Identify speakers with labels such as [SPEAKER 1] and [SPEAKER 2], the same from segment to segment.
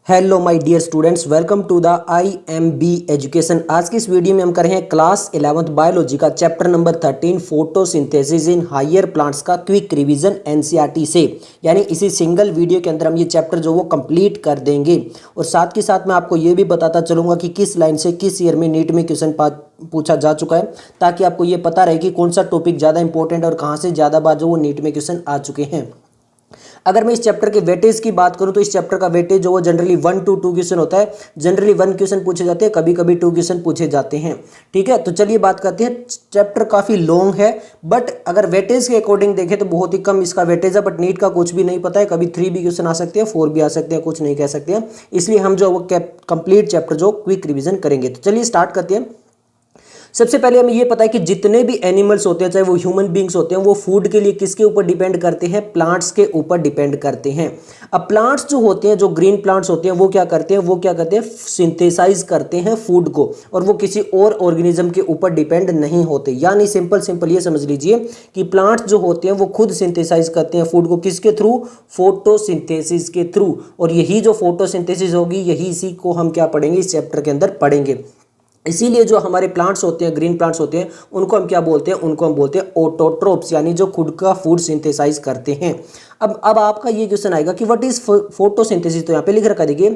[SPEAKER 1] Hello my dear students, welcome to the IMB education. आज की इस वीडियो में हम कर रहे हैं क्लास 11th बायोलॉजी का chapter number 13 photosynthesis in higher plants का क्विक रिवीजन NCERT से। यानी इसी सिंगल वीडियो के अंदर हम ये चैप्टर जो वो कंप्लीट कर देंगे और साथ के साथ मैं आपको ये भी बताता चलूँगा कि किस लाइन से किस ईयर में नीट में क्वेश्चन पूछा जा चुका है, ताकि आपको ये पता रहे कि कौन सा टॉपिक ज़्यादा इंपॉर्टेंट है और कहाँ से ज़्यादा बार जो वो नीट में क्वेश्चन आ चुके हैं। अगर मैं इस चैप्टर के वेटेज की बात करूं तो इस चैप्टर का वेटेज जो वो जनरली 1 to 2 क्वेश्चन होता है। जनरली 1 क्वेश्चन पूछे जाते हैं, कभी कभी 2 क्वेश्चन पूछे जाते हैं। ठीक है, तो चलिए बात करते हैं। चैप्टर काफ़ी लॉन्ग है, बट अगर वेटेज के अकॉर्डिंग देखें तो बहुत ही कम इसका वेटेज है। बट नीट का कुछ भी नहीं पता है, कभी 3 भी क्वेश्चन आ सकते हैं, 4 भी आ सकते हैं, कुछ नहीं कह सकते हैं। इसलिए हम जो वो कंप्लीट चैप्टर जो क्विक रिविजन करेंगे। तो चलिए स्टार्ट करते हैं। सबसे पहले हमें ये पता है कि जितने भी एनिमल्स होते हैं, चाहे वो ह्यूमन बींग्स होते हैं, वो फूड के लिए किसके ऊपर डिपेंड करते हैं? प्लांट्स के ऊपर डिपेंड करते हैं। अब प्लांट्स जो होते हैं, जो ग्रीन प्लांट्स होते हैं, वो क्या करते हैं? सिंथेसाइज करते हैं फूड को, और वो किसी और ऑर्गेनिज्म के ऊपर डिपेंड नहीं होते। यानी सिंपल ये समझ लीजिए कि प्लांट्स जो होते हैं वो खुद सिंथेसाइज करते हैं फूड को, किसके थ्रू? फोटोसिंथेसिस के थ्रू। और यही जो फोटोसिंथेसिस होगी, यही इसी को हम क्या पढ़ेंगे? इस चैप्टर के अंदर पढ़ेंगे। इसीलिए जो हमारे प्लांट्स होते हैं, ग्रीन प्लांट्स होते हैं, उनको हम क्या बोलते हैं? उनको हम बोलते हैं ऑटोट्रोप्स, यानी जो खुद का फूड सिंथेसाइज करते हैं। अब आपका ये क्वेश्चन आएगा कि व्हाट इज फोटोसिंथेसिस। तो यहाँ पे लिख रखा देखिए,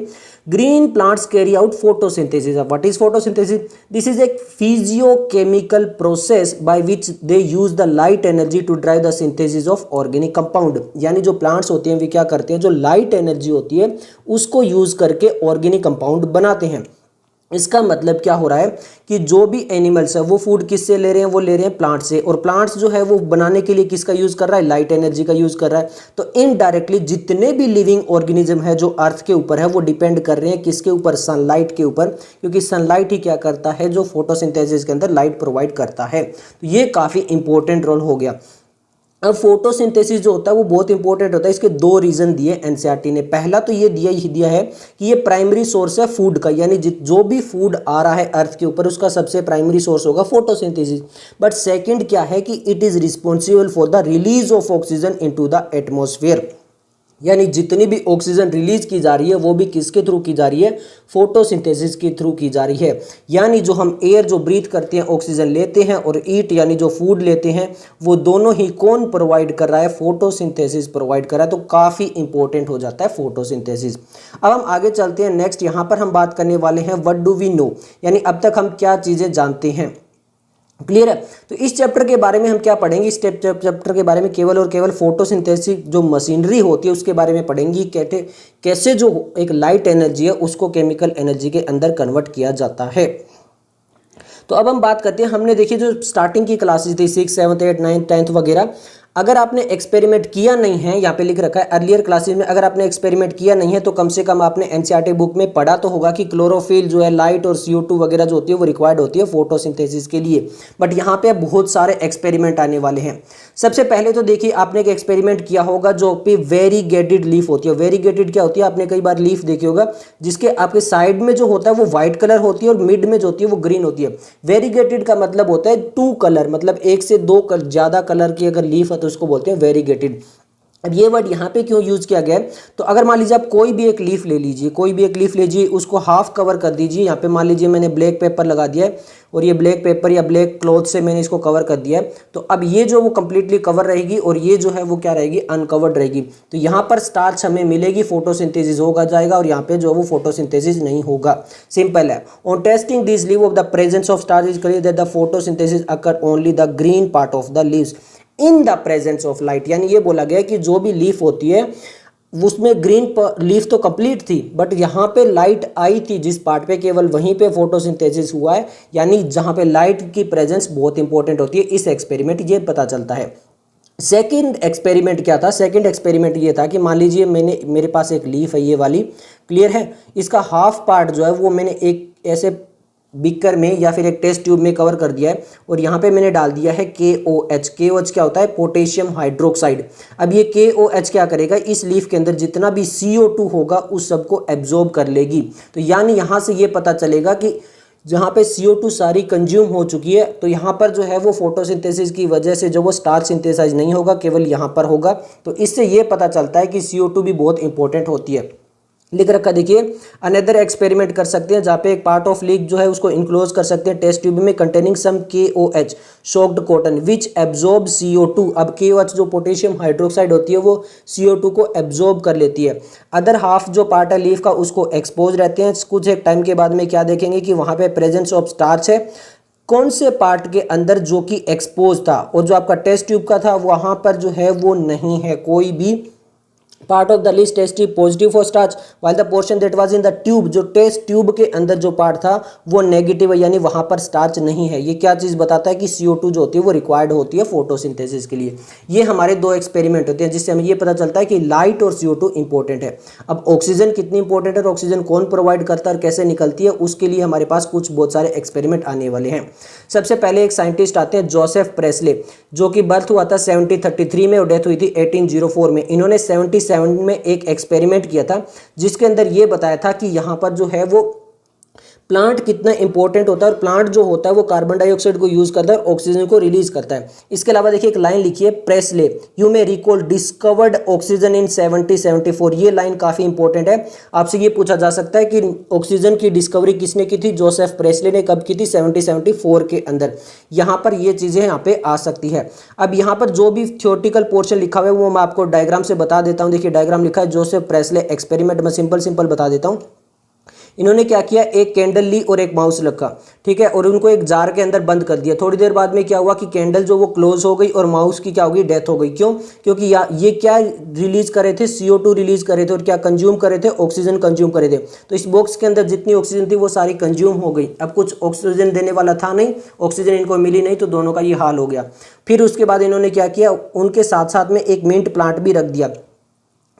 [SPEAKER 1] green plants carry out photosynthesis. What is photosynthesis? This is एक physiochemical process by which they use the light energy to drive the synthesis of organic compound. यानी जो प्लांट्स होते हैं वे क्या करते हैं? जो लाइट एनर्जी होती है उसको यूज करके ऑर्गेनिक कंपाउंड बनाते हैं। इसका मतलब क्या हो रहा है कि जो भी एनिमल्स है वो फूड किससे ले रहे हैं? वो ले रहे हैं प्लांट से। और प्लांट्स जो है वो बनाने के लिए किसका यूज कर रहा है? लाइट एनर्जी का यूज कर रहा है। तो इनडायरेक्टली जितने भी लिविंग ऑर्गेनिज्म है जो अर्थ के ऊपर है, वो डिपेंड कर रहे हैं किसके ऊपर? सनलाइट के ऊपर, क्योंकि सनलाइट ही क्या करता है? जो फोटोसिंथेसिस के अंदर लाइट प्रोवाइड करता है। तो ये काफी इंपॉर्टेंट रोल हो गया। अब फोटोसिंथेसिस जो होता है वो बहुत इंपॉर्टेंट होता है। इसके 2 रीजन दिए एनसीईआरटी ने। पहला तो ये दिया है कि ये प्राइमरी सोर्स है फूड का, यानी जो भी फूड आ रहा है अर्थ के ऊपर उसका सबसे प्राइमरी सोर्स होगा फोटोसिंथेसिस। बट सेकंड क्या है कि it is responsible for the release of oxygen into the atmosphere. यानी जितनी भी ऑक्सीजन रिलीज की जा रही है वो भी किसके थ्रू की जा रही है? फोटोसिंथेसिस के थ्रू की जा रही है। यानी जो हम एयर जो ब्रीथ करते हैं, ऑक्सीजन लेते हैं, और ईट यानी जो फूड लेते हैं, वो दोनों ही कौन प्रोवाइड कर रहा है? फोटोसिंथेसिस प्रोवाइड कर रहा है। तो काफ़ी इंपॉर्टेंट हो जाता है फोटोसिंथेसिस। अब हम आगे चलते हैं। नेक्स्ट यहाँ पर हम बात करने वाले हैं व्हाट डू वी नो, यानी अब तक हम क्या चीज़ें जानते हैं। क्लियर है? तो इस चैप्टर के बारे में हम क्या पढ़ेंगे? इस चैप्टर के बारे में केवल और केवल फोटोसिंथेसिस जो मशीनरी होती है उसके बारे में पढ़ेंगे। कैसे जो एक लाइट एनर्जी है उसको केमिकल एनर्जी के अंदर कन्वर्ट किया जाता है। तो अब हम बात करते हैं, हमने देखिए जो स्टार्टिंग की क्लासेस थी 6, 7, 8, 9, 10th वगैरह, अगर आपने एक्सपेरिमेंट किया नहीं है, यहाँ पे लिख रखा है अर्लियर क्लासेस में, अगर आपने एक्सपेरिमेंट किया नहीं है तो कम से कम आपने एनसीईआरटी बुक में पढ़ा तो होगा कि क्लोरोफिल जो है, लाइट और CO2 वगैरह जो होती है वो रिक्वायर्ड होती है फोटोसिंथेसिस के लिए। बट यहाँ पे बहुत सारे एक्सपेरिमेंट आने वाले हैं। सबसे पहले तो देखिए, आपने एक एक्सपेरिमेंट किया होगा जो पे वेरीगेटेड लीफ होती है। वेरीगेटेड क्या होती है? आपने कई बार लीफ देखी होगा जिसके आपके साइड में जो होता है वो व्हाइट कलर होती है और मिड में जो होती है वो ग्रीन होती है। वेरीगेटेड का मतलब होता है 2 कलर, मतलब 1 से 2 ज़्यादा कलर की अगर लीफ है तो उसको बोलते हैं वेरीगेटेड। अब ये वर्ड यहाँ पे क्यों यूज किया गया है? तो अगर मान लीजिए आप कोई भी एक लीफ ले लीजिए, कोई भी एक लीफ लीजिए, उसको हाफ कवर कर दीजिए। यहाँ पे मान लीजिए मैंने ब्लैक पेपर लगा दिया है और ये ब्लैक पेपर या ब्लैक क्लॉथ से मैंने इसको कवर कर दिया है। तो अब ये जो वो कंप्लीटली कवर रहेगी और ये जो है वो क्या रहेगी? अनकवर्ड रहेगी। तो यहाँ पर स्टार्च हमें मिलेगी, फोटोसिंथेसिस होगा जाएगा, और यहाँ पे जो वो फोटोसिंथेसिस नहीं होगा। सिंपल है। On testing this leave of the presence of starch is clear that the photosynthesis occur only the green part of the leaves in the presence of light. यानी ये बोला गया कि जो भी लीफ होती है उसमें ग्रीन लीफ तो कंप्लीट थी, बट यहाँ पे लाइट आई थी जिस पार्ट पे, केवल वहीं पे फोटोसिंथेसिस हुआ है। यानी जहाँ पे लाइट की प्रेजेंस बहुत इंपॉर्टेंट होती है। इस एक्सपेरिमेंट ये पता चलता है। सेकंड एक्सपेरिमेंट क्या था? सेकंड एक्सपेरिमेंट ये था कि मान लीजिए मेरे पास एक लीफ है, ये वाली, क्लियर है, इसका हाफ पार्ट जो है वो मैंने एक ऐसे बीकर में या फिर एक टेस्ट ट्यूब में कवर कर दिया है, और यहाँ पे मैंने डाल दिया है KOH। KOH क्या होता है? Potassium hydroxide. अब ये KOH क्या करेगा? इस लीफ के अंदर जितना भी CO2 होगा उस सबको एब्जॉर्ब कर लेगी। तो यानी यहाँ से ये पता चलेगा कि जहाँ पे CO2 सारी कंज्यूम हो चुकी है, तो यहाँ पर जो है वो फोटोसिंथेसिस की वजह से जो वो स्टार्च सिंथेसाइज नहीं होगा, केवल यहाँ पर होगा। तो इससे ये पता चलता है कि CO2 भी बहुत इंपॉर्टेंट होती है। लिख रखा देखिए, अनदर एक्सपेरिमेंट कर सकते हैं जहाँ पे एक पार्ट ऑफ लीक जो है उसको इनक्लोज कर सकते हैं टेस्ट ट्यूब में containing some KOH soaked cotton which absorb CO2। अब KOH जो पोटेशियम हाइड्रोक्साइड होती है वो CO2 को एब्जॉर्ब कर लेती है। अदर हाफ जो पार्ट है लीफ का उसको एक्सपोज रहते हैं। कुछ एक टाइम के बाद में क्या देखेंगे कि वहाँ पे प्रेजेंस ऑफ स्टार्च है कौन से पार्ट के अंदर जो कि एक्सपोज था, और जो आपका टेस्ट ट्यूब का था वहाँ पर जो है वो नहीं है कोई भी part of the least test tube positive for starch while the portion that was in the tube, जो टेस्ट ट्यूब के अंदर जो पार्ट था वो नेगेटिव है, यानी वहां पर स्टार्च नहीं है। ये क्या चीज बताता है कि CO2 जो होती है वो रिक्वायर्ड होती है फोटोसिंथेसिस के लिए। ये हमारे दो एक्सपेरिमेंट होते हैं जिससे हमें ये पता चलता है कि लाइट और CO2 इंपॉर्टेंट है। अब ऑक्सीजन कितनी इंपॉर्टेंट है और ऑक्सीजन कौन प्रोवाइड करता है और कैसे निकलती है, उसके लिए हमारे पास कुछ बहुत सारे एक्सपेरिमेंट आने वाले हैं। सबसे पहले एक साइंटिस्ट आते हैं जोसेफ प्रेस्ले, जो कि बर्थ हुआ था 1733 में और डेथ हुई थी 1804 में। इन्होंने 77 में एक एक्सपेरिमेंट किया था जिसके अंदर यह बताया था कि यहां पर जो है वो प्लांट कितना इंपॉर्टेंट होता है, और प्लांट जो होता है वो कार्बन डाइऑक्साइड को यूज करता है और ऑक्सीजन को रिलीज करता है। इसके अलावा देखिए एक लाइन लिखी है, Presley you may recall discovered oxygen in 1774। ये लाइन काफी इंपॉर्टेंट है। आपसे ये पूछा जा सकता है कि ऑक्सीजन की डिस्कवरी किसने की थी, जोसेफ प्रेस्ले ने। कब की थी, 1774 के अंदर। यहां पर ये चीजें यहाँ पे आ सकती है। अब यहाँ पर जो भी थ्योरेटिकल पोर्शन लिखा हुआ है वो मैं आपको डायग्राम से बता देता हूँ। देखिए डायग्राम लिखा है जोसेफ प्रेस्ले एक्सपेरिमेंट, में सिंपल बता देता हूँ। इन्होंने क्या किया, एक कैंडल ली और एक माउस रखा, ठीक है, और उनको एक जार के अंदर बंद कर दिया। थोड़ी देर बाद में क्या हुआ कि कैंडल जो वो क्लोज हो गई और माउस की क्या हो गई, डेथ हो गई। क्यों? क्योंकि ये क्या रिलीज कर रहे थे, CO2 रिलीज कर रहे थे और क्या कंज्यूम कर रहे थे, ऑक्सीजन कंज्यूम कर रहे थे। तो इस बॉक्स के अंदर जितनी ऑक्सीजन थी वो सारी कंज्यूम हो गई। अब कुछ ऑक्सीजन देने वाला था नहीं, ऑक्सीजन इनको मिली नहीं, तो दोनों का ये हाल हो गया। फिर उसके बाद इन्होंने क्या किया, उनके साथ साथ में एक मिंट प्लांट भी रख दिया।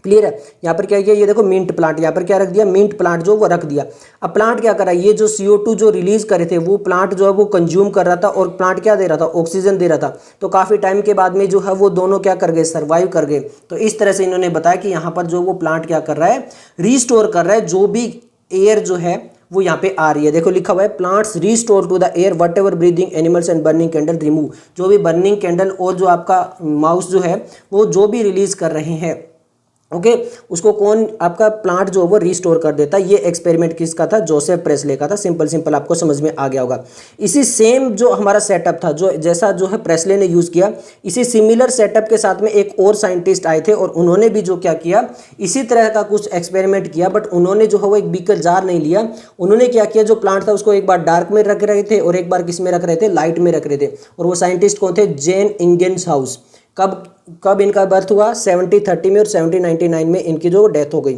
[SPEAKER 1] क्लियर है? यहाँ पर क्या किया, ये देखो मिंट प्लांट, यहाँ पर क्या रख दिया, मिंट प्लांट जो वो रख दिया। अब प्लांट क्या कर रहा है, ये जो CO2 जो रिलीज करे थे वो प्लांट जो है वो कंज्यूम कर रहा था, और प्लांट क्या दे रहा था, ऑक्सीजन दे रहा था। तो काफी टाइम के बाद में जो है वो दोनों क्या कर गए, सर्वाइव कर गए। तो इस तरह से इन्होंने बताया कि यहाँ पर जो वो प्लांट क्या कर रहा है, रीस्टोर कर रहा है जो भी एयर जो है वो यहाँ पे आ रही है। देखो लिखा हुआ है, plants restore to the air whatever breathing animals and burning candle remove. जो भी बर्निंग कैंडल और जो आपका माउस जो है वो जो भी रिलीज कर रहे हैं, ओके, उसको कौन, आपका प्लांट जो वो रिस्टोर कर देता है। ये एक्सपेरिमेंट किसका था, जोसेफ प्रेस्ले का था। सिंपल आपको समझ में आ गया होगा। इसी सेम जो हमारा सेटअप था, जो जैसा जो है प्रेस्ले ने यूज किया, इसी सिमिलर सेटअप के साथ में एक और साइंटिस्ट आए थे और उन्होंने भी जो क्या किया, इसी तरह का कुछ एक्सपेरिमेंट किया। बट उन्होंने जो है वो एक बीकर जार नहीं लिया। उन्होंने क्या किया, जो प्लांट था उसको एक बार डार्क में रख रहे थे और एक बार किस में रख रहे थे, लाइट में रख रहे थे। और वो साइंटिस्ट कौन थे, जेन इंगेनहाउस। कब इनका बर्थ हुआ, 1730 में, और 1799 में इनकी जो डेथ हो गई।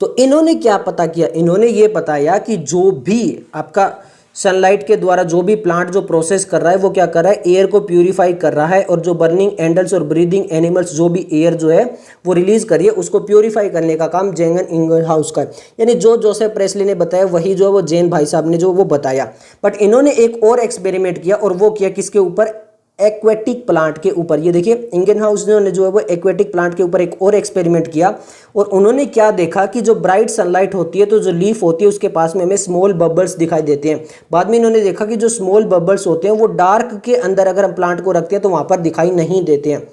[SPEAKER 1] तो इन्होंने क्या पता किया, इन्होंने ये बताया कि जो भी आपका सनलाइट के द्वारा जो भी प्लांट जो प्रोसेस कर रहा है वो क्या कर रहा है, एयर को प्यूरिफाई कर रहा है, और जो बर्निंग एंडल्स और ब्रीदिंग एनिमल्स जो भी एयर जो है वो रिलीज करिए उसको प्यूरिफाई करने का काम जेन इंगेनहाउस का है। यानी जो जोसेफ प्रेस्ले ने बताया वही जो है वो जेन भाई साहब ने जो वो बताया। बट इन्होंने एक और एक्सपेरिमेंट किया, और वो किया किसके ऊपर, एक्वेटिक प्लांट के ऊपर। ये देखिए इंगेनहाउस ने जो है वो एक्वेटिक प्लांट के ऊपर एक और एक्सपेरिमेंट किया, और उन्होंने क्या देखा कि जो ब्राइट सनलाइट होती है तो जो लीफ होती है उसके पास में हमें स्मॉल बबल्स दिखाई देते हैं। बाद में इन्होंने देखा कि जो स्मॉल बबल्स होते हैं वो डार्क के अंदर अगर हम प्लांट को रखते हैं तो वहां पर दिखाई नहीं देते हैं।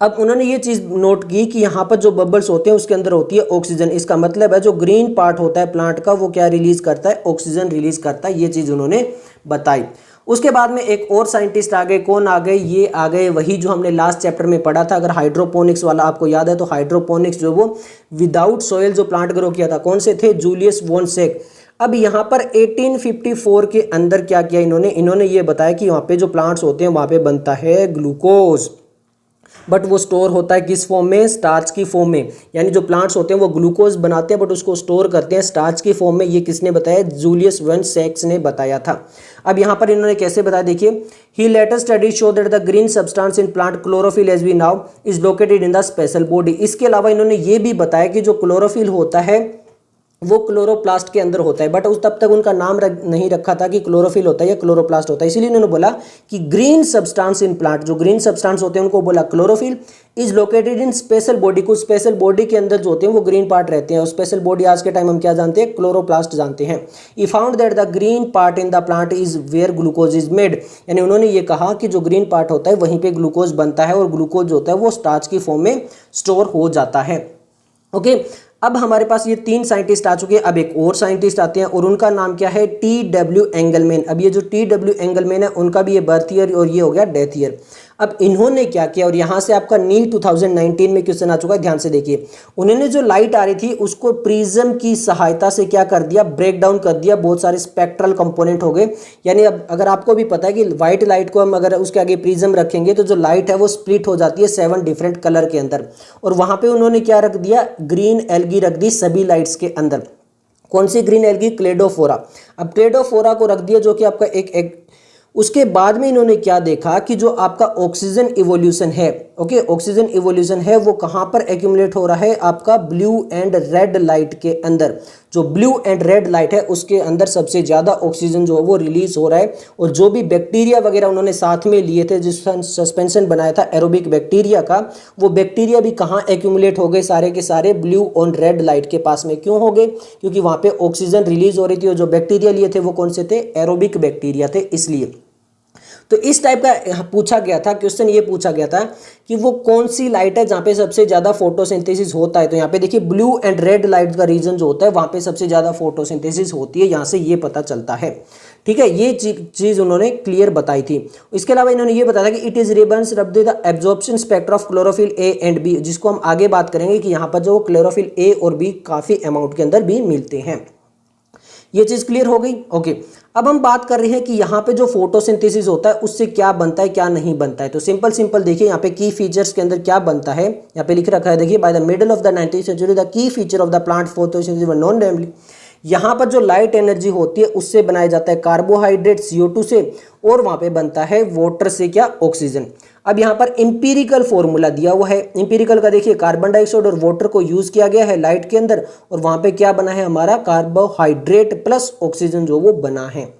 [SPEAKER 1] अब उन्होंने ये चीज़ नोट की कि यहाँ पर जो बबल्स होते हैं उसके अंदर होती है ऑक्सीजन। इसका मतलब है जो ग्रीन पार्ट होता है प्लांट का वो क्या रिलीज करता है, ऑक्सीजन रिलीज करता है। ये चीज़ उन्होंने बताई। उसके बाद में एक और साइंटिस्ट आ गए, कौन आ गए, ये आ गए वही जो हमने लास्ट चैप्टर में पढ़ा था। अगर हाइड्रोपोनिक्स वाला आपको याद है तो हाइड्रोपोनिक्स जो वो विदाउट सॉइल जो प्लांट ग्रो किया था, कौन से थे, जूलियस वॉन सेक। अब यहाँ पर 1854 के अंदर क्या किया इन्होंने ये बताया कि वहाँ पे जो प्लांट्स होते हैं वहाँ पे बनता है ग्लूकोज, बट वो स्टोर होता है किस फॉर्म में, स्टार्च की फॉर्म में। यानी जो प्लांट्स होते हैं वो ग्लूकोज बनाते हैं बट उसको स्टोर करते हैं स्टार्च की फॉर्म में। ये किसने बताया, जूलियस वॉन सेक्स ने बताया था। अब यहाँ पर इन्होंने कैसे बताया, देखिए, he later study show that the green substance in plant chlorophyll as we now is located in the special body. इसके अलावा इन्होंने ये भी बताया कि जो क्लोरोफिल होता है वो क्लोरोप्लास्ट के अंदर होता है, बट उस तब तक उनका नाम नहीं रखा था कि क्लोरोफिल होता है या क्लोरोप्लास्ट होता है। इसीलिए उन्होंने बोला कि ग्रीन सब्सटेंस इन प्लांट, जो ग्रीन सब्सटेंस होते हैं उनको बोला chlorophyll, is located in special body. कुछ स्पेशल बॉडी के अंदर जो होते हैं वो ग्रीन पार्ट रहते हैं, और स्पेशल बॉडी आज के टाइम हम क्या जानते हैं, क्लोरोप्लास्ट जानते हैं। He found that the green part in the plant is where glucose is made. यानी उन्होंने ये कहा कि जो ग्रीन पार्ट होता है वहीं पे ग्लूकोज बनता है, और ग्लूकोज होता है वो स्टार्च की फॉर्म में स्टोर हो जाता है। ओके, अब हमारे पास ये 3 साइंटिस्ट आ चुके हैं, अब एक और साइंटिस्ट आते हैं और उनका नाम क्या है, TW एंगलमैन। अब ये जो TW एंगलमैन है उनका भी ये बर्थ ईयर और ये हो गया डेथ ईयर। अब इन्होंने क्या किया, और यहाँ से आपका नीट 2019 में क्वेश्चन आ चुका है, ध्यान से देखिए। उन्होंने जो लाइट आ रही थी उसको प्रिज्म की सहायता से क्या कर दिया, ब्रेक डाउन कर दिया, बहुत सारे स्पेक्ट्रल कंपोनेंट हो गए। यानी अब अगर आपको भी पता है कि व्हाइट लाइट को हम अगर उसके आगे प्रिज्म रखेंगे तो जो लाइट है वो स्प्लिट हो जाती है 7 डिफरेंट कलर के अंदर। और वहां पे उन्होंने क्या रख दिया, ग्रीन एल्गी रख दी सभी लाइट्स के अंदर। कौन सी ग्रीन एल्गी, क्लेडोफोरा। अब क्लेडोफोरा को रख दिया जो कि आपका एक उसके बाद में इन्होंने क्या देखा कि जो आपका ऑक्सीजन इवोल्यूशन है, ओके, ऑक्सीजन इवोल्यूशन है वो कहां पर एक्यूमुलेट हो रहा है, आपका ब्लू एंड रेड लाइट के अंदर। जो ब्लू एंड रेड लाइट है उसके अंदर सबसे ज्यादा ऑक्सीजन जो है वो रिलीज हो रहा है। और जो भी बैक्टीरिया वगैरह उन्होंने साथ में लिए थे, जिस सस्पेंशन बनाया था एरोबिक बैक्टीरिया का, वो बैक्टीरिया भी कहाँ एक्यूमुलेट हो गए, सारे के सारे ब्लू और रेड लाइट के पास में। क्यों हो गए, क्योंकि वहां पे ऑक्सीजन रिलीज हो रही थी और जो बैक्टीरिया लिए थे वो कौन से थे, एरोबिक बैक्टीरिया थे, इसलिए। तो इस टाइप का पूछा गया था क्वेश्चन, ये पूछा गया था कि वो कौन सी लाइट है जहां पे सबसे ज्यादा फोटोसिंथेसिस होता है। तो यहाँ पे देखिए ब्लू एंड रेड लाइट का रीजन जो होता है वहां पे सबसे ज्यादा फोटोसिंथेसिस होती है, यहां से ये पता चलता है। ठीक है, ये चीज उन्होंने क्लियर बताई थी। इसके अलावा इन्होंने ये बताया कि it is ribbons rub the absorption spectra of chlorophyll a and b, जिसको हम आगे बात करेंगे कि यहाँ पर जो क्लोरोफिल ए और बी काफी अमाउंट के अंदर भी मिलते हैं। ये चीज क्लियर हो गई, ओके। अब हम बात कर रहे हैं कि यहाँ पे जो फोटोसिंथेसिस होता है उससे क्या बनता है क्या नहीं बनता है। तो सिंपल देखिए यहाँ पे की फीचर्स के अंदर क्या बनता है, यहाँ पे लिख रखा है, देखिए by the middle of the 19th century the key feature of the plant photosynthesis were known namely. यहाँ पर जो लाइट एनर्जी होती है उससे बनाया जाता है कार्बोहाइड्रेट CO2 से, और वहां पे बनता है वाटर से क्या, ऑक्सीजन। अब यहाँ पर इंपीरिकल फॉर्मूला दिया हुआ है, इंपीरिकल का देखिए कार्बन डाइऑक्साइड और वाटर को यूज किया गया है लाइट के अंदर, और वहां पे क्या बना है हमारा, कार्बोहाइड्रेट प्लस ऑक्सीजन जो वो बना है।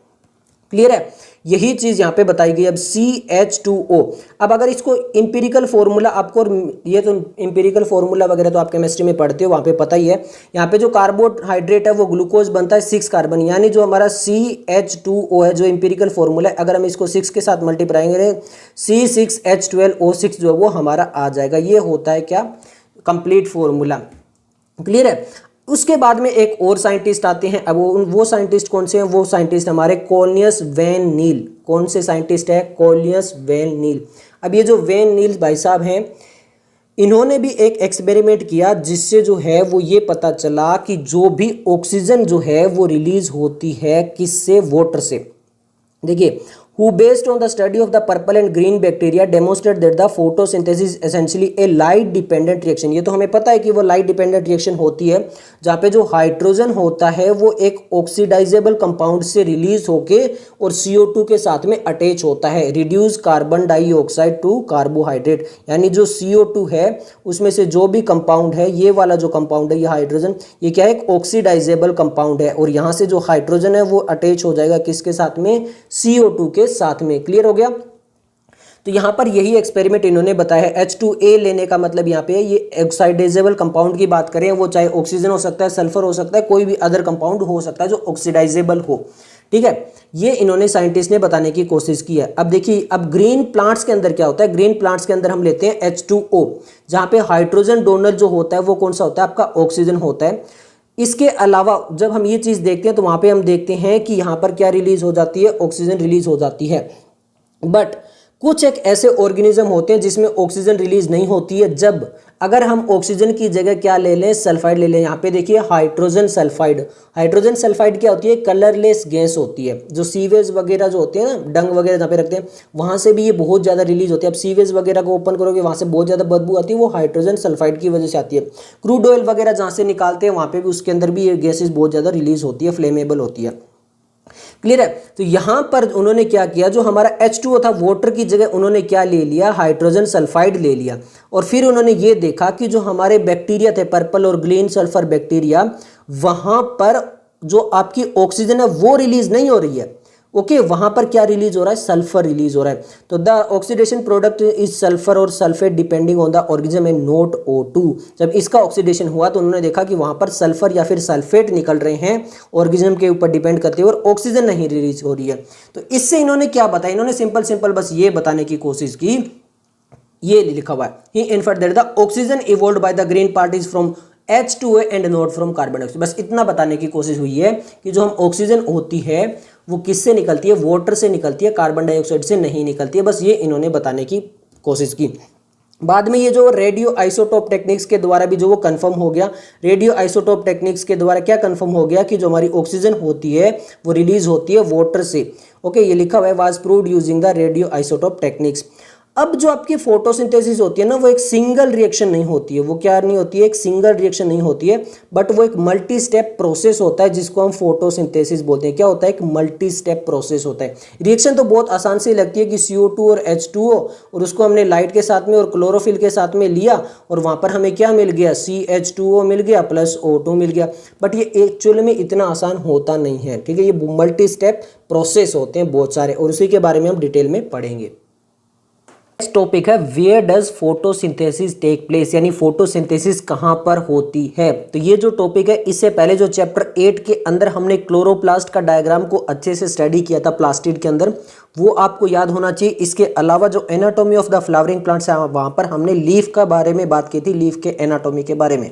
[SPEAKER 1] क्लियर है, यही चीज यहाँ पे बताई गई। अब CH2O, अब अगर इसको इंपीरिकल फॉर्मूला आपको, ये तो इंपीरिकल फॉर्मूला वगैरह तो आप केमिस्ट्री में पढ़ते हो, वहां पे पता ही है। यहाँ पे जो कार्बोहाइड्रेट है वो ग्लूकोज बनता है 6 कार्बन, यानी जो हमारा CH2O है जो इंपीरिकल फॉर्मूला है, अगर हम इसको 6 के साथ मल्टीप्लाई करें C6H12O6 जो है वो हमारा आ जाएगा। ये होता है क्या, कंप्लीट फॉर्मूला। क्लियर है। उसके बाद में एक और साइंटिस्ट आते हैं। अब वो साइंटिस्ट कौन से हैं, वो साइंटिस्ट हमारे कोलियस वैन नील। कौन से साइंटिस्ट है, कोलियस वैन नील। अब ये जो वैन नील भाई साहब हैं, इन्होंने भी एक एक्सपेरिमेंट किया जिससे जो है वो ये पता चला कि जो भी ऑक्सीजन जो है वो रिलीज होती है किससे, वाटर से। देखिए, who based on the study of the purple and green bacteria demonstrated that the photosynthesis is essentially a light dependent reaction। ये तो हमें पता है कि वो लाइट डिपेंडेंट रिएक्शन होती है, जहाँ पे जो हाइड्रोजन होता है वो एक ऑक्सीडाइजेबल कंपाउंड से रिलीज होके और CO2 के साथ में अटैच होता है, reduce carbon dioxide to carbohydrate. यानी जो CO2 है उसमें से जो भी कंपाउंड है, ये वाला जो कंपाउंड है ये हाइड्रोजन, ये क्या है, एक ऑक्सीडाइजेबल कंपाउंड है, और यहाँ से जो हाइड्रोजन है वो अटैच हो जाएगा किसके साथ में, CO2 के साथ में। क्लियर हो गया। तो यहां पर यही एक्सपेरिमेंट इन्होंने बताया है। H2A लेने का मतलब यहां पे ये ऑक्सीडाइजेबल कंपाउंड की बात करें, वो चाहे ऑक्सीजन हो सकता है, सल्फर हो सकता है, कोई भी अदर कंपाउंड हो सकता है जो ऑक्सीडाइजेबल हो। ठीक है, ये इन्होंने साइंटिस्ट ने बताने की कोशिश की है। अब देखिए, अब ग्रीन प्लांट्स के अंदर क्या होता है, ग्रीन प्लांट्स के अंदर हम लेते हैं H2O, जहां पे हाइड्रोजन डोनर जो होता है वो कौन सा होता है, आपका ऑक्सीजन होता है। इसके अलावा जब हम ये चीज देखते हैं तो वहां पे हम देखते हैं कि यहां पर क्या रिलीज हो जाती है, ऑक्सीजन रिलीज हो जाती है। बट कुछ एक ऐसे ऑर्गेनिज्म होते हैं जिसमें ऑक्सीजन रिलीज नहीं होती है। जब अगर हम ऑक्सीजन की जगह क्या ले लें, सल्फाइड ले लें। यहाँ पे देखिए हाइड्रोजन सल्फाइड। हाइड्रोजन सल्फाइड क्या होती है, कलरलेस गैस होती है। जो सीवेज वगैरह जो होते हैं ना, डंग वगैरह जहाँ पे रखते हैं, वहां से भी ये बहुत ज्यादा रिलीज होती है। अब सीवेज वगैरह को ओपन करोगे वहां से बहुत ज्यादा बदबू आती है, वो हाइड्रोजन सल्फाइड की वजह से आती है। क्रूड ऑयल वगैरह जहाँ से निकालते हैं वहां पे भी उसके अंदर भी ये गैसेज बहुत ज्यादा रिलीज होती है, फ्लेमेबल होती है। क्लियर है। तो यहां पर उन्होंने क्या किया, जो हमारा H2O था वाटर की जगह उन्होंने क्या ले लिया, हाइड्रोजन सल्फाइड ले लिया। और फिर उन्होंने ये देखा कि जो हमारे बैक्टीरिया थे, पर्पल और ग्रीन सल्फर बैक्टीरिया, वहां पर जो आपकी ऑक्सीजन है वो रिलीज नहीं हो रही है। ओके, वहां पर क्या रिलीज हो रहा है, सल्फर रिलीज हो रहा है। तो the oxidation product is sulphur और sulphate depending on the organism and not O2। जब इसका ऑक्सीडेशन हुआ तो उन्होंने देखा कि वहां पर सल्फर या फिर सल्फेट निकल रहे हैं ऑर्गेनिज्म के ऊपर डिपेंड करते हुए, और ऑक्सीजन नहीं रिलीज हो रही है। तो इससे इन्होंने क्या बताया, इन्होंने सिंपल बस ये बताने की कोशिश की, ये लिखा हुआ है, he inferred that the oxygen evolved by the green part is from H2O and not from carbon dioxide. बस इतना बताने की कोशिश हुई है कि जो हम ऑक्सीजन होती है वो किससे निकलती है, वाटर से निकलती है, कार्बन डाइऑक्साइड से नहीं निकलती है। बस ये इन्होंने बताने की कोशिश की। बाद में ये जो रेडियो आइसोटोप टेक्निक्स के द्वारा भी जो वो कंफर्म हो गया, रेडियो आइसोटोप टेक्निक्स के द्वारा क्या कंफर्म हो गया कि जो हमारी ऑक्सीजन होती है वो रिलीज होती है वाटर से। ओके, ये लिखा हुआ है was proved using the radio isotope techniques. अब जो आपकी फोटोसिंथेसिस होती है ना, वो एक सिंगल रिएक्शन नहीं होती है। वो क्या नहीं होती है, एक सिंगल रिएक्शन नहीं होती है, बट वो एक मल्टी स्टेप प्रोसेस होता है जिसको हम फोटोसिंथेसिस बोलते हैं। क्या होता है, एक मल्टी स्टेप प्रोसेस होता है। रिएक्शन तो बहुत आसान से लगती है कि CO2 और H2O, और उसको हमने लाइट के साथ में और क्लोरोफिल के साथ में लिया और वहां पर हमें क्या मिल गया, CH2O मिल गया प्लस O2 मिल गया। बट ये एक्चुअल में इतना आसान होता नहीं है, ठीक है। ये मल्टी स्टेप प्रोसेस होते हैं बहुत सारे, और उसी के बारे में हम डिटेल में पढ़ेंगे। नेक्स्ट टॉपिक है where does photosynthesis take place, यानी फोटोसिंथेसिस कहां पर होती है। तो ये जो टॉपिक है, इससे पहले जो चैप्टर 8 के अंदर हमने क्लोरोप्लास्ट का डायग्राम को अच्छे से स्टडी किया था प्लास्टिड के अंदर, वो आपको याद होना चाहिए। इसके अलावा जो anatomy of the flowering plants है, वहां पर हमने लीफ का बारे में बात की थी, लीफ के एनाटॉमी के बारे में।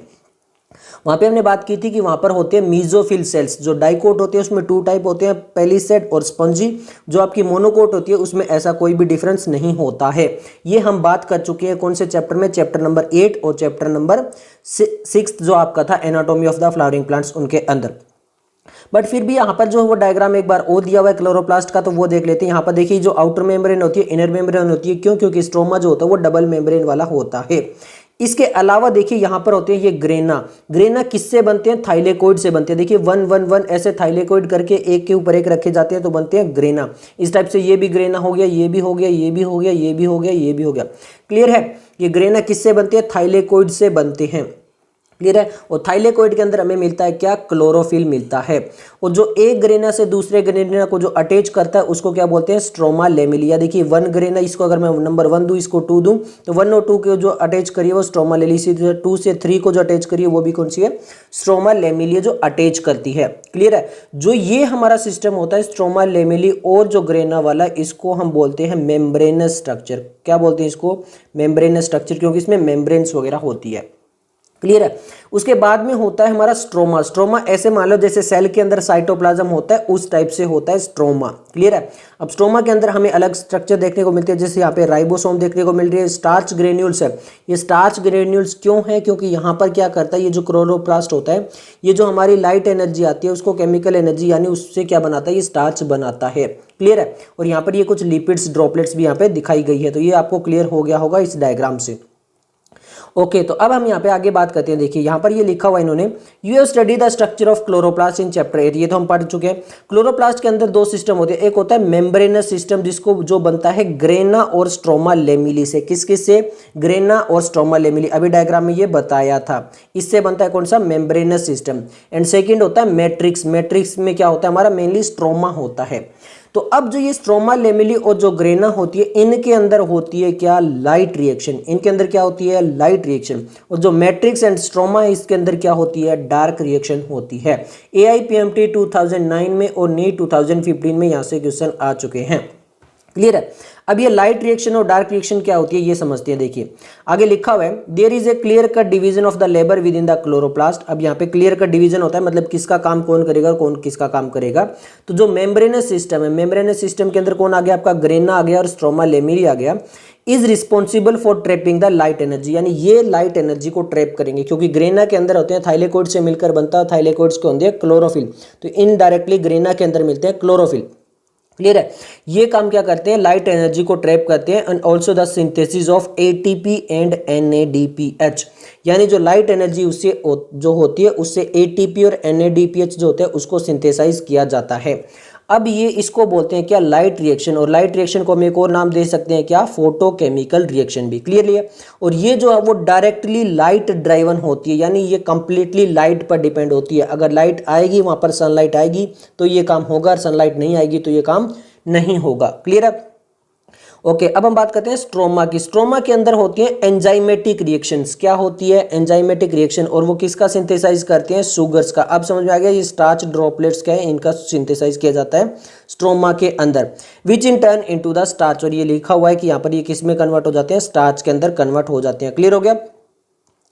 [SPEAKER 1] वहां पे हमने बात की थी कि वहां पर होते हैं मीजोफिल सेल्स, जो डाइकोट होते हैं उसमें 2 टाइप होते हैं, पेलिसेड और स्पंजी। जो आपकी मोनोकोट होती है उसमें ऐसा कोई भी डिफरेंस नहीं होता है। ये हम बात कर चुके हैं कौन से चैप्टर में, चैप्टर नंबर 8 और चैप्टर नंबर 6 जो आपका था anatomy of the flowering plants, उनके अंदर। बट फिर भी यहाँ पर जो वो डायग्राम एक बार और दिया हुआ है क्लोरोप्लास्ट का, तो वो देख लेते हैं। यहाँ पर देखिए जो आउटर मेम्ब्रेन होती है, इनर मेम्ब्रेन होती है। क्यों? क्योंकि स्ट्रोमा जो होता है वो डबल मेम्ब्रेन वाला होता है। इसके अलावा देखिए यहाँ पर होते हैं ये ग्रेना। ग्रेना किससे बनते हैं, थाइलेकोइड से बनते हैं। देखिए 1 1 1 ऐसे थाइलेकोइड करके एक के ऊपर एक रखे जाते हैं तो बनते हैं ग्रेना। इस टाइप से ये भी ग्रेना हो गया, ये भी हो गया, ये भी हो गया, ये भी हो गया, ये भी हो गया। क्लियर है? ये ग्रेना किससे बनते हैं, थाइलेकोइड से बनते हैं। क्लियर है? और थाइलेकोइड के अंदर हमें मिलता है क्या, क्लोरोफिल मिलता है। और जो एक ग्रेना से दूसरे ग्रेना को जो अटैच करता है उसको क्या बोलते हैं, स्ट्रोमा लेमिलिया। देखिए 1 ग्रेना, इसको अगर मैं नंबर 1 दूं, इसको 2 दूं, तो 1 और 2 को जो अटैच करिए वो स्ट्रोमा लेमिलिया, 2 से 3 को जो अटैच करिए वो भी कौन सी है, स्ट्रोमा लेमिलिया जो अटैच करती है। क्लियर है? जो ये हमारा सिस्टम होता है स्ट्रोमा लेमिली और जो ग्रेना वाला, इसको हम बोलते हैं मेम्ब्रेनस स्ट्रक्चर। क्या बोलते हैं इसको, मेम्ब्रेनस स्ट्रक्चर, क्योंकि इसमें मेम्ब्रेन्स वगैरह होती है। क्लियर है? उसके बाद में होता है हमारा स्ट्रोमा। स्ट्रोमा ऐसे मान लो जैसे सेल के अंदर साइटोप्लाज्म होता है, उस टाइप से होता है स्ट्रोमा। क्लियर है? अब स्ट्रोमा के अंदर हमें अलग स्ट्रक्चर देखने को मिलते हैं, जैसे यहाँ पे राइबोसोम देखने को मिल रही है, स्टार्च ग्रेन्यूल्स है। ये स्टार्च ग्रेन्यूल्स क्यों है, क्योंकि यहाँ पर क्या करता है, ये जो क्लोरोप्लास्ट होता है, ये जो हमारी लाइट एनर्जी आती है उसको केमिकल एनर्जी यानी उससे क्या बनाता है, ये स्टार्च बनाता है। क्लियर है? और यहाँ पर ये कुछ लिपिड्स ड्रॉपलेट्स भी यहाँ पे दिखाई गई है, तो ये आपको क्लियर हो गया होगा इस डायग्राम से। ओके, तो अब हम यहाँ पे आगे बात करते हैं। देखिए यहाँ पर ये लिखा हुआ इन्होंने, you have study the structure of chloroplast in chapter 8। ये तो हम पढ़ चुके हैं। क्लोरोप्लास्ट के अंदर 2 सिस्टम होते हैं, एक होता है मेम्ब्रेनस सिस्टम, जिसको जो बनता है ग्रेना और स्ट्रोमा लेमिली से। किस किस से, ग्रेना और स्ट्रोमा लेमिली। अभी डायग्राम में ये बताया था, इससे बनता है कौन सा, मेम्ब्रेनस सिस्टम। एंड सेकेंड होता है मैट्रिक्स। मैट्रिक्स में क्या होता है हमारा, मेनली स्ट्रोमा होता है। तो अब जो ये स्ट्रोमा लेमिली और जो ग्रेना होती है, इनके अंदर होती है क्या, लाइट रिएक्शन। इनके अंदर क्या होती है, लाइट रिएक्शन। और जो मैट्रिक्स एंड स्ट्रोमा है, इसके अंदर क्या होती है, डार्क रिएक्शन होती है। AIPMT 2009 में और NEET 2015 में यहाँ से क्वेश्चन आ चुके हैं। क्लियर है? अब ये लाइट रिएक्शन और डार्क रिएक्शन क्या होती है ये समझते हैं। देखिए आगे लिखा हुआ है, there is a clear cut division of the labour within the chloroplast. अब यहाँ पे क्लियर कट डिवीजन होता है, मतलब किसका काम कौन करेगा और कौन किसका काम करेगा। तो जो मेम्ब्रेनस सिस्टम है, मेम्ब्रेनस सिस्टम के अंदर कौन आ गया, आपका ग्रेना आ गया और स्ट्रोमा लेमिली आ गया। Is responsible for trapping the light energy, यानी ये लाइट एनर्जी को ट्रैप करेंगे, क्योंकि ग्रेना के अंदर होते हैं थाइलेकोइड से मिलकर बनता है, थाइलेकोइड्स को होते हैं क्लोरोफिल, तो इनडायरेक्टली ग्रेना के अंदर मिलते हैं क्लोरोफिल। क्लियर है? ये काम क्या करते हैं, लाइट एनर्जी को ट्रैप करते हैं। And also the synthesis of ATP and NADPH, यानी जो लाइट एनर्जी उससे जो होती है उससे ATP और NADPH जो होते हैं उसको सिंथेसाइज किया जाता है। अब ये इसको बोलते हैं क्या, लाइट रिएक्शन। और लाइट रिएक्शन को हम एक और नाम दे सकते हैं क्या, फोटोकेमिकल रिएक्शन भी। क्लियरली है? और ये जो है वो डायरेक्टली लाइट ड्राइवन होती है, यानी ये कंप्लीटली लाइट पर डिपेंड होती है। अगर लाइट आएगी वहां पर सनलाइट आएगी तो ये काम होगा, सनलाइट नहीं आएगी तो ये काम नहीं होगा। क्लियर है? ओके, अब हम बात करते हैं स्ट्रोमा की। स्ट्रोमा के अंदर होती है एंजाइमेटिक रिएक्शंस। क्या होती है, एंजाइमेटिक रिएक्शन। और वो किसका सिंथेसाइज करते हैं, शुगर्स का। अब समझ में आ गया, ये स्टार्च ड्रॉपलेट्स क्या है, इनका सिंथेसाइज किया जाता है स्ट्रोमा के अंदर, which in turn into the starch. और ये लिखा हुआ है कि यहाँ पर ये किस में कन्वर्ट हो जाते हैं, स्टार्च के अंदर कन्वर्ट हो जाते हैं। क्लियर हो गया?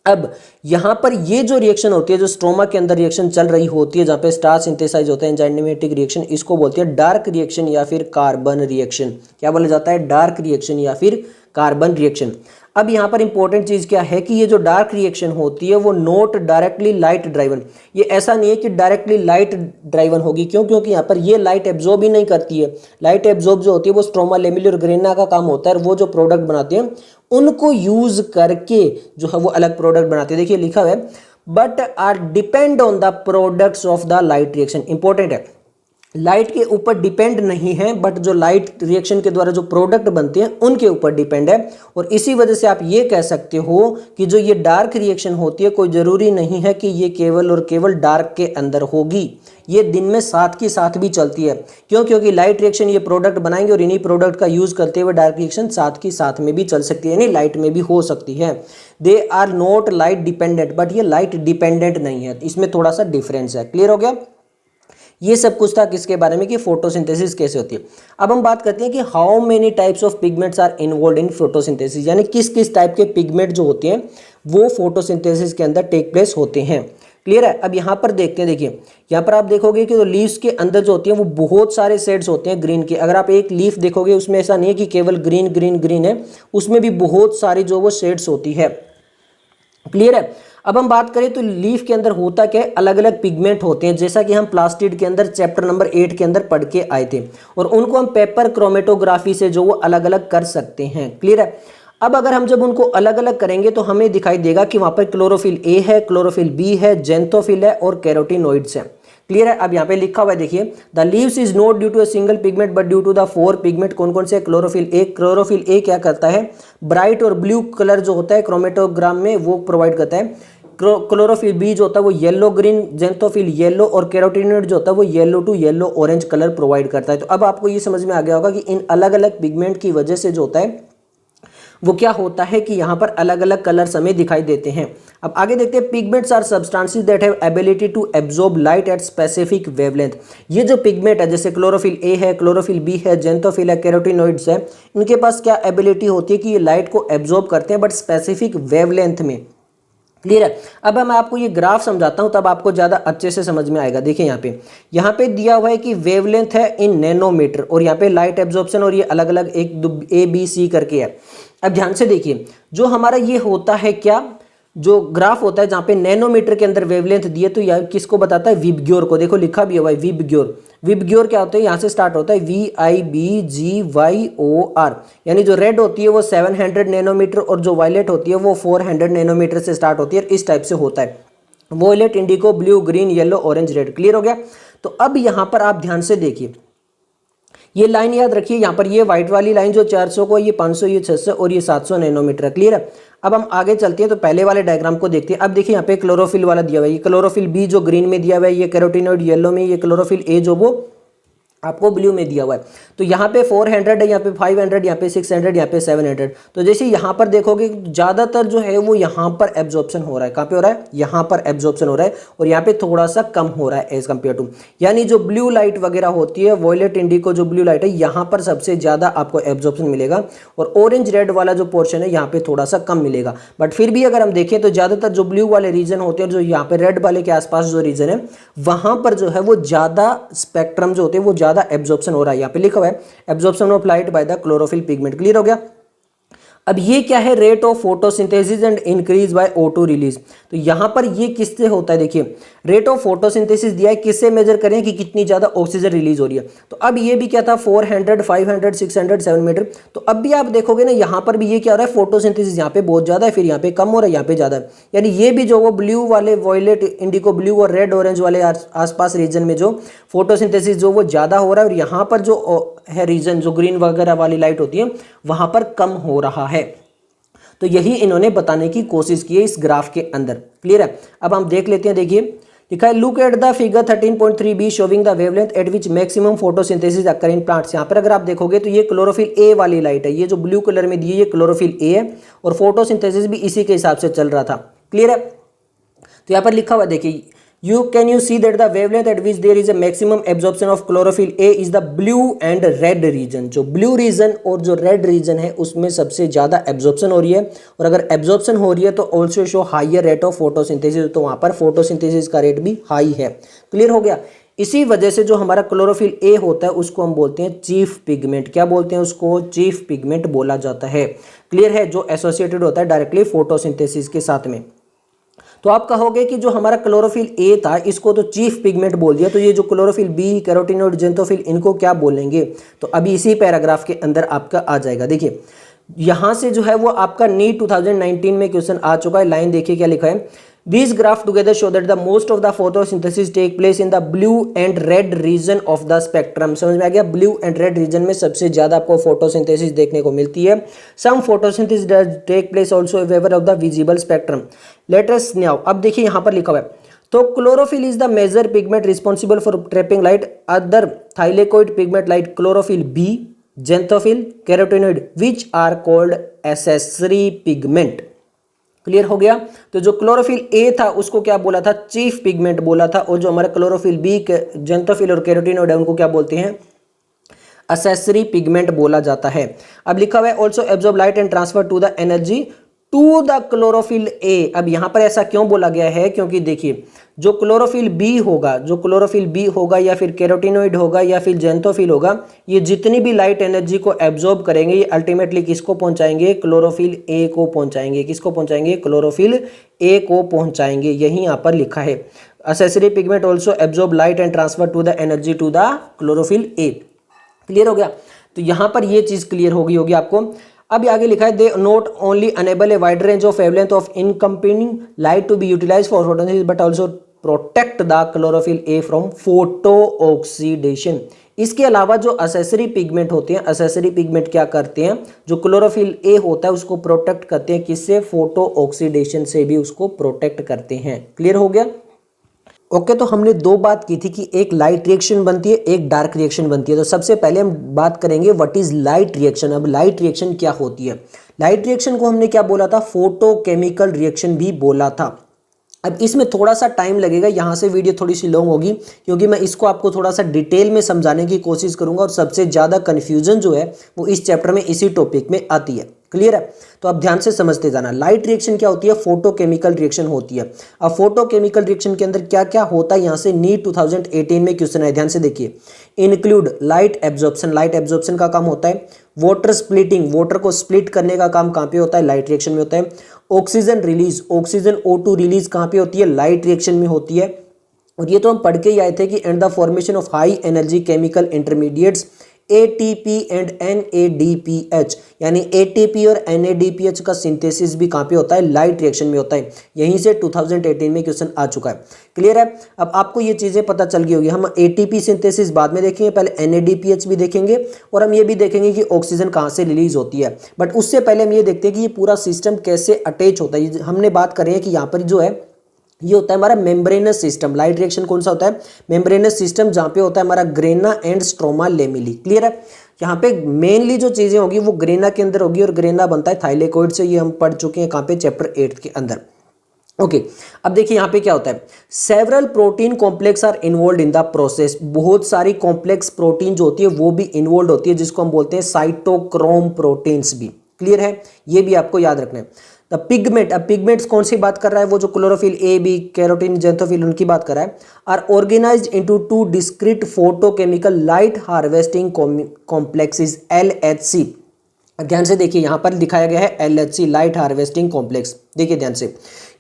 [SPEAKER 1] अब यहाँ पर ये जो रिएक्शन होती है, जो स्ट्रोमा के अंदर रिएक्शन चल रही होती है, जहाँ पे स्टार्च सिंथेसाइज होता है, एंजाइमेटिक रिएक्शन, इसको बोलते हैं डार्क रिएक्शन या फिर कार्बन रिएक्शन। क्या बोला जाता है? डार्क रिएक्शन या फिर कार्बन रिएक्शन। अब यहाँ पर इंपॉर्टेंट चीज़ क्या है कि ये जो डार्क रिएक्शन होती है वो नॉट डायरेक्टली लाइट ड्राइवन, ये ऐसा नहीं है कि डायरेक्टली लाइट ड्राइवन होगी। क्यों? क्योंकि यहाँ पर ये लाइट एब्जॉर्ब ही नहीं करती है। लाइट एब्जॉर्ब जो होती है वो स्ट्रोमा, लेमेली और ग्रेना का काम होता है, और वो जो प्रोडक्ट बनाते हैं उनको यूज करके जो है वो अलग प्रोडक्ट बनाते हैं। देखिए लिखा हुआ है, but are depend on the products of the light reaction. Important है, लाइट के ऊपर डिपेंड नहीं है, बट जो लाइट रिएक्शन के द्वारा जो प्रोडक्ट बनते हैं उनके ऊपर डिपेंड है। और इसी वजह से आप ये कह सकते हो कि जो ये डार्क रिएक्शन होती है, कोई ज़रूरी नहीं है कि ये केवल और केवल डार्क के अंदर होगी, ये दिन में साथ की साथ भी चलती है। क्यों? क्योंकि लाइट रिएक्शन ये प्रोडक्ट बनाएंगे और इन्हीं प्रोडक्ट का यूज़ करते हुए डार्क रिएक्शन साथ की साथ में भी चल सकती है, यानी लाइट में भी हो सकती है। They are not light dependent, but ये लाइट डिपेंडेंट नहीं है, इसमें थोड़ा सा डिफरेंस है। क्लियर हो गया? ये सब कुछ था किसके बारे में, कि फोटोसिंथेसिस कैसे होती है। अब हम बात करते हैं कि how many types of pigments are involve in photosynthesis, यानी किस किस टाइप के पिगमेंट जो होते हैं वो फोटोसिंथेसिस के अंदर टेक प्लेस होते हैं। क्लियर है? अब यहाँ पर देखते हैं, देखिए यहाँ पर आप देखोगे कि जो लीव्स के अंदर जो होती है वो बहुत सारे शेड्स होते हैं ग्रीन के। अगर आप एक लीफ देखोगे उसमें ऐसा नहीं है कि केवल ग्रीन ग्रीन ग्रीन है, उसमें भी बहुत सारी जो वो शेड्स होती है। क्लियर है? अब हम बात करें तो लीफ के अंदर होता क्या है, अलग अलग पिगमेंट होते हैं, जैसा कि हम प्लास्टिड के अंदर चैप्टर नंबर 8 के अंदर पढ़ के आए थे, और उनको हम पेपर क्रोमेटोग्राफी से जो वो अलग अलग कर सकते हैं। क्लियर है? अब अगर हम जब उनको अलग अलग करेंगे तो हमें दिखाई देगा कि वहां पर क्लोरोफिल ए है, क्लोरोफिल बी है, जेंथोफिल है और कैरोटीनोइड्स है। क्लियर है? अब यहाँ पे लिखा हुआ है, देखिए the leaves is not due to a single pigment but due to the 4 pigment. कौन कौन से? Chlorophyll A. क्लोरोफिल ए क्या करता है, ब्राइट और ब्लू कलर जो होता है क्रोमेटोग्राम में वो प्रोवाइड करता है। क्लोरोफिल बी जो होता है वो येलो ग्रीन, जेंथोफिल येलो, और कैरोटीनोइड जो होता है वो yellow to yellow orange colour provide करता है। तो अब आपको ये समझ में आ गया होगा कि इन अलग अलग पिगमेंट की वजह से जो होता है वो क्या होता है कि यहाँ पर अलग अलग कलर्स हमें दिखाई देते हैं। अब आगे देखते हैं, pigments are substances that have ability to absorb light at specific wavelength. ये जो पिगमेंट है, जैसे क्लोरोफिल ए है, क्लोरोफिल बी है, जेंथोफिल है, कैरोटीनोइड्स है, इनके पास क्या एबिलिटी होती है कि ये लाइट को एब्जॉर्ब करते हैं, बट स्पेसिफिक वेवलेंथ में। क्लियर है? अब मैं आपको ये ग्राफ समझाता हूं तब आपको ज़्यादा अच्छे से समझ में आएगा। देखिए यहाँ पे दिया हुआ है कि वेवलेंथ है इन नैनोमीटर, और यहाँ पे लाइट एब्जॉर्प्शन, और ये अलग अलग एक ए बी सी करके है। अब ध्यान से देखिए, जो हमारा ये होता है क्या, जो ग्राफ होता है जहाँ पे नैनोमीटर के अंदर वेवलेंथ दिए, तो यह किसको बताता है? विबग्योर को। देखो लिखा भी हुआ है विबग्योर। विबग्योर क्या होता है? यहाँ से स्टार्ट होता है VIBGYOR, यानी जो रेड होती है वो 700 नैनोमीटर और जो वायलेट होती है वो 400 नैनोमीटर से स्टार्ट होती है, इस टाइप से होता है। Violet, indigo, blue, green, yellow, orange, red. Clear हो गया? तो अब यहाँ पर आप ध्यान से देखिए, ये लाइन याद रखिए, यहाँ पर ये व्हाइट वाली लाइन जो 400 को, ये 500, ये 600 और ये 700 नैनोमीटर। क्लियर है? अब हम आगे चलते हैं तो पहले वाले डायग्राम को देखते हैं। अब देखिए यहाँ पे क्लोरोफिल वाला दिया हुआ है, ये क्लोरोफिल बी जो ग्रीन में दिया हुआ है, ये कैरोटीनोइड येलो में, ये क्लोरोफिल ए जो वो आपको ब्लू में दिया हुआ है। तो यहाँ पे 400 है, यहाँ पे 500, यहाँ पे 600, यहाँ पे 700। तो जैसे यहाँ पर देखोगे ज़्यादातर जो है वो यहाँ पर एब्जॉर्प्शन हो रहा है। कहाँ पे हो रहा है? यहाँ पर एब्जॉर्प्शन हो रहा है, और यहाँ पे थोड़ा सा कम हो रहा है एज कम्पेयर टू, यानी जो ब्लू लाइट वगैरह होती है, वॉयलेट, इंडिको, जो ब्लू लाइट है, यहाँ पर सबसे ज़्यादा आपको एब्जॉर्प्शन मिलेगा, और ऑरेंज रेड वाला जो पोर्शन है यहाँ पे थोड़ा सा कम मिलेगा। बट फिर भी अगर हम देखें तो ज़्यादातर जो ब्लू वाले रीजन होते हैं, जो यहाँ पे रेड वाले के आसपास जो रीजन है, वहाँ पर जो है वो ज़्यादा स्पेक्ट्रम जो होते हैं वो ज़्यादा एब्जॉर्प्शन हो रहा है। यहाँ पे लिखा हुआ है absorption of light by the chlorophyll pigment. Clear हो गया? अब ये क्या है? Rate of photosynthesis and increase by O2 release. तो यहां पर ये किससे होता है? देखिए रेट ऑफ फोटोसिंथेसिस दिया है, किससे मेजर करें कि कितनी ज्यादा ऑक्सीजन रिलीज हो रही है। तो अब ये भी क्या था? 400, 500, 600, 700। तो अब भी आप देखोगे ना, यहाँ पर भी ये क्या हो रहा है? फोटोसिंथेसिस यहाँ पे बहुत ज्यादा है, फिर यहाँ पे कम हो रहा है, यहाँ पे ज्यादा है। यानी ये भी जो वो ब्लू वाले, वॉयलेट, इंडिको ब्लू और रेड ऑरेंज वाले आसपास रीजन में जो फोटोसिंथेसिस जो वो ज्यादा हो रहा है, और यहाँ पर जो है रीजन जो ग्रीन वगैरह वाली लाइट होती है वहां पर कम हो रहा है। तो यही इन्होंने बताने की कोशिश की है इस ग्राफ के अंदर। क्लियर है? अब हम देख लेते हैं। देखिए लिखा है, look at the figure 13.3b showing the wavelength eight which maximum photosynthesis occur in plants. यहाँ पर अगर आप देखोगे तो ये क्लोरोफिल ए वाली लाइट है, ये जो ब्लू कलर में दी है ये क्लोरोफिल ए है, और फोटोसिंथेसिस भी इसी के हिसाब से चल रहा था। क्लियर है? तो यहाँ पर लिखा हुआ देखिए, You can you see that the wavelength at which there is a maximum absorption of chlorophyll A is the blue and red region। जो blue region और जो red region है उसमें सबसे ज़्यादा absorption हो रही है, और अगर absorption हो रही है तो also show higher rate of photosynthesis, तो वहाँ पर photosynthesis का रेट भी हाई है। क्लियर हो गया। इसी वजह से जो हमारा क्लोरोफिल ए होता है उसको हम बोलते हैं चीफ पिगमेंट। क्या बोलते हैं उसको? चीफ पिगमेंट बोला जाता है। क्लियर है, जो एसोसिएटेड होता है डायरेक्टली फोटोसिंथेसिस के साथ में। तो आप कहोगे कि जो हमारा क्लोरोफिल ए था इसको तो चीफ पिगमेंट बोल दिया, तो ये जो क्लोरोफिल बी, कैरोटीनॉइड, जेंथोफिल, इनको क्या बोलेंगे? तो अभी इसी पैराग्राफ के अंदर आपका आ जाएगा। देखिए यहां से जो है वो आपका नीट 2019 में क्वेश्चन आ चुका है। लाइन देखिए क्या लिखा है। These graph together show that the most of the photosynthesis take place in the blue and red region of the spectrum। समझ में आ गया? ब्लू एंड रेड रीजन में सबसे ज्यादा आपको फोटोसिंथेसिस देखने को मिलती है। Some photosynthesis does take place also in favor of the visible spectrum। Let us now, अब देखिए यहाँ पर लिखा हुआ है, तो chlorophyll is the major pigment responsible for trapping light. Other thylakoid pigment like chlorophyll b, xanthophyll, carotenoid which are called accessory pigment. Clear हो गया। तो जो क्लोरोफिल ए था उसको क्या बोला था? चीफ पिगमेंट बोला था, और जो हमारा क्लोरोफिल बी, जेंथोफिल और कैरोटीनॉइड है उनको क्या बोलते हैं? एसेसरी पिगमेंट बोला जाता है। अब लिखा हुआ है also absorb light and transfer to the energy to the chlorophyll A. अब यहां पर ऐसा क्यों बोला गया है? क्योंकि देखिए जो क्लोरोफिल बी होगा, जो क्लोरोफिल बी होगा या फिर कैरोटीनॉइड होगा या फिर जेंथोफिल होगा, ये जितनी भी लाइट एनर्जी को एब्जॉर्ब करेंगे ये अल्टीमेटली किसको पहुंचाएंगे? क्लोरोफिल ए को पहुंचाएंगे। किसको पहुंचाएंगे? क्लोरोफिल ए को पहुंचाएंगे। यही यहाँ पर लिखा है, accessory pigment also absorb light and transfer to the energy to the chlorophyll a. Clear हो गया। तो यहाँ पर ये चीज क्लियर होगी आपको। अब आगे लिखा है they not only enable a wide range of wavelength of incoming light to be utilised for photosynthesis but also protect the chlorophyll A from photo oxidation. इसके अलावा जो एसेसरी पिगमेंट होते हैं, एसेसरी पिगमेंट क्या करते हैं? जो क्लोरोफिल ए होता है उसको प्रोटेक्ट करते हैं। किससे? फोटो ऑक्सीडेशन से भी उसको प्रोटेक्ट करते हैं। क्लियर हो गया। ओके तो हमने दो बात की थी कि एक लाइट रिएक्शन बनती है, एक डार्क रिएक्शन बनती है। तो सबसे पहले हम बात करेंगे व्हाट इज लाइट रिएक्शन। अब लाइट रिएक्शन क्या होती है? लाइट रिएक्शन को हमने क्या बोला था? फोटोकेमिकल रिएक्शन भी बोला था। अब इसमें थोड़ा सा टाइम लगेगा, यहाँ से वीडियो थोड़ी सी लॉन्ग होगी क्योंकि मैं इसको आपको थोड़ा सा डिटेल में समझाने की कोशिश करूंगा, और सबसे ज़्यादा कन्फ्यूजन जो है वो इस चैप्टर में इसी टॉपिक में आती है। क्लियर है? तो आप ध्यान से समझते जाना। लाइट रिएक्शन क्या होती है? फोटोकेमिकल रिएक्शन होती है। अब फोटोकेमिकल रिएक्शन के अंदर क्या क्या होता है, यहाँ से नीट 2018 में क्वेश्चन है, ध्यान से देखिए। Include light absorption, light absorption का काम होता है। वाटर स्प्लिटिंग, वाटर को स्प्लिट करने का काम कहाँ पे होता है? लाइट रिएक्शन में होता है। Oxygen release, oxygen O2 release कहाँ पे होती है? लाइट रिएक्शन में होती है। और ये तो हम पढ़ के ही आए थे कि and the formation of high energy chemical intermediates ATP and NADPH, यानी ATP और NADPH का सिंथेसिस भी कहाँ पे होता है? लाइट रिएक्शन में होता है। यहीं से 2018 में क्वेश्चन आ चुका है। क्लियर है? अब आपको ये चीज़ें पता चल गई होगी। हम ATP सिंथेसिस बाद में देखेंगे, पहले NADPH भी देखेंगे और हम ये भी देखेंगे कि ऑक्सीजन कहाँ से रिलीज होती है। बट उससे पहले हम ये देखते हैं कि ये पूरा सिस्टम कैसे अटैच होता है। हमने बात करें है कि यहाँ पर जो है ये होता है हमारा मेम्ब्रेनस सिस्टम। लाइट रिएक्शन कौन सा होता है? मेम्ब्रेनस सिस्टम, जहाँ पे होता है हमारा grana and stroma lamellae. Clear है? यहाँ पे मेनली जो चीजें होगी वो ग्रेना के अंदर होगी, और ग्रेना बनता है थाइलेकोइड से। ये हम पढ़ चुके हैं कहाँ पे? चैप्टर 8 के अंदर। ओके अब देखिए यहाँ पे क्या होता है। Several protein complex are involve in the process. बहुत सारी कॉम्प्लेक्स प्रोटीन जो होती है वो भी इन्वॉल्व होती है, जिसको हम बोलते हैं साइटोक्रोम प्रोटीन्स भी। क्लियर है? ये भी आपको याद रखना है। द पिगमेंट, अब पिगमेंट्स कौन सी बात कर रहा है? वो जो chlorophyll a, b, carotene, xanthophyll उनकी बात कर रहा है। Are organised into two discrete photochemical light harvesting complexes LHC। ध्यान से देखिए यहाँ पर दिखाया गया है LHC, लाइट हार्वेस्टिंग कॉम्प्लेक्स। देखिए ध्यान से,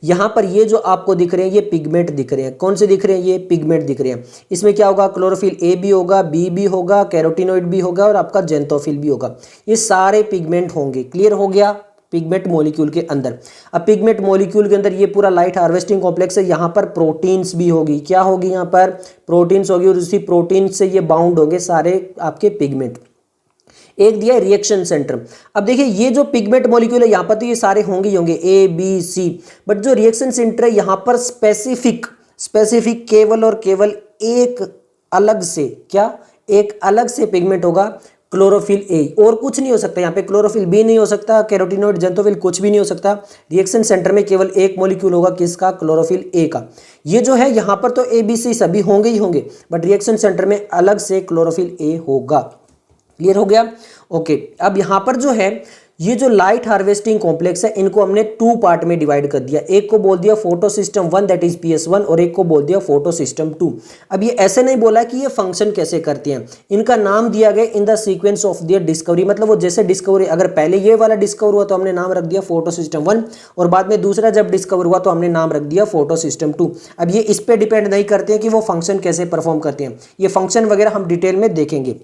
[SPEAKER 1] यहाँ पर ये जो आपको दिख रहे हैं ये पिगमेंट दिख रहे हैं। कौन से दिख रहे हैं? ये पिगमेंट दिख रहे हैं। इसमें क्या होगा? क्लोरोफिल ए भी होगा, बी भी होगा, कैरोटीनॉइड भी होगा और आपका जेंथोफिल भी होगा। ये सारे पिगमेंट होंगे। क्लियर हो गया? पिगमेंट मॉलिक्यूल के अंदर। अब पिगमेंट मॉलिक्यूल के अंदर ये पूरा लाइट हार्वेस्टिंग कॉम्प्लेक्स है। यहाँ पर प्रोटीन्स भी होगी। क्या होगी? यहाँ पर प्रोटीन्स होगी, और उसी प्रोटीन से ये बाउंड होंगे सारे आपके पिगमेंट। एक दिया है रिएक्शन सेंटर। अब देखिए ये जो पिगमेंट मॉलिक्यूल है यहाँ पर तो ये सारे होंगे ही होंगे A B C, बट जो रिएक्शन सेंटर है यहाँ पर स्पेसिफिक केवल और केवल एक अलग से, क्या? एक अलग से पिगमेंट होगा। क्लोरोफिल ए, और कुछ नहीं हो सकता यहाँ पे, क्लोरोफिल बी नहीं हो सकता, कैरोटीनॉइड, जेंथोफिल, कुछ भी नहीं हो सकता। रिएक्शन सेंटर में केवल एक मॉलिक्यूल होगा, किसका? क्लोरोफिल ए का। ये जो है यहाँ पर तो ए बी सी सभी होंगे ही होंगे, बट रिएक्शन सेंटर में अलग से क्लोरोफिल ए होगा। क्लियर हो गया? ओके, अब यहाँ पर जो है ये जो लाइट हार्वेस्टिंग कॉम्प्लेक्स है, इनको हमने 2 पार्ट में डिवाइड कर दिया। एक को बोल दिया photo system 1 that is PS1, और एक को बोल दिया फोटो सिस्टम 2। अब ये ऐसे नहीं बोला कि ये फंक्शन कैसे करते हैं, इनका नाम दिया गया in the sequence of their discovery. मतलब वो जैसे डिस्कवरी, अगर पहले ये वाला डिस्कवर हुआ तो हमने नाम रख दिया फोटो सिस्टम 1, और बाद में दूसरा जब डिस्कवर हुआ तो हमने नाम रख दिया फोटो सिस्टम 2। अब ये इस पर डिपेंड नहीं करते हैं कि वो फंक्शन कैसे परफॉर्म करते हैं, ये फंक्शन वगैरह हम डिटेल में देखेंगे।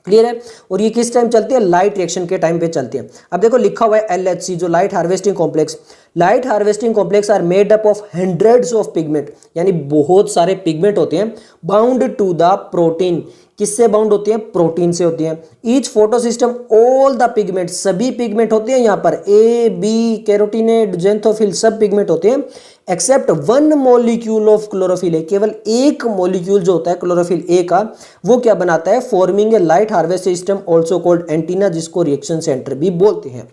[SPEAKER 1] क्लियर है? और ये किस टाइम चलती है? लाइट रिएक्शन के टाइम पे चलती है। अब देखो लिखा हुआ है LHC, जो light harvesting complex. Light harvesting complex are made up of hundreds of pigment, यानी बहुत सारे पिगमेंट होते हैं, बाउंड टू द प्रोटीन। किससे बाउंड होती हैं? प्रोटीन से होती हैं। Each photosystem all the pigment, सभी पिगमेंट होते हैं यहाँ पर, ए बी, कैरोटीनेट, जेंथोफिल, सब पिगमेंट होते हैं, except 1 molecule of chlorophyll a. केवल एक मॉलिक्यूल जो होता है क्लोरोफिल ए का, वो क्या बनाता है? Forming a light harvest system also called antenna, जिसको रिएक्शन सेंटर भी बोलते हैं।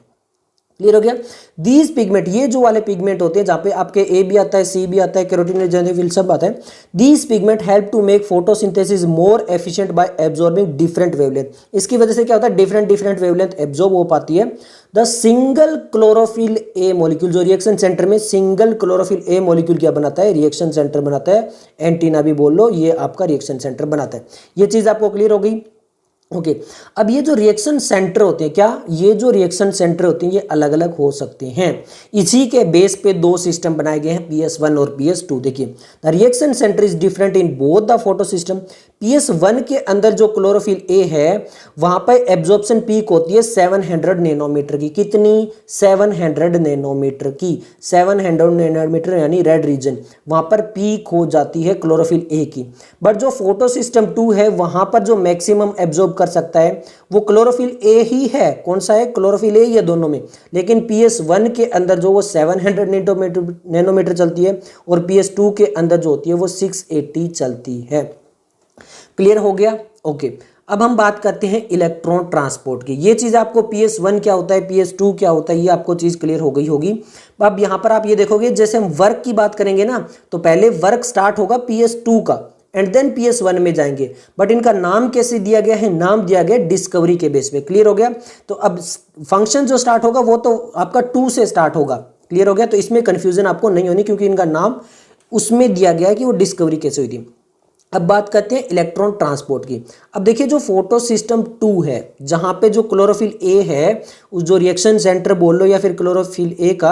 [SPEAKER 1] क्लियर हो गया? दीज पिगमेंट, ये जो वाले पिगमेंट होते हैं जहाँ पे आपके ए भी आता है, सी भी आता है, कैरोटीनेट, जेंथोफिल सब आता है, these pigment help to make photosynthesis more efficient by absorbing different wavelength. इसकी वजह से क्या होता है? डिफरेंट वेवलेंथ एब्जॉर्ब हो पाती है। The single chlorophyll A molecule, जो रिएक्शन सेंटर में सिंगल क्लोरोफिल ए मॉलिक्यूल क्या बनाता है? रिएक्शन सेंटर बनाता है, एंटीना भी बोल लो, ये आपका रिएक्शन सेंटर बनाता है। ये चीज आपको क्लियर हो गई? ओके, अब ये जो रिएक्शन सेंटर होते हैं, क्या ये जो रिएक्शन सेंटर होते हैं ये अलग अलग हो सकते हैं। इसी के बेस पे 2 सिस्टम बनाए गए हैं, PS1 और PS2। देखिए, the reaction centre is different in both the photo system. PS1 के अंदर जो क्लोरोफिल ए है, वहां पर एब्जॉर्प्शन पीक होती है 700 नैनोमीटर की। कितनी? 700 नैनोमीटर की। 700 नैनोमीटर यानी रेड रीजन, वहां पर पीक हो जाती है क्लोरोफिल ए की। बट जो फोटो सिस्टम 2 है, वहां पर जो मैक्सिमम एब्जॉर्ब कर सकता है वो क्लोरोफिल ए ही है। कौन सा है? क्लोरोफिल ए, या दोनों में। लेकिन PS1 के अंदर जो वो 700 नैनोमीटर चलती है, और PS2 के अंदर जो होती है वो 680 चलती है। क्लियर हो गया? ओके, अब हम बात करते हैं इलेक्ट्रॉन ट्रांसपोर्ट की। ये चीज आपको PS1 क्या होता है, PS2 क्या होता है, ये आपको चीज क्लियर हो गई होगी। अब यहां पर आप ये देखोगे, जैसे हम वर्क की बात करेंगे ना, तो पहले वर्क स्टार्ट होगा PS2 का, एंड देन PS1 में जाएंगे। बट इनका नाम कैसे दिया गया है? नाम दिया गया डिस्कवरी के बेस पे। क्लियर हो गया? तो अब फंक्शन जो स्टार्ट होगा वो तो आपका 2 से स्टार्ट होगा। क्लियर हो गया? तो इसमें कंफ्यूजन आपको नहीं होनी, क्योंकि इनका नाम उसमें दिया गया है कि वो डिस्कवरी कैसे हुई थी। अब बात करते हैं इलेक्ट्रॉन ट्रांसपोर्ट की। अब देखिए, जो फोटो सिस्टम 2 है, जहां पे जो क्लोरोफिल ए है, उस जो रिएक्शन सेंटर बोल लो या फिर क्लोरोफिल ए का,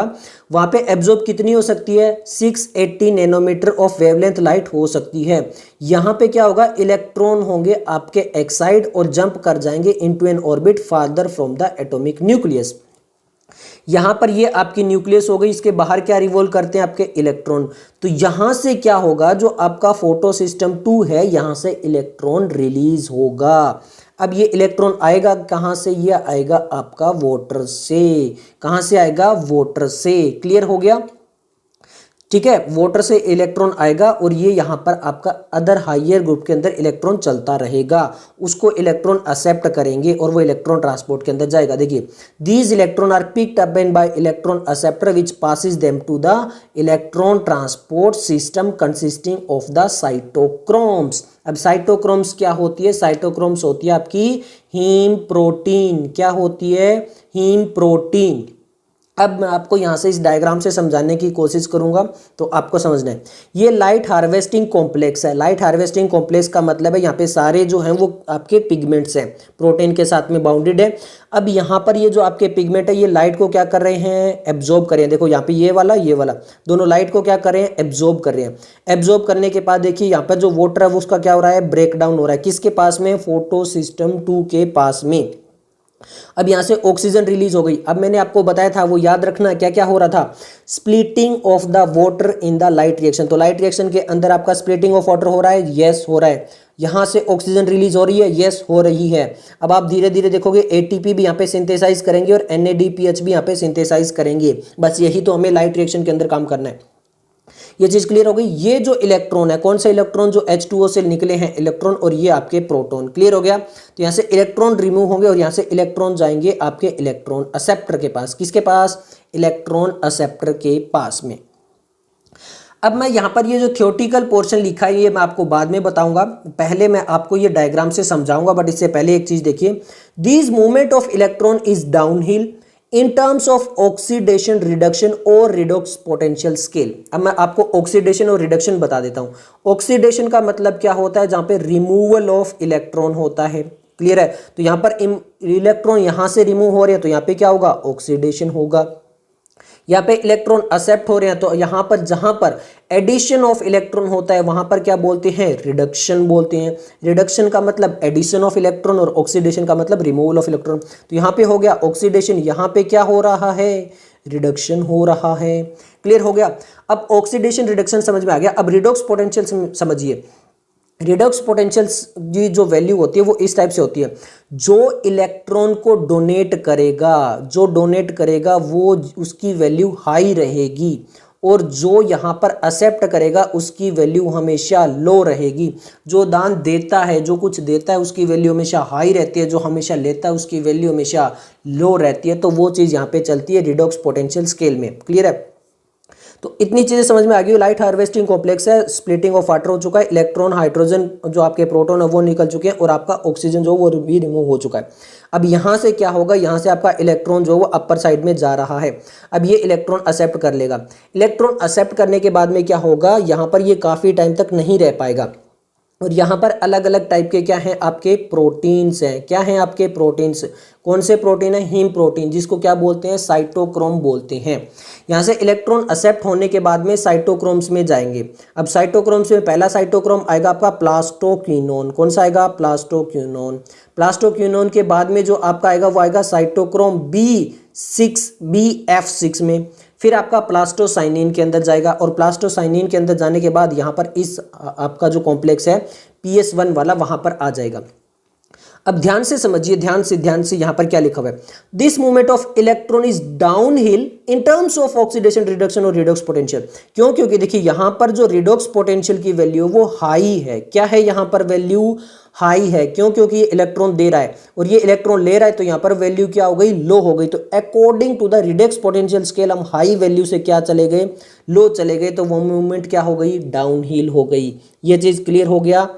[SPEAKER 1] वहां पे एब्जॉर्ब कितनी हो सकती है? 680 नैनोमीटर ऑफ वेवलेंथ लाइट हो सकती है। यहां पे क्या होगा? इलेक्ट्रॉन होंगे आपके एक्साइड और जंप कर जाएंगे into an orbit farther from the atomic nucleus. यहां पर ये आपकी न्यूक्लियस हो गई, इसके बाहर क्या रिवॉल्व करते हैं? आपके इलेक्ट्रॉन। तो यहां से क्या होगा? जो आपका फोटो सिस्टम 2 है, यहां से इलेक्ट्रॉन रिलीज होगा। अब ये इलेक्ट्रॉन आएगा कहां से? ये आएगा आपका वाटर से। कहां से आएगा? वाटर से। क्लियर हो गया? ठीक है, वाटर से इलेक्ट्रॉन आएगा, और ये यहां पर आपका अदर हायर ग्रुप के अंदर इलेक्ट्रॉन चलता रहेगा, उसको इलेक्ट्रॉन एक्सेप्ट करेंगे और वो इलेक्ट्रॉन ट्रांसपोर्ट के अंदर जाएगा। देखिए, these electron are picked up by electron acceptor which passes them to the electron transport system consisting of the cytochromes. अब साइटोक्रोम्स क्या होती है? साइटोक्रोम्स होती है आपकी हीम प्रोटीन। क्या होती है? Haem protein. अब मैं आपको यहाँ से इस डायग्राम से समझाने की कोशिश करूंगा, तो आपको समझना है। ये लाइट हार्वेस्टिंग कॉम्प्लेक्स है। लाइट हार्वेस्टिंग कॉम्प्लेक्स का मतलब है यहाँ पे सारे जो हैं वो आपके पिगमेंट्स हैं, प्रोटीन के साथ में बाउंडेड है। अब यहाँ पर ये जो आपके पिगमेंट है, ये लाइट को क्या कर रहे हैं? एब्जॉर्ब कर रहे हैं। देखो यहाँ पे ये वाला दोनों लाइट को क्या कर रहे हैं? एब्जॉर्ब कर रहे हैं। एब्जॉर्ब करने के बाद देखिए यहाँ पर जो वाटर है उसका क्या हो रहा है? ब्रेक डाउन हो रहा है। किसके पास में? फोटो सिस्टम 2 के पास में। अब यहां से ऑक्सीजन रिलीज हो गई। अब मैंने आपको बताया था, वो याद रखना क्या क्या हो रहा था? Splitting of the water in the light reaction. तो लाइट रिएक्शन के अंदर आपका स्प्लिटिंग ऑफ वाटर हो रहा है, यस हो रहा है। यहां से ऑक्सीजन रिलीज हो रही है, यस हो रही है। अब आप धीरे धीरे देखोगे ATP भी यहाँ पे सिंथेसाइज करेंगे और NADPH भी यहाँ पे सिंथेसाइज करेंगे। बस यही तो हमें लाइट रिएक्शन के अंदर काम करना है। ये चीज़ क्लियर हो गई। ये जो इलेक्ट्रॉन है, कौन सा इलेक्ट्रॉन, जो H2O से निकले हैं इलेक्ट्रॉन, और ये आपके प्रोटॉन। क्लियर हो गया। तो यहाँ से इलेक्ट्रॉन रिमूव होंगे और यहाँ से इलेक्ट्रॉन जाएंगे आपके इलेक्ट्रॉन एक्सेप्टर के पास। किसके पास? इलेक्ट्रॉन एक्सेप्टर के पास में। अब मैं यहाँ पर ये जो थियोरेटिकल पोर्शन लिखा है ये मैं आपको बाद में बताऊंगा, पहले मैं आपको ये डायग्राम से समझाऊंगा। बट इससे पहले एक चीज देखिए, this movement of electron is downhill in terms of oxidation, reduction और रिडॉक्स पोटेंशियल स्केल। अब मैं आपको ऑक्सीडेशन और रिडक्शन बता देता हूँ। ऑक्सीडेशन का मतलब क्या होता है? जहाँ पे रिमूवल ऑफ इलेक्ट्रॉन होता है। क्लियर है। तो यहाँ पर इलेक्ट्रॉन यहाँ से रिमूव हो रहे हैं तो यहाँ पे क्या होगा? ऑक्सीडेशन होगा। यहाँ पे इलेक्ट्रॉन एक्सेप्ट हो रहे हैं तो यहाँ पर जहां पर एडिशन ऑफ इलेक्ट्रॉन होता है वहां पर क्या बोलते हैं? रिडक्शन बोलते हैं। रिडक्शन का मतलब एडिशन ऑफ इलेक्ट्रॉन और ऑक्सीडेशन का मतलब रिमूवल ऑफ इलेक्ट्रॉन। तो यहाँ पे हो गया ऑक्सीडेशन, यहाँ पे क्या हो रहा है? रिडक्शन हो रहा है। क्लियर हो गया। अब ऑक्सीडेशन रिडक्शन समझ में आ गया। अब रिडॉक्स पोटेंशियल समझिए। रिडॉक्स पोटेंशियल की जो वैल्यू होती है वो इस टाइप से होती है, जो इलेक्ट्रॉन को डोनेट करेगा, जो डोनेट करेगा वो उसकी वैल्यू हाई रहेगी, और जो यहाँ पर एक्सेप्ट करेगा उसकी वैल्यू हमेशा लो रहेगी। जो दान देता है, जो कुछ देता है उसकी वैल्यू हमेशा हाई रहती है, जो हमेशा लेता है उसकी वैल्यू हमेशा लो रहती है। तो वो चीज़ यहाँ पे चलती है रिडॉक्स पोटेंशियल स्केल में। क्लियर है। तो इतनी चीजें समझ में आ गई। लाइट हार्वेस्टिंग कॉम्प्लेक्स है, स्प्लिटिंग ऑफ वाटर हो चुका है, इलेक्ट्रॉन, हाइड्रोजन जो आपके प्रोटॉन है वो निकल चुके हैं, और आपका ऑक्सीजन जो वो भी रिमूव हो चुका है। अब यहाँ से क्या होगा? यहाँ से आपका इलेक्ट्रॉन जो वो अपर साइड में जा रहा है। अब ये इलेक्ट्रॉन एक्सेप्ट कर लेगा। इलेक्ट्रॉन एक्सेप्ट करने के बाद में क्या होगा? यहाँ पर ये काफ़ी टाइम तक नहीं रह पाएगा, और यहाँ पर अलग अलग टाइप के क्या हैं? आपके प्रोटीन्स हैं। क्या हैं आपके प्रोटीन्स? कौन से प्रोटीन है? हीम प्रोटीन, जिसको क्या बोलते हैं? साइटोक्रोम बोलते हैं। यहाँ से इलेक्ट्रॉन एक्सेप्ट होने के बाद में साइटोक्रोम्स में जाएंगे। अब साइटोक्रोम्स में पहला साइटोक्रोम आएगा आपका प्लास्टोक्विनोन। कौन सा आएगा? प्लास्टोक्विनोन। प्लास्टोक्विनोन के बाद में जो आपका आएगा वो आएगा साइटोक्रोम BF6 में। फिर आपका प्लास्टोसाइनिन के अंदर जाएगा, और प्लास्टोसाइनिन के अंदर जाने के बाद यहाँ पर इस आपका जो कॉम्प्लेक्स है PS1 वाला वहां पर आ जाएगा। अब ध्यान से समझिए, ध्यान से यहाँ पर क्या लिखा हुआ है? This movement of electron is down hill in terms of oxidation, reduction और रिडॉक्स पोटेंशियल। क्यों? क्योंकि देखिए यहाँ पर जो रिडॉक्स पोटेंशियल की वैल्यू वो हाई है। क्या है? यहाँ पर वैल्यू हाई है। क्यों? क्योंकि ये इलेक्ट्रॉन दे रहा है और ये इलेक्ट्रॉन ले रहा है, तो यहाँ पर वैल्यू क्या हो गई? लो हो गई। तो according to the redox potential scale हम हाई वैल्यू से क्या चले गए? लो चले गए। तो वो मूवमेंट क्या हो गई? डाउन हिल हो गई। ये चीज क्लियर हो गया।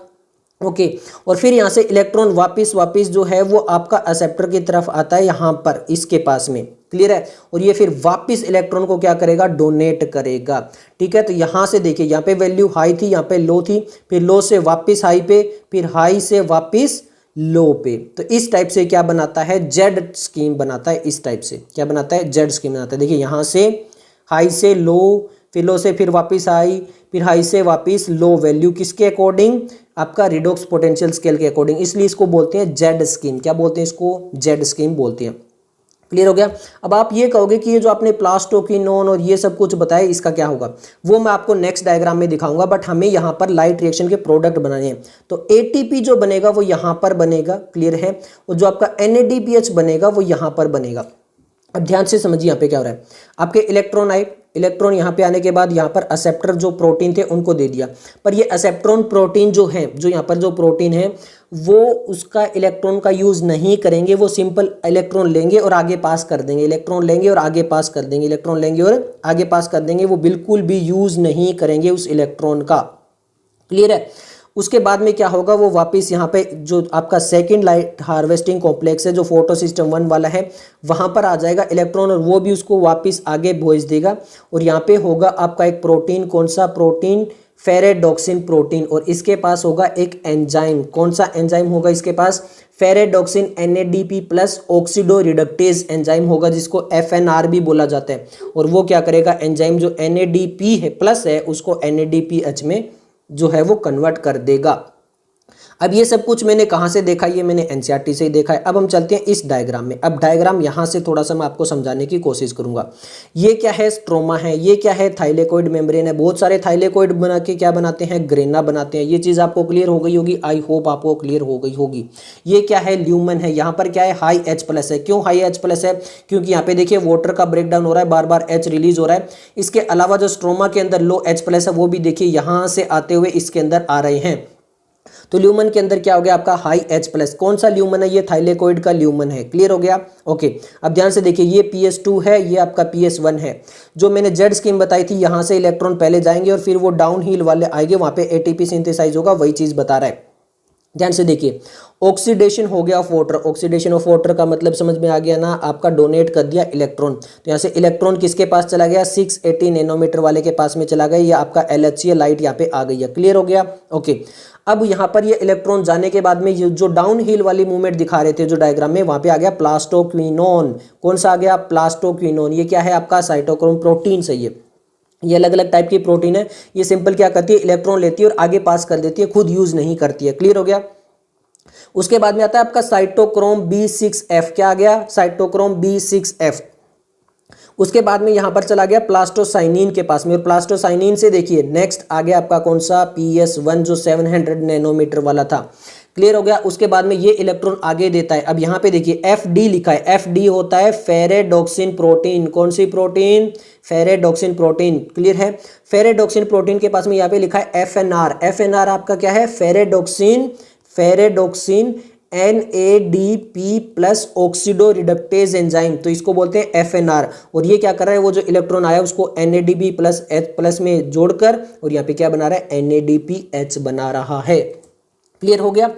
[SPEAKER 1] ओके। और फिर यहाँ से इलेक्ट्रॉन वापस जो है वो आपका एक्सेप्टर की तरफ आता है, यहाँ पर इसके पास में। क्लियर है। और ये फिर वापस इलेक्ट्रॉन को क्या करेगा? डोनेट करेगा। ठीक है। तो यहाँ से देखिए, यहाँ पे वैल्यू हाई थी, यहाँ पे लो थी, फिर लो से वापस हाई पे, फिर हाई से वापस लो पे। तो इस टाइप से क्या बनाता है? जेड स्कीम बनाता है। इस टाइप से क्या बनाता है? जेड स्कीम बनाता है। देखिए यहाँ से हाई से लो, फिर लो से फिर वापस हाई, फिर हाई से वापस लो। वैल्यू किसके अकॉर्डिंग? आपका रिडॉक्स पोटेंशियल स्केल के अकॉर्डिंग। इसलिए इसको बोलते हैं जेड स्कीम। क्या बोलते हैं इसको? जेड स्कीम बोलते हैं। क्लियर हो गया। अब आप ये कहोगे कि ये जो आपने प्लास्टोक्विनोन और ये सब कुछ बताया इसका क्या होगा? वो मैं आपको नेक्स्ट डायग्राम में दिखाऊंगा। बट हमें यहाँ पर लाइट रिएक्शन के प्रोडक्ट बनाने हैं। तो ATP जो बनेगा वो यहाँ पर बनेगा। क्लियर है। और जो आपका NADPH बनेगा वो यहाँ पर बनेगा। अब ध्यान से समझिए यहाँ पे क्या हो रहा है। आपके इलेक्ट्रॉन आए, इलेक्ट्रॉन यहाँ पे आने के बाद यहाँ पर एक्सेप्टर जो प्रोटीन थे उनको दे दिया, पर ये एक्सेप्ट्रॉन प्रोटीन जो है, जो यहाँ पर जो प्रोटीन है वो उसका इलेक्ट्रॉन का यूज नहीं करेंगे। वो सिंपल इलेक्ट्रॉन लेंगे और आगे पास कर देंगे, इलेक्ट्रॉन लेंगे और आगे पास कर देंगे, इलेक्ट्रॉन लेंगे और आगे पास कर देंगे। वो बिल्कुल भी यूज नहीं करेंगे उस इलेक्ट्रॉन का। क्लियर है। उसके बाद में क्या होगा? वो वापस यहाँ पे जो आपका सेकंड लाइट हार्वेस्टिंग कॉम्प्लेक्स है जो फोटो सिस्टम 1 वाला है वहाँ पर आ जाएगा इलेक्ट्रॉन, और वो भी उसको वापस आगे भेज देगा। और यहाँ पे होगा आपका एक प्रोटीन। कौन सा प्रोटीन? Ferredoxin protein. और इसके पास होगा एक एंजाइम। कौन सा एंजाइम होगा इसके पास? Ferredoxin NADP plus oxido reductase enzyme होगा, जिसको FNR भी बोला जाता है। और वो क्या करेगा? एंजाइम जो NADP है प्लस है उसको NADPH में जो है वो कन्वर्ट कर देगा। अब ये सब कुछ मैंने कहाँ से देखा, ये मैंने एनसीईआरटी से ही देखा है। अब हम चलते हैं इस डायग्राम में। अब डायग्राम यहाँ से थोड़ा सा मैं आपको समझाने की कोशिश करूंगा। ये क्या है, स्ट्रोमा है, ये क्या है, थाइलेकोइड मेम्ब्रेन है। बहुत सारे थाइलेकोइड बना के क्या बनाते हैं, ग्रेना बनाते हैं। ये चीज़ आपको क्लियर हो गई होगी, आई होप आपको क्लियर हो गई होगी। ये क्या है, ल्यूमन है। यहाँ पर क्या है, हाई H+ है। क्यों हाई H+ है, क्योंकि यहाँ पे देखिए वाटर का ब्रेकडाउन हो रहा है, बार बार H रिलीज हो रहा है। इसके अलावा जो स्ट्रोमा के अंदर लो H+ है वो भी देखिए यहाँ से आते हुए इसके अंदर आ रहे हैं। तो ल्यूमन के अंदर क्या हो गया आपका, हाई H+। कौन सा ल्यूमन है, ये थाइलेकोइड का ल्यूमन है। क्लियर हो गया, ओके। अब ध्यान से देखिए, ये PS2 है, ये आपका PS1 है। जो मैंने जेड स्कीम बताई थी, यहां से इलेक्ट्रॉन पहले जाएंगे और फिर वो डाउन हिल वाले आएंगे, वहां पे ATP सिंथेसाइज होगा, वही चीज बता रहा है। ध्यान से देखिए, ऑक्सीडेशन हो गया of water. Oxidation of water का मतलब समझ में आ गया ना, आपका डोनेट कर दिया इलेक्ट्रॉन। तो यहाँ से इलेक्ट्रॉन किसके पास चला गया, 680 नैनोमीटर वाले के पास में चला गया। ये आपका LHC लाइट यहाँ पे आ गई है। क्लियर हो गया, ओके। अब यहाँ पर ये इलेक्ट्रॉन जाने के बाद में ये जो डाउन हिल वाली मूवमेंट दिखा रहे थे जो डायग्राम में, वहां पे आ गया प्लास्टोक्विनोन। कौन सा आ गया, प्लास्टोक्विनोन। ये क्या है आपका, साइटोक्रोम प्रोटीन से। ये अलग अलग टाइप की प्रोटीन है। ये सिंपल क्या करती है, इलेक्ट्रॉन लेती है और आगे पास कर देती है, खुद यूज नहीं करती है। क्लियर हो गया। उसके बाद में आता है आपका साइटोक्रोम B6F। क्या आ गया, साइटोक्रोम B6F। उसके बाद में यहां पर चला गया प्लास्टोसाइनिन के पास में, और प्लास्टोसाइनिन से देखिए नेक्स्ट आ गया आपका कौन सा, PS1 जो 700 नैनोमीटर वाला था। क्लियर हो गया। उसके बाद में ये इलेक्ट्रॉन आगे देता है। अब यहाँ पे देखिए FD लिखा है, FD होता है फेरेडोक्सिन प्रोटीन। कौन सी प्रोटीन, फेरेडोक्सिन प्रोटीन। क्लियर है। फेरेडोक्सिन प्रोटीन के पास में यहाँ पे लिखा है FNR। FNR आपका क्या है, फेरेडोक्सिन NADP plus oxido reductase enzyme, तो इसको बोलते हैं FNR। और ये क्या कर रहा है, वो जो इलेक्ट्रॉन आया उसको NADP प्लस H+ में जोड़कर, और यहाँ पे क्या बना रहा है, NADPH बना रहा है। क्लियर हो गया।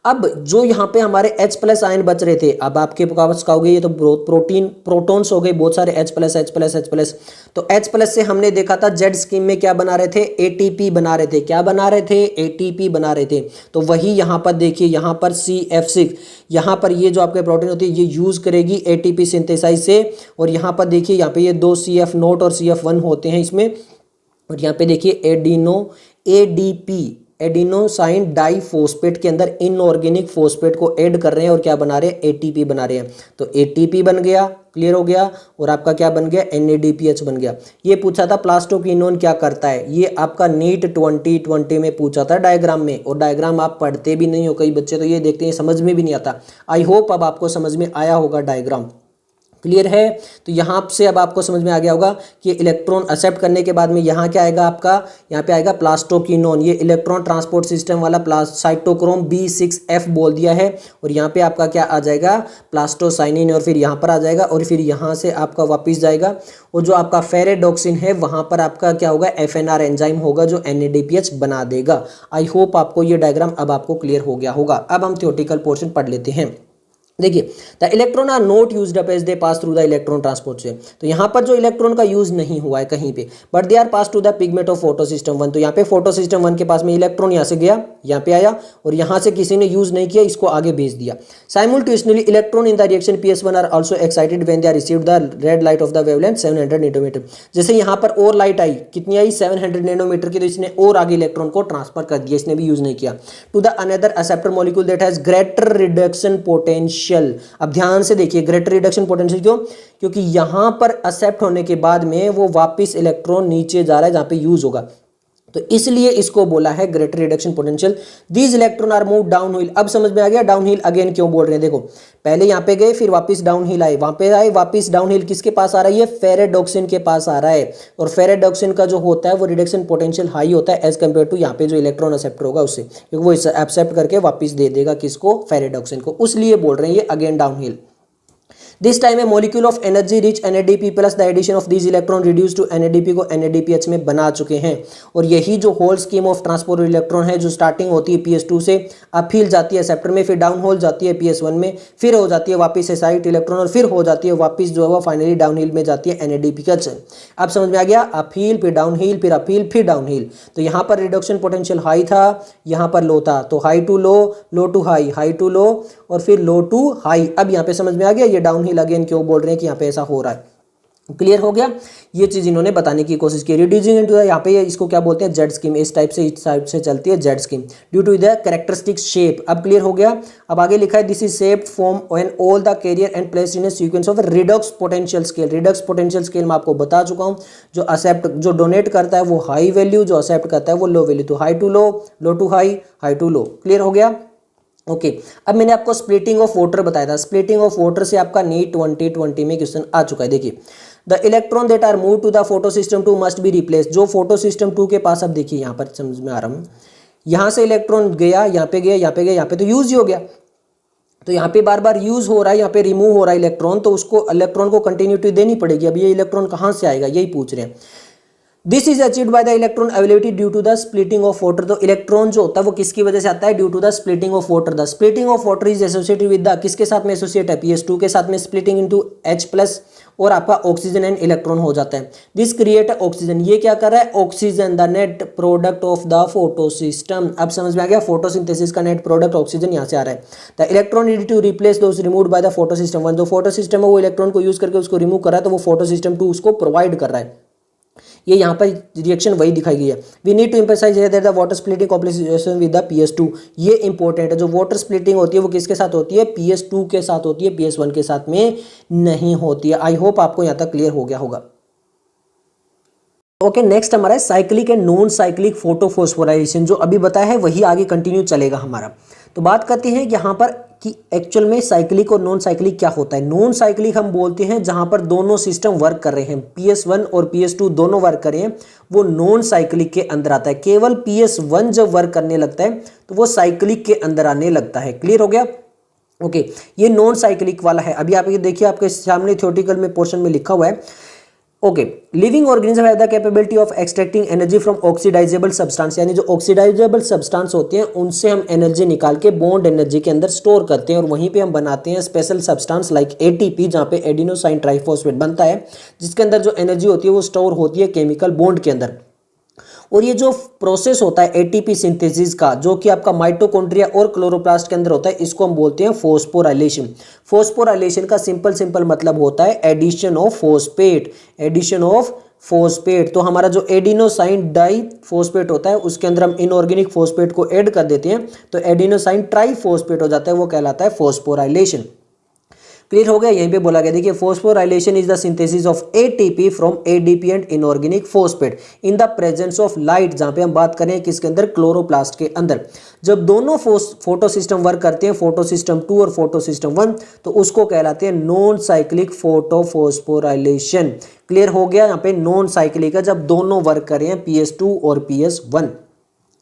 [SPEAKER 1] अब जो यहाँ पे हमारे H+ आयन बच रहे थे, अब आपके पास कहोगे ये तो प्रोटॉन्स हो गए बहुत सारे, H+। तो H+ से हमने देखा था जेड स्कीम में क्या बना रहे थे, ATP बना रहे थे। क्या बना रहे थे, ATP बना रहे थे। तो वही यहाँ पर देखिए, यहाँ पर CF6, यहाँ पर ये जो आपके प्रोटीन होती है ये यूज करेगी ATP सिंथेसाइज से। और यहाँ पर देखिए, यहाँ पे ये 2 CF0 और CF1 होते हैं इसमें। और यहाँ पे देखिए ADP एडिनोसाइन डाइफॉस्फेट के अंदर इनऑर्गेनिक फॉस्फेट को ऐड कर रहे हैं और क्या बना रहे हैं, ATP बना रहे हैं। तो ATP बन गया। क्लियर हो गया। और आपका क्या बन गया, NADPH बन गया। ये पूछा था प्लास्टोक्विनोन क्या करता है, ये आपका नीट 2020 में पूछा था डायग्राम में। और डायग्राम आप पढ़ते भी नहीं हो, कई बच्चे तो ये देखते हैं समझ में भी नहीं आता। आई होप अब आपको समझ में आया होगा डायग्राम। क्लियर है। तो यहाँ से अब आपको समझ में आ गया होगा कि इलेक्ट्रॉन एक्सेप्ट करने के बाद में यहाँ क्या आएगा आपका, यहाँ पे आएगा प्लास्टोक्विनोन। ये इलेक्ट्रॉन ट्रांसपोर्ट सिस्टम वाला साइटोक्रोम B6F बोल दिया है। और यहाँ पे आपका क्या आ जाएगा, प्लास्टोसाइनिन, और फिर यहाँ पर आ जाएगा, और फिर यहाँ से आपका वापिस जाएगा। और जो आपका फेरेडोक्सिन है वहाँ पर आपका क्या होगा, FNR एंजाइम होगा जो NADPH बना देगा। आई होप आपको ये डायग्राम अब आपको क्लियर हो गया होगा। अब हम थ्योरेटिकल पोर्शन पढ़ लेते हैं। देखिए, the electron are not used up as they pass through the electron transport से। तो यहाँ पर जो इलेक्ट्रॉन का यूज नहीं हुआ है कहीं पे, but they are pass to the pigment of photosystem 1। तो यहाँ पे फोटो सिस्टम 1 के पास में इलेक्ट्रॉन यहाँ से गया, यहाँ पे आया, और यहाँ से किसी ने यूज नहीं किया, इसको आगे भेज दिया। Simultaneously electron in the reaction PS1 are also excited when they are received the red light of the wavelength 700 nanometre. जैसे यहाँ पर और लाइट आई, कितनी आई, 700 नैनोमीटर की, तो इसने और आगे इलेक्ट्रॉन को ट्रांसफर कर दिया, इसने भी यूज नहीं किया। To the another acceptor molecule that has greater reduction potential. अब ध्यान से देखिए, ग्रेटर रिडक्शन पोटेंशियल क्यों, क्योंकि यहां पर एक्सेप्ट होने के बाद में वो वापस इलेक्ट्रॉन नीचे जा रहा है जहां पे यूज होगा, तो इसलिए इसको बोला है greater reduction potential. These electron are move downhill. अब समझ में आ गया डाउन हिल अगेन क्यों बोल रहे हैं। देखो, पहले यहाँ पे गए, फिर वापस डाउन हिल आए, वहां पे आए, वापस डाउन हिल किसके पास आ रहा है, ये फेरेडोक्सिन के पास आ रहा है। और फेरेडोक्सिन का जो होता है वो रिडक्शन पोटेंशियल हाई होता है एज कम्पेयर टू यहाँ पे जो इलेक्ट्रॉन एक्सेप्टर होगा उससे, क्योंकि वो एक्सेप्ट करके वापस दे देगा किसको, फेरेडोक्सिन को। उसलिए बोल रहे हैं ये again down hill. This time a molecule of energy rich NADP plus the addition of these electron reduced to NADP को NADPH में बना चुके हैं। और यही जो whole scheme of transport electron है, जो स्टार्टिंग होती है PS2 से, अपहील जाती है एक्सेप्टर में, फिर डाउन होल जाती है PS1 में, फिर हो जाती है वापस एसाइट इलेक्ट्रॉन, और फिर हो जाती है वापस जो है वो फाइनली डाउन हिल में जाती है NADPH। अब समझ में आ गया, अपहील फिर डाउन हिल, फिर अपहील फिर डाउन हिल। तो यहाँ पर रिडक्शन पोटेंशियल हाई था, यहाँ पर लो था, तो high to low, low to high, high to low, और फिर लो टू हाई। अब यहाँ पे समझ में आ गया ये डाउन हिल अगेन क्यों बोल रहे हैं कि यहाँ पे ऐसा हो रहा है। क्लियर हो गया। ये चीज इन्होंने बताने की कोशिश की। रिड्यूसिंग इनटू यहाँ पे इसको क्या बोलते हैं, जेड स्कीम। इस टाइप से चलती है Z scheme due to the characteristic shape. अब क्लियर हो गया। अब आगे लिखा है this is shaped form when all the carrier and placed in a sequence of redox potential scale. Redox potential scale मैं आपको बता चुका हूँ। जो एक्सेप्ट जो डोनेट करता है वो हाई वैल्यू, जो एक्सेप्ट करता है वो लो वैल्यू। तो high to low, low to high, high to low. Clear हो गया। ओके अब मैंने आपको स्प्लिटिंग ऑफ वाटर बताया था। स्प्लिटिंग ऑफ वाटर से आपका नीट 2020 में क्वेश्चन आ चुका है। देखिए the electron that are move to the photosystem 2 must be replace. जो फोटो सिस्टम 2 के पास, अब देखिए यहाँ पर समझ में आ रहा हूँ, यहाँ से इलेक्ट्रॉन गया, यहाँ पे गया, यहाँ पे गया, यहाँ पे तो यूज ही हो गया। तो यहाँ पे बार बार यूज हो रहा है, यहाँ पे रिमूव हो रहा है इलेक्ट्रॉन, तो उसको इलेक्ट्रॉन को कंटिन्यूटी देनी पड़ेगी। अब ये इलेक्ट्रॉन कहाँ से आएगा, यही पूछ रहे हैं। This is achieved by the electron availability due to the splitting of water. तो इलेक्ट्रॉन जो होता है वो किसकी वजह से आता है, due to the splitting of water. The splitting of water is associated with the, किसके साथ में एसोसिएट है, PS2 के साथ में, स्प्लिटिंग इनटू H+ और आपका ऑक्सीजन एंड इलेक्ट्रॉन हो जाता है। This create oxygen. ये क्या कर रहा है, oxygen, the net product of the photo system. अब समझ में आ गया, फोटोसिंथेसिस का नेट प्रोडक्ट ऑक्सीजन यहाँ से आ रहा है। The electron need to replace those removed by the photosystem 1। जो फोटो सिस्टम है वो इलेक्ट्रॉन को यूज करके उसको रिमूव कर रहा है, तो वो फोटो सिस्टम 2 उसको प्रोवाइड कर रहा है। ये यहाँ पर रिएक्शन वही दिखाई गई है। We need to emphasise that the water splitting complication with the PS2। ये इंपॉर्टेंट है। जो वाटर स्प्लिटिंग होती है वो किसके साथ होती है, PS2 के साथ होती है, PS1 के साथ में नहीं होती है। आई होप आपको यहाँ तक क्लियर हो गया होगा। ओके नेक्स्ट हमारा है cyclic and non cyclic photophosphorylation. जो अभी बताया है वही आगे कंटिन्यू चलेगा हमारा। तो बात करते हैं यहाँ पर कि एक्चुअल में साइक्लिक और नॉन साइक्लिक क्या होता है। नॉन साइक्लिक हम बोलते हैं जहां पर दोनों सिस्टम वर्क कर रहे हैं, PS1 और PS2 दोनों वर्क कर रहे हैं, वो नॉन साइक्लिक के अंदर आता है। केवल PS1 जब वर्क करने लगता है तो वो साइक्लिक के अंदर आने लगता है। क्लियर हो गया। ओके ये नॉन साइक्लिक वाला है। अभी आप ये देखिए, आपके सामने थ्योरेटिकल में पोर्शन में लिखा हुआ है। Okay living organisms have the capability of extracting energy from oxidisable substance. यानी जो ऑक्सीडाइजेबल सब्सटेंस होते हैं उनसे हम एनर्जी निकाल के बॉन्ड एनर्जी के अंदर स्टोर करते हैं और वहीं पे हम बनाते हैं स्पेशल सब्सटेंस लाइक ATP, जहाँ पे एडिनोसाइन ट्राइफॉस्फेट बनता है, जिसके अंदर जो एनर्जी होती है वो स्टोर होती है केमिकल बॉन्ड के अंदर। और ये जो प्रोसेस होता है ATP सिंथेसिस का, जो कि आपका माइटोकॉन्ड्रिया और क्लोरोप्लास्ट के अंदर होता है, इसको हम बोलते हैं फॉस्फोराइलेशन। फॉस्फोराइलेशन का सिंपल मतलब होता है addition of phosphate, addition of phosphate. तो हमारा जो एडिनोसाइन डाइफॉस्फेट होता है उसके अंदर हम इनऑर्गेनिक फॉस्फेट को ऐड कर देते हैं, तो एडिनोसाइन ट्राइफॉस्फेट हो जाता है, वो कहलाता है फॉस्फोराइलेशन। क्लियर हो गया। यहीं पे बोला गया, देखिए phosphorylation is the synthesis of ATP from ADP and inorganic phosphate in the presence of light. जहां पे हम बात करें किसके अंदर, क्लोरोप्लास्ट के अंदर। जब दोनों फोटो सिस्टम वर्क करते हैं, फोटो सिस्टम 2 और फोटो सिस्टम 1, तो उसको कहलाते हैं नॉन साइक्लिक फोटोफॉस्फोराइलेशन। क्लियर हो गया। यहाँ पे नॉन साइक्लिक है जब दोनों वर्क कर रहे हैं, PS2 और PS1।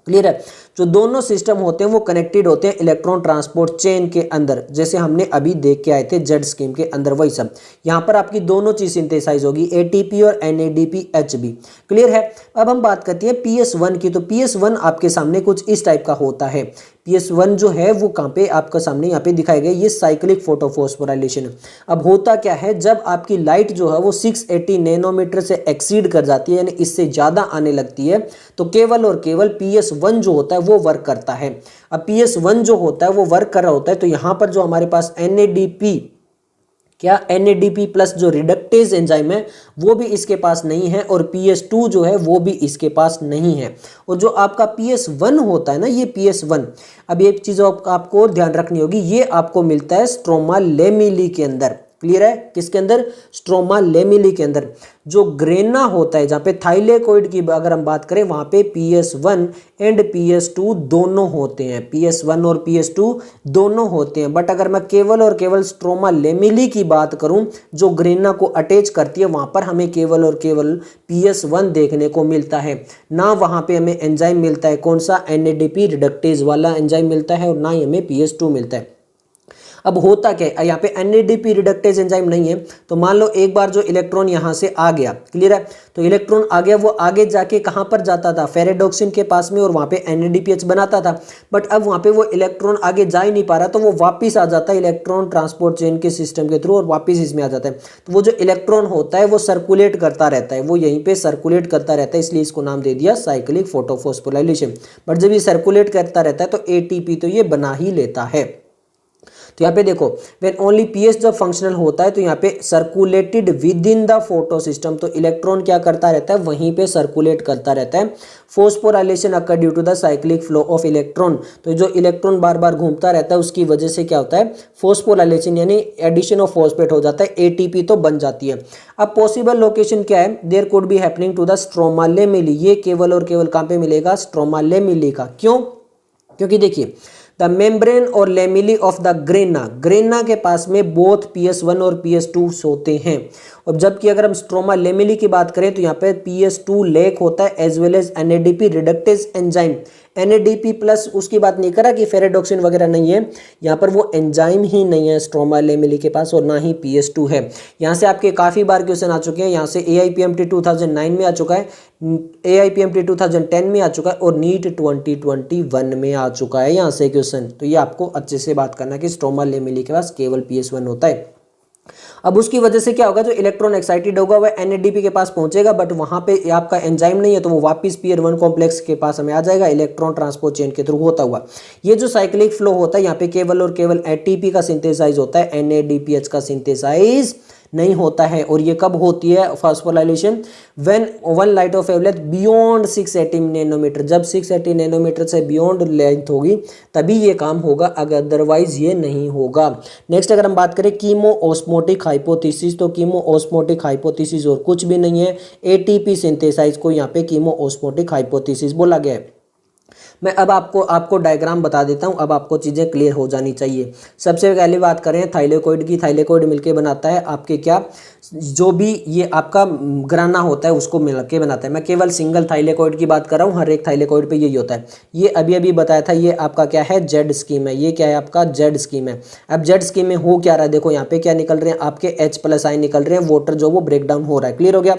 [SPEAKER 1] क्लियर है। जो दोनों सिस्टम होते हैं वो कनेक्टेड होते हैं इलेक्ट्रॉन ट्रांसपोर्ट चेन के अंदर, जैसे हमने अभी देख के आए थे जेड स्कीम के अंदर, वही सब। यहाँ पर आपकी दोनों चीज सिंथेसाइज होगी, ATP और NADPH भी। क्लियर है। अब हम बात करते हैं PS1 की। तो PS1 आपके सामने कुछ इस टाइप का होता है। PS1 जो है वो कहाँ पे आपका सामने यहाँ पे दिखाया गया, ये साइक्लिक फोटोफॉस्फोराइलेशन है। अब होता क्या है, जब आपकी लाइट जो है वो 680 नैनोमीटर से एक्सीड कर जाती है, यानी इससे ज्यादा आने लगती है, तो केवल और केवल PS1 जो होता है वो वर्क करता है। अब PS1 जो होता है वो वर्क कर रहा होता है, तो यहां पर जो हमारे पास NADP, क्या NADP प्लस जो रिडक्टेज एंजाइम है वो भी इसके पास नहीं है, और PS2 जो है वो भी इसके पास नहीं है। और जो आपका PS1 होता है ना, ये PS1, अब ये चीज आपको ध्यान रखनी होगी, ये आपको मिलता है स्ट्रोमा लेमिली के अंदर। क्लियर है। किसके अंदर, स्ट्रोमा लेमिली के अंदर। जो ग्रेना होता है, जहाँ पे थाइलेकोइड की अगर हम बात करें, वहाँ पे PS1 एंड PS2 दोनों होते हैं, PS1 और PS2 दोनों होते हैं। बट अगर मैं केवल और केवल स्ट्रोमा लेमिली की बात करूं, जो ग्रेना को अटैच करती है, वहाँ पर हमें केवल और केवल PS1 देखने को मिलता है। ना वहाँ पे हमें एंजाइम मिलता है, कौन सा, NADP रिडक्टेज वाला एंजाइम मिलता है, और ना ही हमें PS2 मिलता है। अब होता क्या है, यहाँ पे NADP रिडक्टेज एंजाइम नहीं है, तो मान लो एक बार जो इलेक्ट्रॉन यहाँ से आ गया, क्लियर है, तो इलेक्ट्रॉन आ गया, वो आगे जाके कहाँ पर जाता था, फेरेडोक्सिन के पास में, और वहाँ पे NADPH बनाता था। बट अब वहाँ पे वो इलेक्ट्रॉन आगे जा ही नहीं पा रहा, तो वो वापिस आ जाता है इलेक्ट्रॉन ट्रांसपोर्ट चेन के सिस्टम के थ्रू, और वापिस इसमें आ जाता है। तो वो जो इलेक्ट्रॉन होता है वो सर्कुलेट करता रहता है, वो यहीं पे सर्कुलेट करता रहता है, इसलिए इसको नाम दे दिया साइक्लिक फोटोफॉस्फोराइलेशन। बट जब ये सर्कुलेट करता रहता है तो ATP तो ये बना ही लेता है। तो यहाँ पे देखो व्हेन ओनली पीएच जब फंक्शनल होता है तो यहाँ पे circulated with in the photo system, तो इलेक्ट्रॉन क्या करता रहता है, वहीं पे सर्कुलेट करता रहता है। Phosphorylation occur due to the cyclic flow of electron, तो जो इलेक्ट्रॉन बार बार घूमता रहता है उसकी वजह से क्या होता है, फोस्फोराइलेशन यानी एडिशन ऑफ फॉस्फेट हो जाता है, एटीपी तो बन जाती है। अब पॉसिबल लोकेशन क्या है, there could be happening to the stroma lamellae, ये केवल और केवल कहाँ पे मिलेगा, स्ट्रोमा लेमेली का। क्यों, क्योंकि देखिए द मेम्ब्रेन और लेमिली ऑफ द ग्रेना के पास में बोथ PS1 और PS2 होते हैं। और जबकि अगर हम स्ट्रोमा लेमिली की बात करें तो यहाँ पे PS2 लैक होता है as well as NADP reductase enzyme. NADP plus उसकी बात नहीं करा कि फेरेडोक्सिन वगैरह नहीं है, यहाँ पर वो एंजाइम ही नहीं है स्ट्रोमा लेमिली के पास, और ना ही PS2 है। यहाँ से आपके काफ़ी बार क्वेश्चन आ चुके हैं, यहाँ से AIPMT 2009 में आ चुका है, AIPMT 2010 में आ चुका है और नीट 2021 में आ चुका है यहाँ से क्वेश्चन। तो ये आपको अच्छे से बात करना कि स्ट्रोमा लेमिली के पास केवल PS1 होता है। अब उसकी वजह से क्या होगा, जो इलेक्ट्रॉन एक्साइटेड होगा वह NADP के पास पहुंचेगा, बट वहां पे आपका एंजाइम नहीं है तो वो वापस PS1 कॉम्प्लेक्स के पास हमें आ जाएगा इलेक्ट्रॉन ट्रांसपोर्ट चेन के थ्रू होता हुआ। ये जो साइक्लिक फ्लो होता है यहाँ पे केवल और केवल ATP का सिंथेसाइज होता है, NADPH का सिंथेसाइज नहीं होता है। और ये कब होती है phosphorylation, when one light of wavelength beyond 680 nanometre, जब 680 नैनोमीटर से बियॉन्ड लेंथ होगी तभी ये काम होगा, अदरवाइज ये नहीं होगा। नेक्स्ट अगर हम बात करें कीमो ऑस्मोटिक हाइपोथेसिस, तो कीमो ऑस्मोटिक हाइपोथेसिस और कुछ भी नहीं है, ATP सिंथेसाइज को यहाँ पे कीमो ऑस्मोटिक हाइपोथेसिस बोला गया है। मैं अब आपको डायग्राम बता देता हूं, अब आपको चीज़ें क्लियर हो जानी चाहिए। सबसे पहले बात करें थाइलेकोइड की, थाइलेकोइड मिलके बनाता है आपके क्या, जो भी ये आपका ग्राना होता है उसको मिलके बनाता है। मैं केवल सिंगल थाइलेकोइड की बात कर रहा हूँ, हर एक थाइलेकोइड पे यही होता है। ये अभी अभी बताया था, ये आपका क्या है, जेड स्कीम है। ये क्या है आपका, जेड स्कीम है। अब जेड स्कीम में हो क्या रहा है, देखो यहाँ पे क्या निकल रहे हैं आपके H+ आयन निकल रहे हैं, वाटर जो वो ब्रेक डाउन हो रहा है। क्लियर हो गया,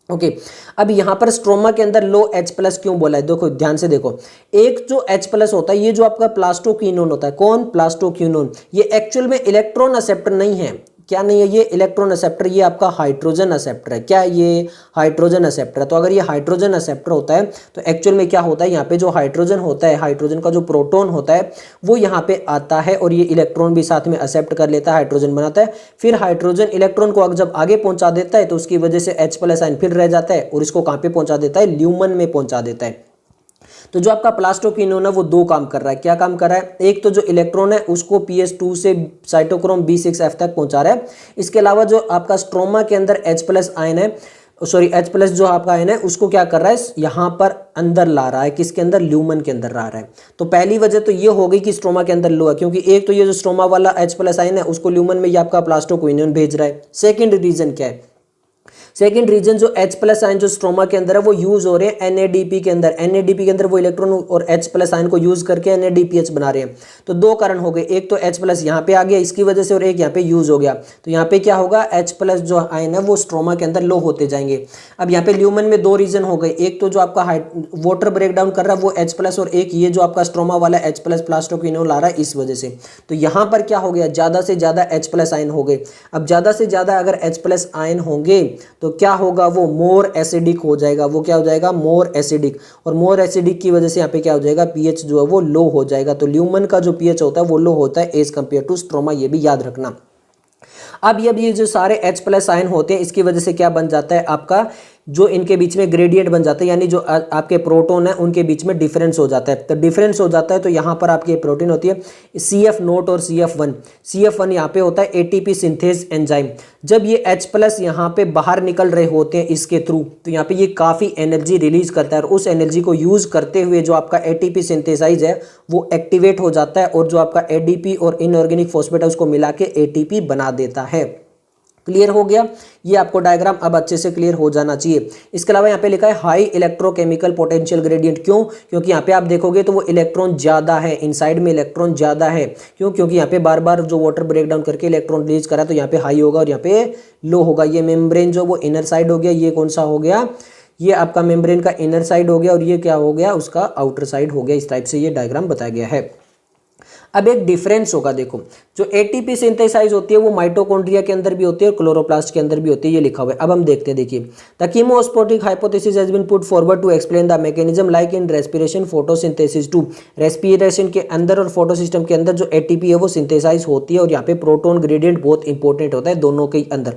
[SPEAKER 1] ओके। अब यहाँ पर स्ट्रोमा के अंदर लो H+ क्यों बोला है, देखो ध्यान से देखो, एक जो H+ होता है ये जो आपका प्लास्टोक्विनोन होता है, कौन, प्लास्टोक्विनोन, ये एक्चुअल में इलेक्ट्रॉन एक्सेप्टर नहीं है। क्या नहीं है ये, इलेक्ट्रॉन एक्सेप्टर, ये आपका हाइड्रोजन एक्सेप्टर है। क्या ये हाइड्रोजन एक्सेप्टर है। तो अगर ये हाइड्रोजन एक्सेप्टर होता है तो एक्चुअल में क्या होता है, यहाँ पे जो हाइड्रोजन होता है, हाइड्रोजन का जो प्रोटॉन होता है वो यहाँ पे आता है और ये इलेक्ट्रॉन भी साथ में एक्सेप्ट कर लेता है, हाइड्रोजन बनाता है। फिर हाइड्रोजन इलेक्ट्रॉन को जब आगे पहुंचा देता है तो उसकी वजह से H+ आयन फिर रह जाता है और इसको कहाँ पे पहुंचा देता है, ल्यूमन में पहुंचा देता है। तो जो आपका प्लास्टोक्विनोन है वो दो काम कर रहा है। क्या काम कर रहा है, एक तो जो इलेक्ट्रॉन है उसको PS2 से साइटोक्रोम B6F तक पहुंचा रहा है। इसके अलावा जो आपका स्ट्रोमा के अंदर H+ आयन है, सॉरी H+ जो आपका आयन है उसको क्या कर रहा है, यहाँ पर अंदर ला रहा है, किसके अंदर, ल्यूमन के अंदर ला रहा है। तो पहली वजह तो ये हो गई कि स्ट्रोमा के अंदर लो है, क्योंकि एक तो ये जो स्ट्रोमा वाला H+ आयन है उसको ल्यूमन में ये आपका प्लास्टोक्विनोन भेज रहा है। सेकेंड रीजन क्या है, सेकेंड रीजन जो H+ आयन जो स्ट्रोमा के अंदर है वो यूज हो रहे हैं NADP के अंदर, NADP के अंदर वो इलेक्ट्रॉन और H+ आयन को यूज करके NADPH बना रहे हैं। तो दो कारण हो गए, एक तो H+ यहाँ पे आ गया इसकी वजह से और एक यहाँ पे यूज हो गया। तो यहाँ पे क्या होगा, H+ जो आयन है वो स्ट्रोमा के अंदर लो होते जाएंगे। अब यहाँ पे ल्यूमन में दो रीजन हो गए, एक तो जो आपका वाटर ब्रेक डाउन कर रहा है वो H+, और एक ये जो आपका स्ट्रोमा वाला H+ प्लास्टोक्विनोन ला रहा है इस वजह से। तो यहाँ पर क्या हो गया, ज्यादा से ज्यादा H+ आयन हो गए। अब ज्यादा से ज्यादा अगर H+ आयन होंगे तो क्या होगा, वो मोर एसिडिक हो जाएगा। वो क्या हो जाएगा, मोर एसिडिक, और मोर एसिडिक की वजह से यहाँ पे क्या हो जाएगा, पीएच जो है वो लो हो जाएगा। तो ल्यूमन का जो पीएच होता है वो लो होता है एज कंपेयर टू स्ट्रोमा, ये भी याद रखना। अब ये जो सारे H+ आयन होते हैं इसकी वजह से क्या बन जाता है आपका, जो इनके बीच में ग्रेडियंट बन जाता है, यानी जो आपके प्रोटॉन है उनके बीच में डिफरेंस हो जाता है। तो डिफरेंस हो जाता है तो यहाँ पर आपकी प्रोटीन होती है CF0 और CF1। CF1 यहाँ पे होता है ATP सिंथेज एंजाइम। जब ये H+ यहाँ पे बाहर निकल रहे होते हैं इसके थ्रू, तो यहाँ पे ये काफ़ी एनर्जी रिलीज करता है और उस एनर्जी को यूज़ करते हुए जो आपका ATP सिंथेसाइज है वो एक्टिवेट हो जाता है और जो आपका ADP और इनऑर्गेनिक फॉस्फेट है उसको मिला के ATP बना देता है। क्लियर हो गया, ये आपको डायग्राम अब अच्छे से क्लियर हो जाना चाहिए। इसके अलावा यहाँ पे लिखा है हाई इलेक्ट्रोकेमिकल पोटेंशियल ग्रेडियंट। क्यों, क्योंकि यहाँ पे आप देखोगे तो वो इलेक्ट्रॉन ज्यादा है, इनसाइड में इलेक्ट्रॉन ज्यादा है। क्यों, क्योंकि यहाँ पे बार बार जो वाटर ब्रेक डाउन करके इलेक्ट्रॉन रिलीज करा तो यहाँ पे हाई होगा और यहाँ पे लो होगा। ये मेम्ब्रेन जो वो इनर साइड हो गया, ये कौन सा हो गया, ये आपका मेम्ब्रेन का इनर साइड हो गया और ये क्या हो गया, उसका आउटर साइड हो गया। इस टाइप से ये डायग्राम बताया गया है। अब एक डिफरेंस होगा, देखो जो एटीपी सिंथेसाइज होती है वो माइटोकॉन्ड्रिया के अंदर भी होती है और क्लोरोप्लास्ट के अंदर भी होती है, ये लिखा हुआ है। अब हम देखते हैं, देखिए the chemiosmotic hypothesis has been put forward to explain the mechanism like in respiration photosynthesis too. Respiration के अंदर और फोटोसिस्टम के अंदर जो एटीपी है वो सिंथेसाइज होती है और यहाँ पे प्रोटोन ग्रेडियंट बहुत इंपॉर्टेंट होता है दोनों के अंदर।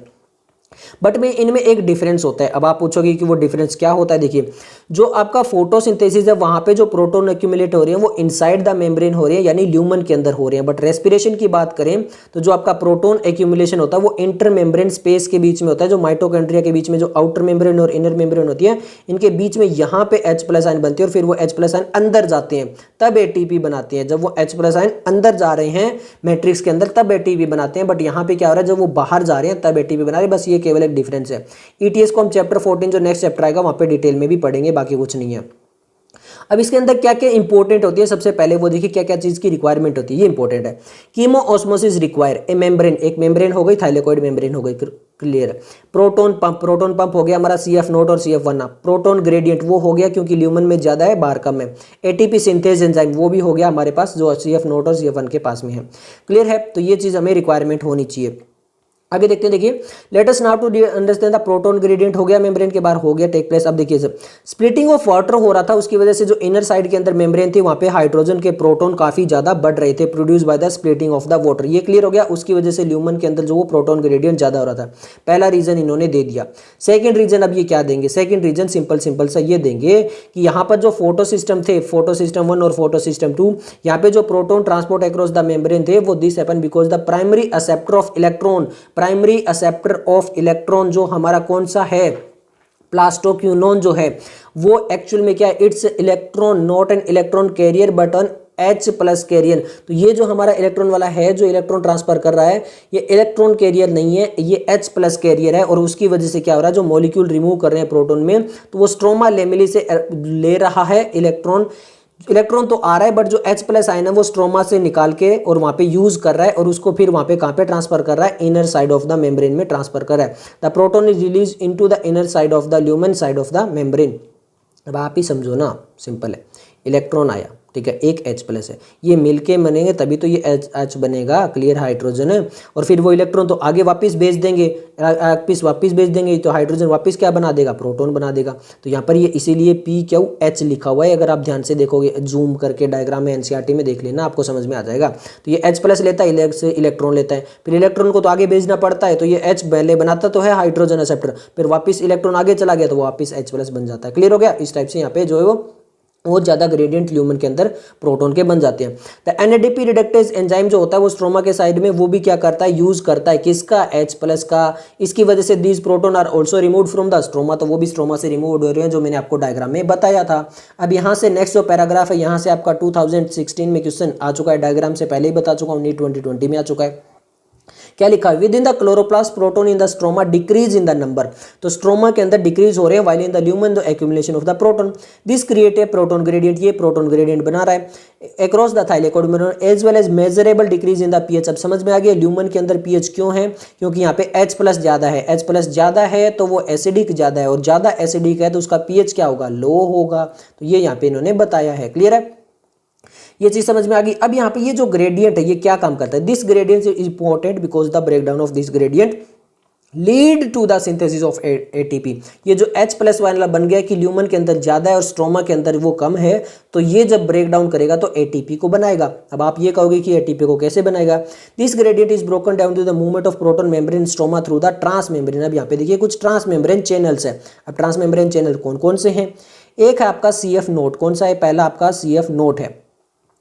[SPEAKER 1] बट में इनमें एक डिफरेंस होता है। अब आप पूछोगे कि वो डिफरेंस क्या होता है, देखिए जो आपका फोटोसिंथेसिस है वहां पे जो प्रोटोन एक्यूमुलेट हो रहे हैं वो इनसाइड द मेम्ब्रेन हो रहे हैं, यानी ल्यूमन के अंदर हो रहे हैं। बट रेस्पिरेशन की बात करें तो जो आपका प्रोटोन एक्यूमुलेशन होता है वो इंटर मेम्ब्रेन स्पेस के बीच में होता है, जो माइटोकॉन्ड्रिया के बीच में जो आउटर मेम्ब्रेन और इनर मेम्ब्रेन होती है इनके बीच में यहाँ पे H+ आयन बनती है और फिर वो H+ आयन अंदर जाते हैं तब एटीपी बनाते हैं। जब वो H+ आयन अंदर जा रहे हैं मैट्रिक्स के अंदर तब एटीपी बनाते हैं, बट यहाँ पे क्या हो रहा है जब वो बाहर जा रहे हैं तब एटीपी बना रहे हैं। बस ये केवल एक डिफरेंस है। ईटीएस को हम चैप्टर 14 जो नेक्स्ट चैप्टर आएगा वहां पे डिटेल में भी पढ़ेंगे, बाकी कुछ नहीं है। अब इसके अंदर क्या क्या इंपॉर्टेंट होती है, सबसे पहले वो देखिए क्या क्या चीज की रिक्वायरमेंट होती है, ये इंपॉर्टेंट है। Chemo osmosis require a membrane, एक मेम्ब्रेन हो गई, थाइलेकोइड मेम्ब्रेन हो गई, क्लियर। प्रोटोन पंप हो गया हमारा CF0 और CF1। प्रोटोन ग्रेडियंट वो हो गया क्योंकि ल्यूमन में ज्यादा है बाहर कम है। एटीपी सिंथेज एंजाइम वो भी हो गया हमारे पास जो CF0 और CF1 के पास में है, क्लियर है। तो ये चीज हमें रिक्वायरमेंट होनी चाहिए। आगे देखते हैं, देखिए let us now to understand the proton gradient हो गया, मेम्ब्रेन के बाहर हो गया टेक प्लेस। अब देखिए सर स्प्लिटिंग ऑफ वाटर हो रहा था, उसकी वजह से जो इनर साइड के अंदर मेम्ब्रेन थी वहां पे हाइड्रोजन के प्रोटोन काफी ज्यादा बढ़ रहे थे produce by the splitting of the water, ये क्लियर हो गया। उसकी वजह से ल्यूमन के अंदर जो वो प्रोटोन ग्रेडियंट ज्यादा हो रहा था, पहला रीजन इन्होंने दे दिया। सेकंड रीजन अब ये क्या देंगे, सेकंड रीजन सिंपल सा ये देंगे कि यहाँ पर जो फोटो सिस्टम थे, फोटो सिस्टम 1 और फोटो सिस्टम 2, यहाँ पे जो proton transport across the membrane थे वो this happen because the primary acceptor of electron, primary of electron जो हमारा कौन सा है प्लास्टोक्यूनोन जो है वो एक्चुअल में क्या है, it's electron not an electron carrier but an H+ carrier. तो ये जो हमारा इलेक्ट्रॉन वाला है जो इलेक्ट्रॉन ट्रांसफर कर रहा है ये इलेक्ट्रॉन कैरियर नहीं है, ये H+ कैरियर है। और उसकी वजह से क्या हो रहा है, जो मॉलिक्यूल रिमूव कर रहे हैं प्रोटॉन में तो वो स्ट्रोमा लेमेली से ले रहा है इलेक्ट्रॉन तो आ रहा है बट जो H+ आयन है वो स्ट्रोमा से निकाल के और वहां पे यूज कर रहा है और उसको फिर वहां पे कहां पे ट्रांसफर कर रहा है, inner side of the membrane में ट्रांसफर कर रहा है। The proton is release into the inner side of the lumen side of the membrane. अब आप ही समझो ना, सिंपल है, इलेक्ट्रॉन आया, ठीक है, एक H+ है, ये मिलके बनेंगे तभी तो ये H बनेगा, क्लियर, हाइड्रोजन है। और फिर वो इलेक्ट्रॉन तो आगे वापस भेज देंगे, वापस भेज देंगे तो हाइड्रोजन वापस क्या बना देगा, प्रोटॉन बना देगा। तो यहाँ पर ये इसीलिए PQH लिखा हुआ है, अगर आप ध्यान से देखोगे जूम करके डायग्राम में NCERT में देख लेना आपको समझ में आ जाएगा। तो ये H+ लेता है, से इलेक्ट्रॉन लेता है, फिर इलेक्ट्रॉन को तो आगे भेजना पड़ता है, तो ये H पहले बनाता तो है हाइड्रोजन एक्सेप्टर, फिर वापस इलेक्ट्रॉन आगे चला गया तो वो वापस H+ बन जाता है, क्लियर हो गया। इस टाइप से यहाँ पे जो है वो बहुत ज्यादा ग्रेडियंट ल्यूमन के अंदर प्रोटॉन के बन जाते हैं। तो NADP रिडक्टेज एंजाइम जो होता है वो स्ट्रोमा के साइड में वो भी क्या करता है, यूज करता है किसका, H+ का। इसकी वजह से these proton are also removed from the stroma, तो वो भी स्ट्रोमा से रिमूव हो रहे हैं जो मैंने आपको डायग्राम में बताया था। अब यहाँ से नेक्स्ट जो पैराग्राफ है यहाँ से आपका 2016 में क्वेश्चन आ चुका है, डायग्राम से पहले ही बता चुका हूँ, नीट 2020 में आ चुका है। क्या लिखा है, within the chloroplast proton in the stroma decrease in the number, तो स्ट्रोमा के अंदर डिक्रीज हो रहे हैं, while in the lumen the accumulation of the proton, this create a proton gradient, ये प्रोटोन ग्रेडियंट बना रहा है across the thylakoid as well as measurable decrease in the pH. अब समझ में आ गया ल्यूमन के अंदर पीएच क्यों है, क्योंकि यहाँ पे H+ ज्यादा है, H+ ज्यादा है तो वो एसिडिक ज्यादा है और ज्यादा एसिडिक है तो उसका पीएच क्या होगा, लो होगा। तो ये यहाँ पे इन्होंने बताया है, क्लियर है, ये चीज समझ में आ गई। अब यहाँ पे ये जो ग्रेडियंट है ये क्या काम करता है, this gradient is important because the breakdown of this gradient lead to the synthesis of ATP. ये जो H+ वाला बन गया कि ल्यूमन के अंदर ज्यादा है और स्ट्रोमा के अंदर वो कम है, तो ये जब ब्रेक डाउन करेगा तो एटीपी को बनाएगा। अब आप ये कहोगे कि एटीपी को कैसे बनाएगा, this gradient is broken down to the movement of proton membrane stroma through the transmembrane. अब यहाँ पे देखिए कुछ ट्रांस मेम्ब्रेन चैनल्स है। अब ट्रांस मेम्ब्रेन चैनल कौन कौन से हैं, एक है आपका CF0, कौन सा है, पहला आपका CF0 है,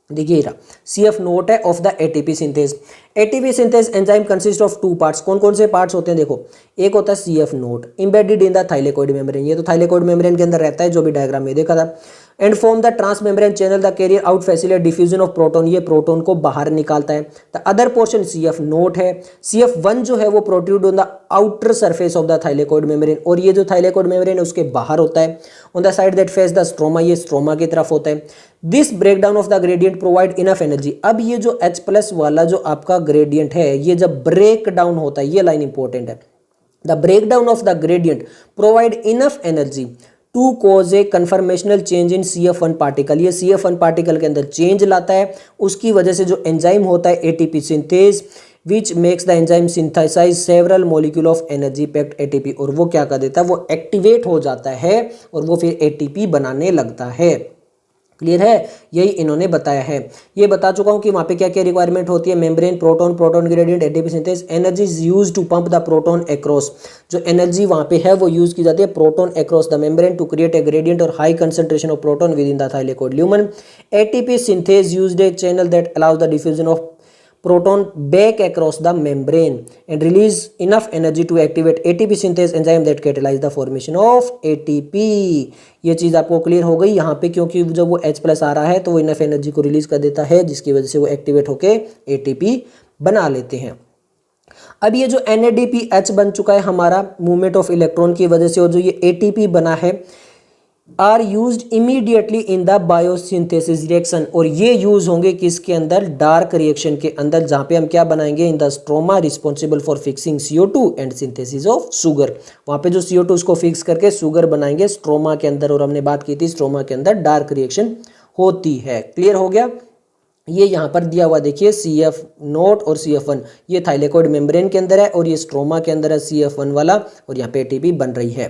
[SPEAKER 1] देखिए CF0 है of the ATP synthase. ATP synthase enzyme consist of 2 parts, कौन कौन से पार्ट्स होते हैं, देखो एक होता है CF0 embedded in the thylakoid membrane, ये तो थाइलेकोइड मेम्ब्रेन के अंदर रहता है जो भी डायग्राम में देखा था, and form the transmembrane channel the carrier out facilitate diffusion of proton, ये प्रोटॉन को बाहर निकालता है। द अदर पोर्शन CF0 है, CF1 जो है वो protrude on the outer surface of the thylakoid membrane, और ये जो थाइलेकोइड मेम्ब्रेन है उसके बाहर होता है, on the side that face the stroma, ये स्ट्रोमा की तरफ होता है। This breakdown of the gradient provide enough energy. अब ये जो H+ वाला जो आपका ग्रेडियंट है ये जब ब्रेक डाउन होता है, ये लाइन इंपॉर्टेंट है, the breakdown of the gradient provide enough energy to cause a conformational change in CF1 particle. ये CF1 पार्टिकल के अंदर चेंज लाता है, उसकी वजह से जो एंजाइम होता है ATP synthase which makes the enzyme synthesise several molecule of energy packed ATP, और वो क्या कर देता है, वो एक्टिवेट हो जाता है और वो फिर ATP बनाने लगता है। क्लियर है, यही इन्होंने बताया है। ये बता चुका हूं कि वहां पे क्या क्या रिक्वायरमेंट होती है, membrane, proton, proton gradient, ATP synthase, energy is used to pump the proton across. जो एनर्जी वहां पे है वो यूज की जाती है proton across the membrane to create a gradient और high concentration of proton within the thylakoid lumen. ATP synthase used a channel that allows the diffusion of proton back across the membrane and release enough energy to activate ATP synthase enzyme that catalyze the formation of ATP। ये चीज आपको clear हो गई यहाँ पे, क्योंकि जब वो H+ आ रहा है तो वो इनफ एनर्जी को रिलीज कर देता है, जिसकी वजह से वो एक्टिवेट होके ATP बना लेते हैं। अब ये जो NADPH बन चुका है हमारा मूवमेंट ऑफ इलेक्ट्रॉन की वजह से, और जो ये ATP बना है are use immediately in the biosynthesis reaction, और ये यूज होंगे किसके अंदर, डार्क रिएक्शन के अंदर, जहां पे हम क्या बनाएंगे, इन the stroma responsible for fixing CO2 and synthesis of sugar. वहां पे जो CO2 उसको फिक्स करके शुगर बनाएंगे स्ट्रोमा के अंदर, और हमने बात की थी स्ट्रोमा के अंदर डार्क रिएक्शन होती है। क्लियर हो गया। ये यहाँ पर दिया हुआ देखिए CF0 और CF1, ये थाइलेकोइड मेम्ब्रेन के अंदर है और ये स्ट्रोमा के अंदर है CF1 वाला, और यहाँ पे ATP बन रही है।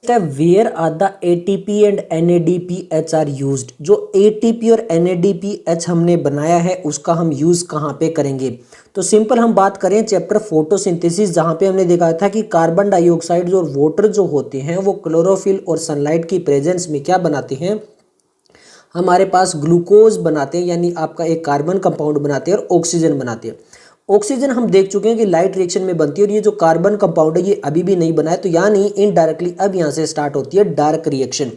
[SPEAKER 1] Where are the ATP and NADPH are used. जो ATP और NADPH हमने बनाया है उसका हम यूज कहाँ पे करेंगे, तो सिंपल हम बात करें चैप्टर फोटोसिंथेसिस, जहाँ पे हमने देखा था कि कार्बन डाइऑक्साइड और वाटर जो होते हैं वो क्लोरोफिल और सनलाइट की प्रेजेंस में क्या बनाते हैं, हमारे पास ग्लूकोज बनाते हैं, यानी आपका एक कार्बन कंपाउंड बनाते हैं और ऑक्सीजन बनाते हैं। ऑक्सीजन हम देख चुके हैं कि लाइट रिएक्शन में बनती है, और ये जो कार्बन कंपाउंड है ये अभी भी नहीं बना है, तो यानी इनडायरेक्टली अब यहाँ से स्टार्ट होती है डार्क रिएक्शन।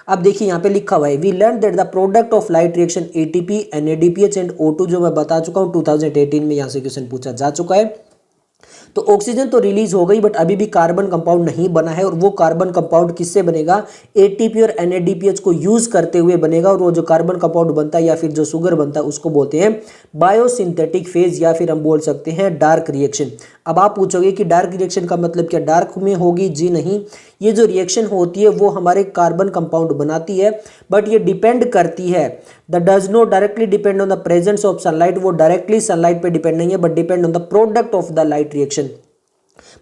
[SPEAKER 1] अब देखिए यहाँ पे लिखा हुआ है we learn that the product of light reaction ATP NADPH and O2, जो मैं बता चुका हूँ 2018 में यहाँ से क्वेश्चन पूछा जा चुका है। तो ऑक्सीजन तो रिलीज हो गई बट अभी भी कार्बन कंपाउंड नहीं बना है, और वो कार्बन कंपाउंड किससे बनेगा, ATP और NADPH को यूज करते हुए बनेगा, और वो जो कार्बन कंपाउंड बनता है या फिर जो शुगर बनता है उसको बोलते हैं बायोसिंथेटिक फेज, या फिर हम बोल सकते हैं डार्क रिएक्शन। अब आप पूछोगे कि डार्क रिएक्शन का मतलब क्या डार्क में होगी, जी नहीं, ये जो रिएक्शन होती है वो हमारे कार्बन कंपाउंड बनाती है, बट ये डिपेंड करती है, the does not directly depend on the presence of sunlight, वो डायरेक्टली सनलाइट पे डिपेंड नहीं है, but depend on the product of the light reaction.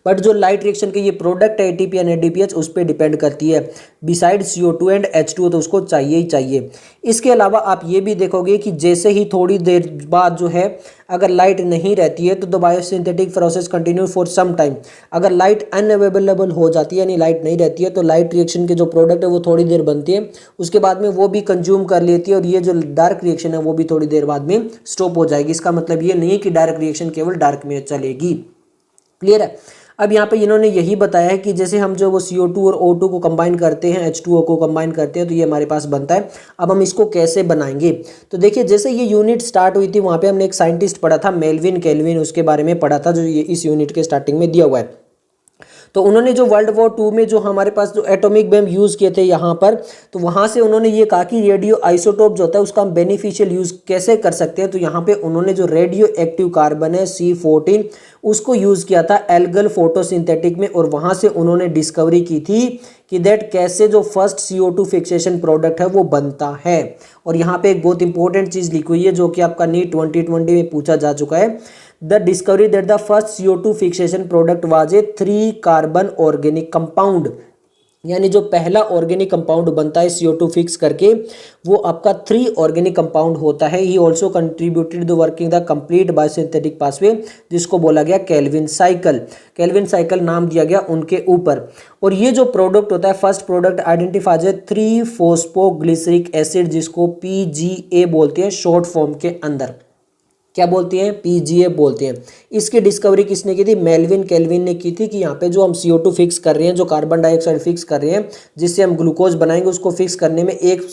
[SPEAKER 1] But जो लाइट रिएक्शन के ये प्रोडक्ट है ATP और NADPH उस पर डिपेंड करती है, बिसाइड CO2 एंड H2O, तो उसको चाहिए ही चाहिए। इसके अलावा आप ये भी देखोगे कि जैसे ही थोड़ी देर बाद जो है अगर लाइट नहीं रहती है तो the biosynthetic process continue for some time. अगर लाइट अनअवेलेबल हो जाती है यानी लाइट नहीं रहती है तो लाइट रिएक्शन के जो प्रोडक्ट है वो थोड़ी देर बनती है, उसके बाद में वो भी कंज्यूम कर लेती है, और ये जो डार्क रिएक्शन है वो भी थोड़ी देर बाद में स्टॉप हो जाएगी। इसका मतलब ये नहीं कि डार्क रिएक्शन केवल डार्क में चलेगी। क्लियर है। अब यहाँ पे इन्होंने यही बताया है कि जैसे हम जो वो CO2 और O2 को कंबाइन करते हैं, H2O को कंबाइन करते हैं, तो ये हमारे पास बनता है। अब हम इसको कैसे बनाएंगे, तो देखिए जैसे ये यूनिट स्टार्ट हुई थी वहाँ पे हमने एक साइंटिस्ट पढ़ा था मेल्विन केल्विन, उसके बारे में पढ़ा था, जो ये इस यूनिट के स्टार्टिंग में दिया हुआ है। तो उन्होंने जो वर्ल्ड वॉर 2 में जो हमारे पास जो एटॉमिक बम यूज़ किए थे यहाँ पर, तो वहाँ से उन्होंने ये कहा कि रेडियो आइसोटोप जो होता है उसका हम बेनिफिशियल यूज़ कैसे कर सकते हैं। तो यहाँ पे उन्होंने जो रेडियो एक्टिव कार्बन है C14 उसको यूज़ किया था एल्गल फोटोसिंथेटिक में, और वहाँ से उन्होंने डिस्कवरी की थी कि दैट कैसे जो फर्स्ट CO2 फिक्सेशन प्रोडक्ट है वो बनता है। और यहाँ पे एक बहुत इंपॉर्टेंट चीज़ लिखी हुई है जो कि आपका नीट 2020 में पूछा जा चुका है, the discovery that the first CO2 fixation product was a 3 carbon organic compound, यानी जो पहला ऑर्गेनिक कंपाउंड बनता है CO2 फिक्स करके वो आपका 3 ऑर्गेनिक कंपाउंड होता है। He also contributed the working the complete biosynthetic pathway, जिसको बोला गया केल्विन साइकिल। केल्विन साइकिल नाम दिया गया उनके ऊपर। और ये जो प्रोडक्ट होता है first product identifies 3 phosphoglyceric acid, जिसको PGA बोलते हैं शॉर्ट फॉर्म के अंदर। क्या बोलते हैं, PGA बोलते हैं। इसकी डिस्कवरी किसने की थी, मेल्विन केल्विन ने की थी, कि यहाँ पे जो हम CO2 फिक्स कर रहे हैं, जो कार्बन डाइऑक्साइड फिक्स कर रहे हैं जिससे हम ग्लूकोज बनाएंगे, उसको फिक्स करने में एक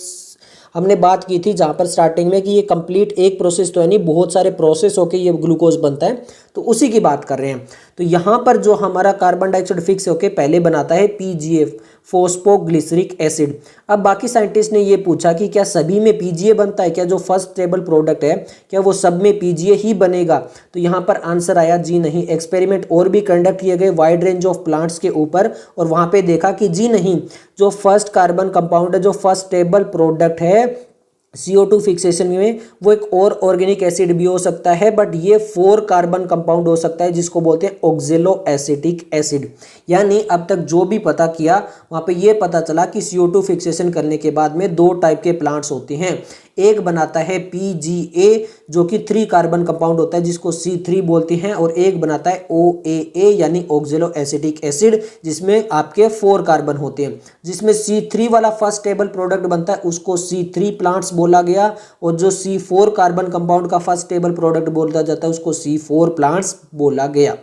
[SPEAKER 1] हमने बात की थी जहाँ पर स्टार्टिंग में कि ये कंप्लीट एक प्रोसेस तो है नहीं, बहुत सारे प्रोसेस होके ये ग्लूकोज बनता है। तो उसी की बात कर रहे हैं। तो यहाँ पर जो हमारा कार्बन डाइऑक्साइड फिक्स होकर पहले बनाता है PGA, फोस्फोग्लिसरिक एसिड। अब बाकी साइंटिस्ट ने ये पूछा कि क्या सभी में PGA बनता है, क्या जो फर्स्ट स्टेबल प्रोडक्ट है क्या वो सब में PGA ही बनेगा? तो यहाँ पर आंसर आया जी नहीं। एक्सपेरिमेंट और भी कंडक्ट किए गए वाइड रेंज ऑफ प्लांट्स के ऊपर और वहाँ पे देखा कि जी नहीं, जो फर्स्ट कार्बन कंपाउंड है, जो फर्स्ट स्टेबल प्रोडक्ट है CO2 फिक्सेशन में, वो एक और ऑर्गेनिक एसिड भी हो सकता है, बट ये 4 कार्बन कंपाउंड हो सकता है जिसको बोलते हैं ऑक्जेलो एसिटिक एसिड। यानी अब तक जो भी पता किया वहाँ पे ये पता चला कि CO2 फिक्सेशन करने के बाद में 2 टाइप के प्लांट्स होते हैं। एक बनाता है PGA जो कि 3 कार्बन कंपाउंड होता है जिसको C3 बोलते हैं, और एक बनाता है OAA यानी ऑक्जेलो एसिटिक एसिड जिसमें आपके 4 कार्बन होते हैं। जिसमें C3 वाला फर्स्ट स्टेबल प्रोडक्ट बनता है उसको C3 प्लांट्स बोला गया, और जो C4 कार्बन कंपाउंड का फर्स्ट स्टेबल प्रोडक्ट बोला जाता है उसको C4 प्लांट्स बोला गया।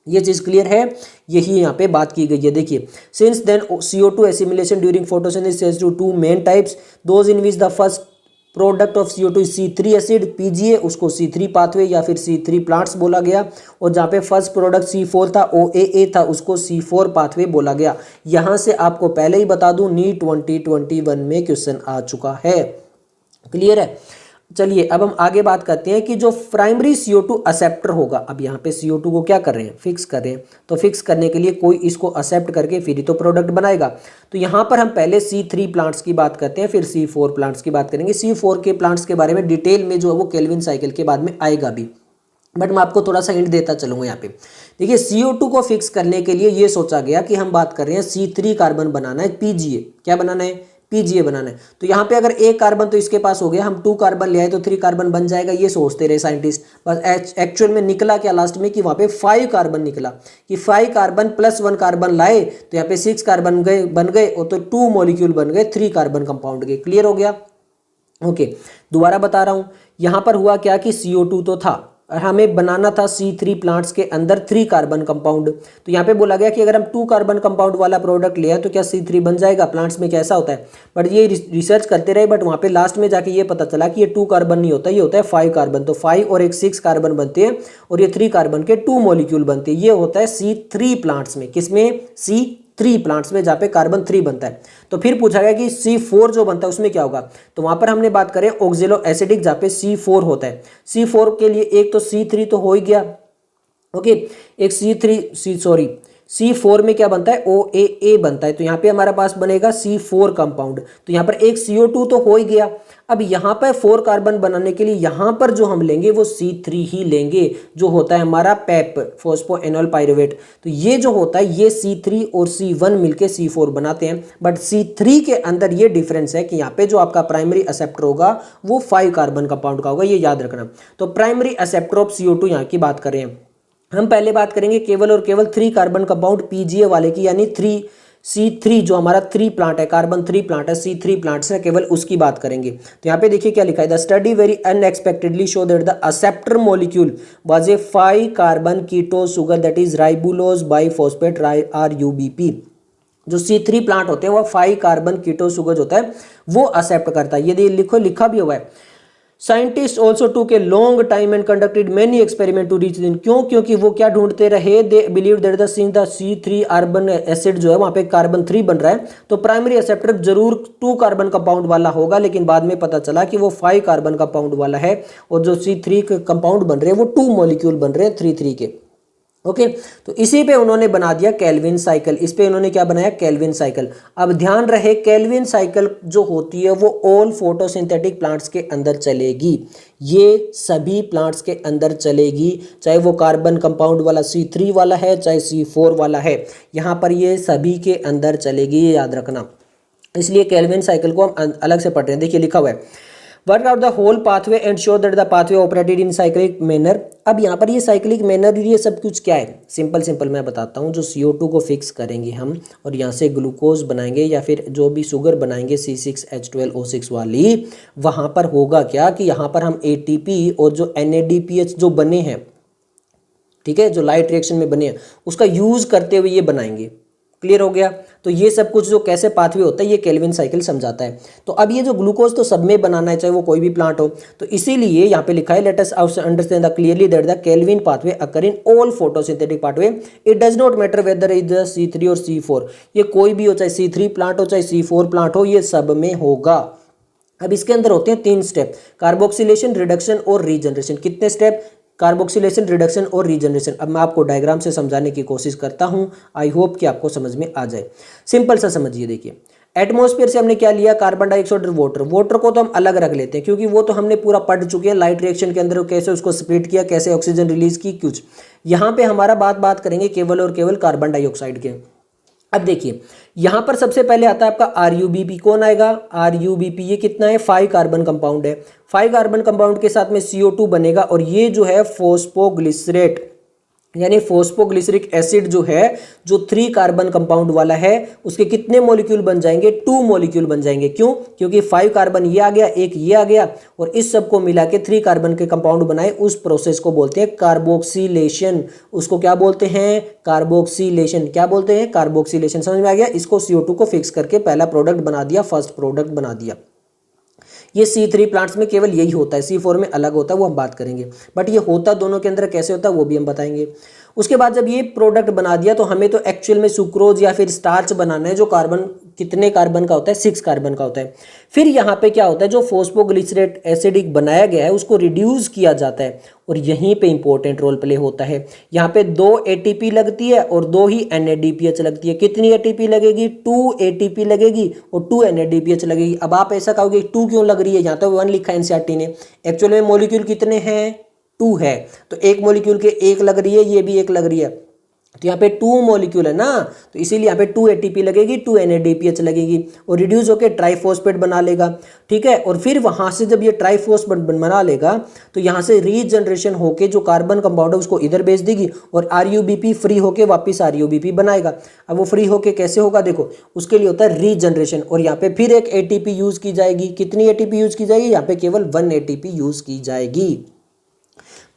[SPEAKER 1] ये चीज क्लियर है, यही यहाँ पे बात की गई है। देखिए, since then CO2 assimilation during photosynthesis to 2 main types, those in which the first product of CO2 C3 acid PGA, उसको C3 पाथवे या फिर C3 प्लांट्स बोला गया, और जहाँ पे फर्स्ट प्रोडक्ट C4 था, OAA था, उसको C4 पाथवे बोला गया। यहाँ से आपको पहले ही बता दूं नीट 2021 में क्वेश्चन आ चुका है। क्लियर है? चलिए अब हम आगे बात करते हैं कि जो प्राइमरी CO2 एक्सेप्टर होगा। अब यहाँ पे CO2 को क्या कर रहे हैं, फिक्स कर रहे हैं, तो फिक्स करने के लिए कोई इसको एक्सेप्ट करके फिर ही तो प्रोडक्ट बनाएगा। तो यहाँ पर हम पहले C3 प्लांट्स की बात करते हैं, फिर C4 प्लांट्स की बात करेंगे। C4 के प्लांट्स के बारे में डिटेल में जो है वो केल्विन साइकिल के बाद में आएगा भी, बट मैं आपको थोड़ा सा हिंट देता चलूंगा। यहाँ पे देखिए, CO2 को फिक्स करने के लिए ये सोचा गया कि हम बात कर रहे हैं C3 कार्बन बनाना है, PGA क्या बनाना है, PGA बनाना है। तो यहाँ पे अगर एक कार्बन तो इसके पास हो गया, हम 2 कार्बन ले आए तो 3 कार्बन बन जाएगा, ये सोचते रहे साइंटिस्ट। बस एक्चुअल में निकला क्या लास्ट में कि वहाँ पे 5 कार्बन निकला, कि 5 कार्बन प्लस 1 कार्बन लाए तो यहाँ पे 6 कार्बन बन गए, और तो 2 मॉलिक्यूल बन गए 3 कार्बन कंपाउंड के। क्लियर हो गया? ओके, दोबारा बता रहा हूँ, यहाँ पर हुआ क्या कि CO2 तो था, हमें बनाना था C3 प्लांट्स के अंदर 3 कार्बन कंपाउंड। तो यहाँ पे बोला गया कि अगर हम 2 कार्बन कंपाउंड वाला प्रोडक्ट लिया तो क्या C3 बन जाएगा? प्लांट्स में कैसा होता है? बट ये रिसर्च करते रहे, बट वहाँ पे लास्ट में जाके ये पता चला कि ये 2 कार्बन नहीं होता, ये होता है 5 कार्बन। तो 5 और एक 6 कार्बन बनते हैं, और ये 3 कार्बन के 2 मॉलिक्यूल बनते हैं। ये होता है C3 प्लांट्स में। किसमें? C3 प्लांट्स में, जहाँ पे कार्बन 3 बनता है। तो फिर पूछा गया कि C4 जो बनता है उसमें क्या होगा? तो वहां पर हमने बात करें ऑक्जेलो एसिडिक, जहाँ पे C4 होता है। C4 के लिए एक तो C3 तो हो ही गया, ओके, एक C4 में क्या बनता है? OAA बनता है। तो यहाँ पे हमारे पास बनेगा C4 कंपाउंड। तो यहाँ पर एक CO2 तो हो ही गया। अब यहाँ पर 4 कार्बन बनाने के लिए यहाँ पर जो हम लेंगे वो C3 ही लेंगे, जो होता है हमारा PEP, फॉस्फोएनोल पाइरुवेट। तो ये जो होता है ये C3 और C1 मिलके C4 बनाते हैं। बट C3 के अंदर ये डिफरेंस है कि यहाँ पे जो आपका प्राइमरी एक्सेप्टर होगा वो 5 कार्बन कंपाउंड का होगा, ये याद रखना। तो प्राइमरी एक्सेप्टर ऑफ CO2 यहाँ की बात करें हम, पहले बात करेंगे केवल और केवल 3 कार्बन कंपाउंड PGA वाले की, यानी C3 जो हमारा 3 प्लांट है, कार्बन 3 प्लांट है, C3 प्लांट्स है, केवल उसकी बात करेंगे। तो यहाँ पे देखिए क्या लिखा है, the study very unexpectedly show that the acceptor molecule was a 5 carbon keto sugar that is ribulose bisphosphate RUBP। जो C3 प्लांट होते हैं वो 5 कार्बन कीटो सुगर होता है वो एक्सेप्ट करता है। ये लिखा भी हुआ है। Scientist also took a long time and conducted many experiment to reach दिन। क्यों? क्योंकि वो क्या ढूंढते रहे, they believe that the since the C3 carbon acid जो है वहां पे कार्बन 3 बन रहा है, तो प्राइमरी एक्सेप्टर जरूर 2 कार्बन कंपाउंड वाला होगा, लेकिन बाद में पता चला कि वो 5 कार्बन कंपाउंड वाला है, और जो C3 कंपाउंड बन रहे हैं वो 2 मॉलिक्यूल बन रहे हैं 3 के। ओके, तो इसी पे उन्होंने बना दिया केल्विन साइकिल। इस पे उन्होंने क्या बनाया? Calvin cycle. अब ध्यान रहे, केल्विन साइकिल जो होती है वो ऑल फोटोसिंथेटिक प्लांट्स के अंदर चलेगी। ये सभी प्लांट्स के अंदर चलेगी, चाहे वो कार्बन कंपाउंड वाला C3 वाला है, चाहे C4 वाला है, यहाँ पर ये सभी के अंदर चलेगी, ये याद रखना। इसलिए केल्विन साइकिल को हम अलग से पढ़ रहे हैं। देखिए लिखा हुआ है, work out the whole pathway and sure that the pathway operated in cyclic manner. अब यहाँ पर ये साइक्लिक मैनर, ये सब कुछ क्या है? सिंपल मैं बताता हूँ। जो CO2 को फिक्स करेंगे हम और यहाँ से ग्लूकोज बनाएंगे या फिर जो भी शुगर बनाएंगे C6H12O6 वाली, वहाँ पर होगा क्या कि यहाँ पर हम ATP और जो NADPH जो बने हैं, ठीक है, जो लाइट रिएक्शन में बने हैं, उसका यूज करते हुए ये बनाएंगे। क्लियर हो गया। तो ये सब कुछ जो कैसे पाथवे होता है ये केल्विन साइकिल समझाता है। तो अब ये जो ग्लूकोज तो सब में बनाना है, चाहे वो कोई भी प्लांट हो, तो इसीलिए यहाँ पे लिखा है late us understand the clearly that the kelvin pathway occur in all photosynthetic pathway, it does not matter whether is C3 और C4, ये कोई भी हो, चाहे C3 प्लांट हो चाहे C4 प्लांट हो, ये सब में होगा। अब इसके अंदर होते हैं 3 स्टेप, कार्बोक्सिलेशन, रिडक्शन और रीजनरेशन। कितने स्टेप? कार्बोक्सिलेशन, रिडक्शन और रीजनरेशन। अब मैं आपको डायग्राम से समझाने की कोशिश करता हूं, आई होप कि आपको समझ में आ जाए। सिंपल सा समझिए, देखिए एटमॉस्फेयर से हमने क्या लिया, कार्बन डाइऑक्साइड और वाटर। वाटर को तो हम अलग रख लेते हैं क्योंकि वो तो हमने पूरा पढ़ चुके हैं, लाइट रिएक्शन के अंदर कैसे उसको स्प्लिट किया, कैसे ऑक्सीजन रिलीज की, कुछ। यहाँ पे हमारा बात करेंगे केवल और केवल कार्बन डाइऑक्साइड के। अब देखिए यहां पर सबसे पहले आता है आपका RuBP। कौन आएगा? RuBP। ये कितना है? 5 कार्बन कंपाउंड है। 5 कार्बन कंपाउंड के साथ में CO2 बनेगा और ये जो है फॉस्फोग्लिसरेट यानी फॉस्फोग्लिसरिक एसिड जो है, जो 3 कार्बन कंपाउंड वाला है, उसके कितने मॉलिक्यूल बन जाएंगे? 2 मॉलिक्यूल बन जाएंगे। क्यों? क्योंकि 5 कार्बन ये आ गया, एक ये आ गया और इस सब को मिला के 3 कार्बन के कंपाउंड बनाए। उस प्रोसेस को बोलते हैं कार्बोक्सिलेशन। उसको क्या बोलते हैं? कार्बोक्सिलेशन। क्या बोलते हैं? कार्बोक्सिलेशन। समझ में आ गया? इसको CO2 को फिक्स करके पहला प्रोडक्ट बना दिया, फर्स्ट प्रोडक्ट बना दिया। ये C3 प्लांट्स में केवल यही होता है, C4 में अलग होता है, वो हम बात करेंगे। बट ये होता दोनों के अंदर कैसे होता है वो भी हम बताएंगे। उसके बाद जब ये प्रोडक्ट बना दिया तो हमें तो एक्चुअल में सुक्रोज या फिर स्टार्च बनाना है, जो कार्बन कितने कार्बन का होता है? 6 कार्बन का होता है। फिर यहाँ पे क्या होता है, जो फॉस्फोग्लिसरेट एसिडिक बनाया गया है उसको रिड्यूस किया जाता है और यहीं पे इंपॉर्टेंट रोल प्ले होता है। यहाँ पे 2 ATP लगती है और 2 ही NADPH लगती है। कितनी ATP लगेगी? 2 ATP लगेगी और 2 NADPH लगेगी। अब आप ऐसा कहोगे 2 क्यों लग रही है? यहाँ तो 1 लिखा है NCERT ने। एक्चुअल में मॉलिक्यूल कितने हैं? 2 है, तो एक मॉलिक्यूल के 1 लग रही है, ये भी 1 लग रही है, तो यहाँ पे 2 मॉलिक्यूल है ना, तो इसीलिए यहाँ पे 2 ATP लगेगी, 2 NADPH लगेगी और रिड्यूस होकर ट्राइफॉस्फेट बना लेगा। ठीक है, और फिर वहां से जब ये ट्राइफॉस्फेट बना लेगा तो यहाँ से रीजनरेशन होके जो कार्बन कंपाउंड है उसको इधर भेज देगी और RuBP फ्री होके वापस RuBP बनाएगा। अब वो फ्री होके कैसे होगा? देखो उसके लिए होता है रीजनरेशन और यहाँ पे फिर एक ATP यूज की जाएगी। कितनी ATP यूज की जाएगी? यहाँ पे केवल 1 ATP यूज की जाएगी।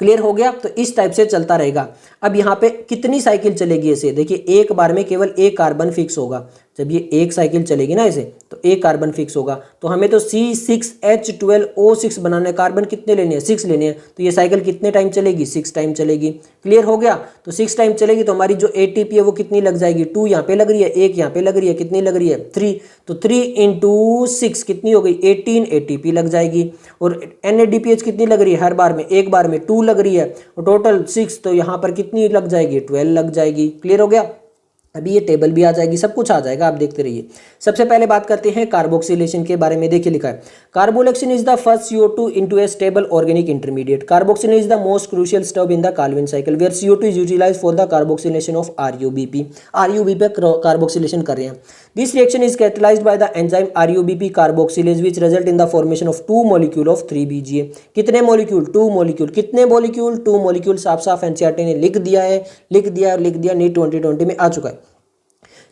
[SPEAKER 1] क्लियर हो गया? तो इस टाइप से चलता रहेगा। अब यहाँ पे कितनी साइकिल चलेगी ऐसे? देखिए एक बार में केवल एक कार्बन फिक्स होगा। जब ये एक साइकिल चलेगी ना ऐसे तो एक कार्बन फिक्स होगा, तो हमें तो C6H12O6 बनाना है। कार्बन कितने लेने हैं? 6 लेने हैं, तो ये साइकिल कितने टाइम चलेगी? 6 टाइम चलेगी। क्लियर हो गया? तो 6 टाइम चलेगी तो हमारी जो ATP है वो कितनी लग जाएगी? 2 यहाँ पे लग रही है, 1 यहाँ पे लग रही है, कितनी लग रही है? 3। तो 3 × 6 कितनी हो गई? 18 ATP लग जाएगी। और NADPH कितनी लग रही है? हर बार में एक बार में 2 लग रही है और टोटल 6, तो यहाँ पर कितनी लग जाएगी? 12 लग जाएगी। क्लियर हो गया? अभी ये टेबल भी आ जाएगी, सब कुछ आ जाएगा, आप देखते रहिए। सबसे पहले बात करते हैं कार्बोक्सिलेशन के बारे में। देखिए लिखा है carboxylation is the first CO2 into a stable organic intermediate. Carboxylation is the most crucial step in the Calvin cycle where CO2 is utilised for the carboxylation of RuBP। RuBP carboxylation कर रहे हैं। This reaction is catalysed by the enzyme RuBP carboxylase which result in the formation of 2 molecule of 3BGA। कितने molecule? 2 molecule. कितने molecule? 2 molecule. साफ साफ NCERT ने लिख दिया है, लिख दिया, नीट 2020 में आ चुका है।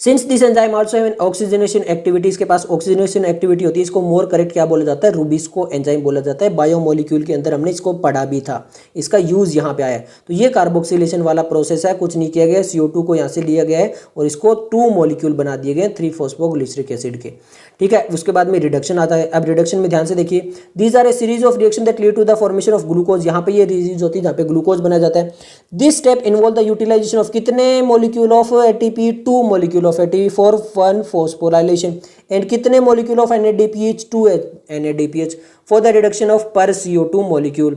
[SPEAKER 1] Since this enzyme also have an oxygenation activity, इसके पास ऑक्सीजनेशन एक्टिविटी होती है, इसको मोर करेक्ट क्या बोला जाता है? रुबिस्को एंजाइम बोला जाता है। बायोमोलिक्यूल के अंदर हमने इसको पढ़ा भी था, इसका यूज यहाँ पे आया है। तो ये कार्बोक्सिलेशन वाला प्रोसेस है, कुछ नहीं किया गया, CO2 को यहाँ से लिया गया है और इसको 2 मॉलिक्यूल बना दिए गए 3-फॉस्फोग्लिसरिक एसिड के। ठीक है, उसके बाद में रिडक्शन आता है। अब रिडक्शन में ध्यान से देखिए, these are a series of reaction that lead to the formation of glucose. यहाँ पे ये रिलीज होती है जहाँ पे ग्लूकोज बनाया जाता है। This step involve the utilisation of कितने molecule of ATP? 2 molecule of ATP for 1 phosphorylation and कितने molecule of NADPH? 2 NADPH for the reduction of पर CO2 मॉलिक्यूल।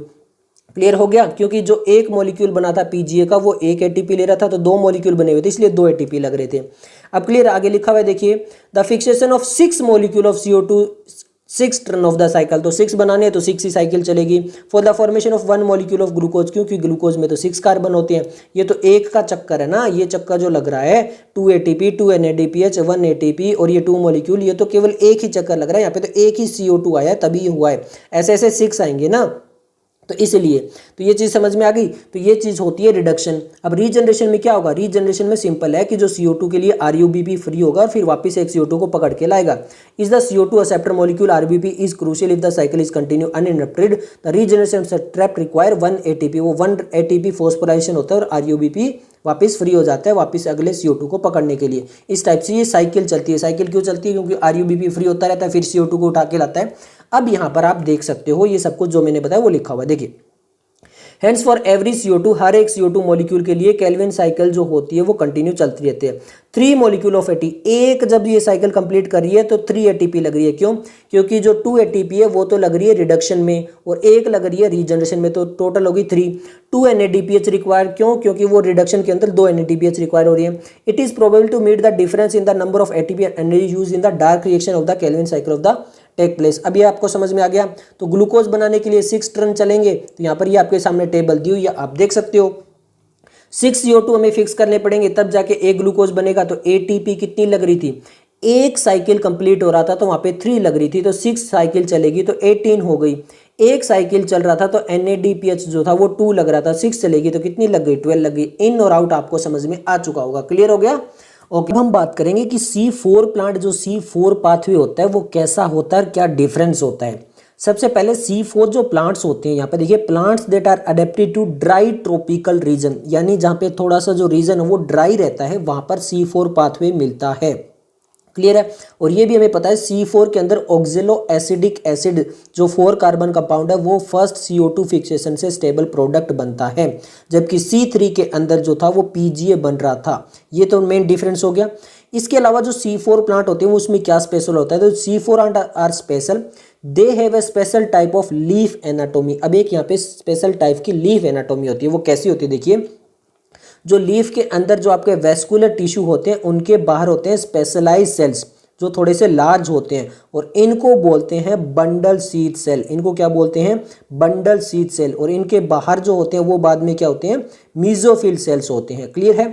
[SPEAKER 1] क्लियर हो गया? क्योंकि जो एक मॉलिक्यूल बना था PGA का वो 1 ATP ले रहा था, तो 2 मॉलिक्यूल बने हुए थे इसलिए 2 ATP लग रहे थे। अब क्लियर? आगे लिखा हुआ है देखिए, the fixation of 6 molecule of CO2 6 turn off the cycle. तो 6 बनाने हैं तो 6 ही साइकिल चलेगी। For the formation of 1 molecule of glucose, क्योंकि ग्लूकोज में तो 6 कार्बन होते हैं, ये तो एक का चक्कर है ना, ये चक्कर जो लग रहा है 2 ATP 2 NADPH 1 ATP और ये 2 मॉलिक्यूल, ये तो केवल एक ही चक्कर लग रहा है। यहाँ पे तो एक ही CO2 आया है तभी ये हुआ है, ऐसे ऐसे 6 आएंगे ना। तो इसलिए तो ये चीज़ समझ में आ गई। तो ये चीज़ होती है रिडक्शन। अब रीजनरेशन में क्या होगा, रीजनरेशन में सिंपल है कि जो CO2 के लिए RUBP फ्री होगा और फिर वापस एक CO2 को पकड़ के लाएगा। Is the CO2 acceptor molecule RUBP is crucial if the cycle is continue uninterrupted. The regeneration trap require 1 ATP, वो 1 ATP फॉस्फोराइलेशन होता है और RUBP वापस फ्री हो जाता है वापस अगले CO2 को पकड़ने के लिए। इस टाइप से ये साइकिल चलती है। साइकिल क्यों चलती है, क्योंकि RUBP फ्री होता रहता है, फिर CO2 को उठा के लाता है। अब यहाँ पर आप देख सकते हो ये सब कुछ जो मैंने बताया वो लिखा हुआ है, देखिए। हेंस फॉर एवरी CO2, हर एक CO2 मॉलिक्यूल के लिए केल्विन साइकिल जो होती है वो कंटिन्यू चलती रहती है। 3 मॉलिक्यूल ऑफ ATP, एक जब ये साइकिल कंप्लीट कर रही है तो 3 ATP लग रही है। क्यों, क्योंकि जो 2 ATP है वो तो लग रही है रिडक्शन में और एक लग रही है रीजनरेशन में, तो टोटल होगी 3। 2 NADPH रिक्वायर, क्यों, क्योंकि वो रिडक्शन के अंदर 2 NADPH रिक्वायर हो रही है। It is probable to meet the difference in the number of ATP and use in the dark reaction of the Calvin cycle of the take place. अब ये आपको समझ में आ गया। तो ग्लूकोज बनाने के लिए 6 टर्न चलेंगे, तो यहाँ पर ये आपके सामने टेबल दी हुई है, आप देख सकते हो। 6 CO2 हमें फिक्स करने पड़ेंगे तब जाके एक ग्लूकोज बनेगा। तो ATP कितनी लग रही थी, एक साइकिल कंप्लीट हो रहा था तो वहाँ पे 3 लग रही थी, तो 6 साइकिल चलेगी तो 18 हो गई। एक साइकिल चल रहा था तो NADPH जो था वो 2 लग रहा था, 6 चलेगी तो कितनी लग गई, 12 लग गई। इन और आउट आपको समझ में आ चुका होगा, क्लियर हो गया। ओके, अब हम बात करेंगे कि C4 प्लांट, जो C4 पाथवे होता है वो कैसा होता है, क्या डिफरेंस होता है। सबसे पहले C4 जो प्लांट्स होते हैं, यहाँ पे देखिए, plants that are adapted to dry tropical region, यानी जहाँ पे थोड़ा सा जो रीजन है वो ड्राई रहता है वहाँ पर C4 पाथवे मिलता है, क्लियर है। और ये भी हमें पता है C4 के अंदर ऑक्जेलो एसिडिक एसिड जो 4 कार्बन कंपाउंड है वो फर्स्ट CO2 फिक्सेशन से स्टेबल प्रोडक्ट बनता है, जबकि C3 के अंदर जो था वो PGA बन रहा था। ये तो मेन डिफरेंस हो गया। इसके अलावा जो C4 प्लांट होते हैं वो उसमें क्या स्पेशल होता है, तो C4 are special, they have a special type of leaf anatomy. अब एक यहाँ पे स्पेशल टाइप की लीफ एनाटोमी होती है, वो कैसी होती है, देखिए। जो लीफ के अंदर जो आपके वेस्कुलर टिश्यू होते हैं उनके बाहर होते हैं स्पेशलाइज सेल्स जो थोड़े से लार्ज होते हैं, और इनको बोलते हैं बंडल सीड सेल। इनको क्या बोलते हैं, बंडल सीड सेल। और इनके बाहर जो होते हैं वो बाद में क्या होते हैं, मीजोफिल सेल्स होते हैं, क्लियर है।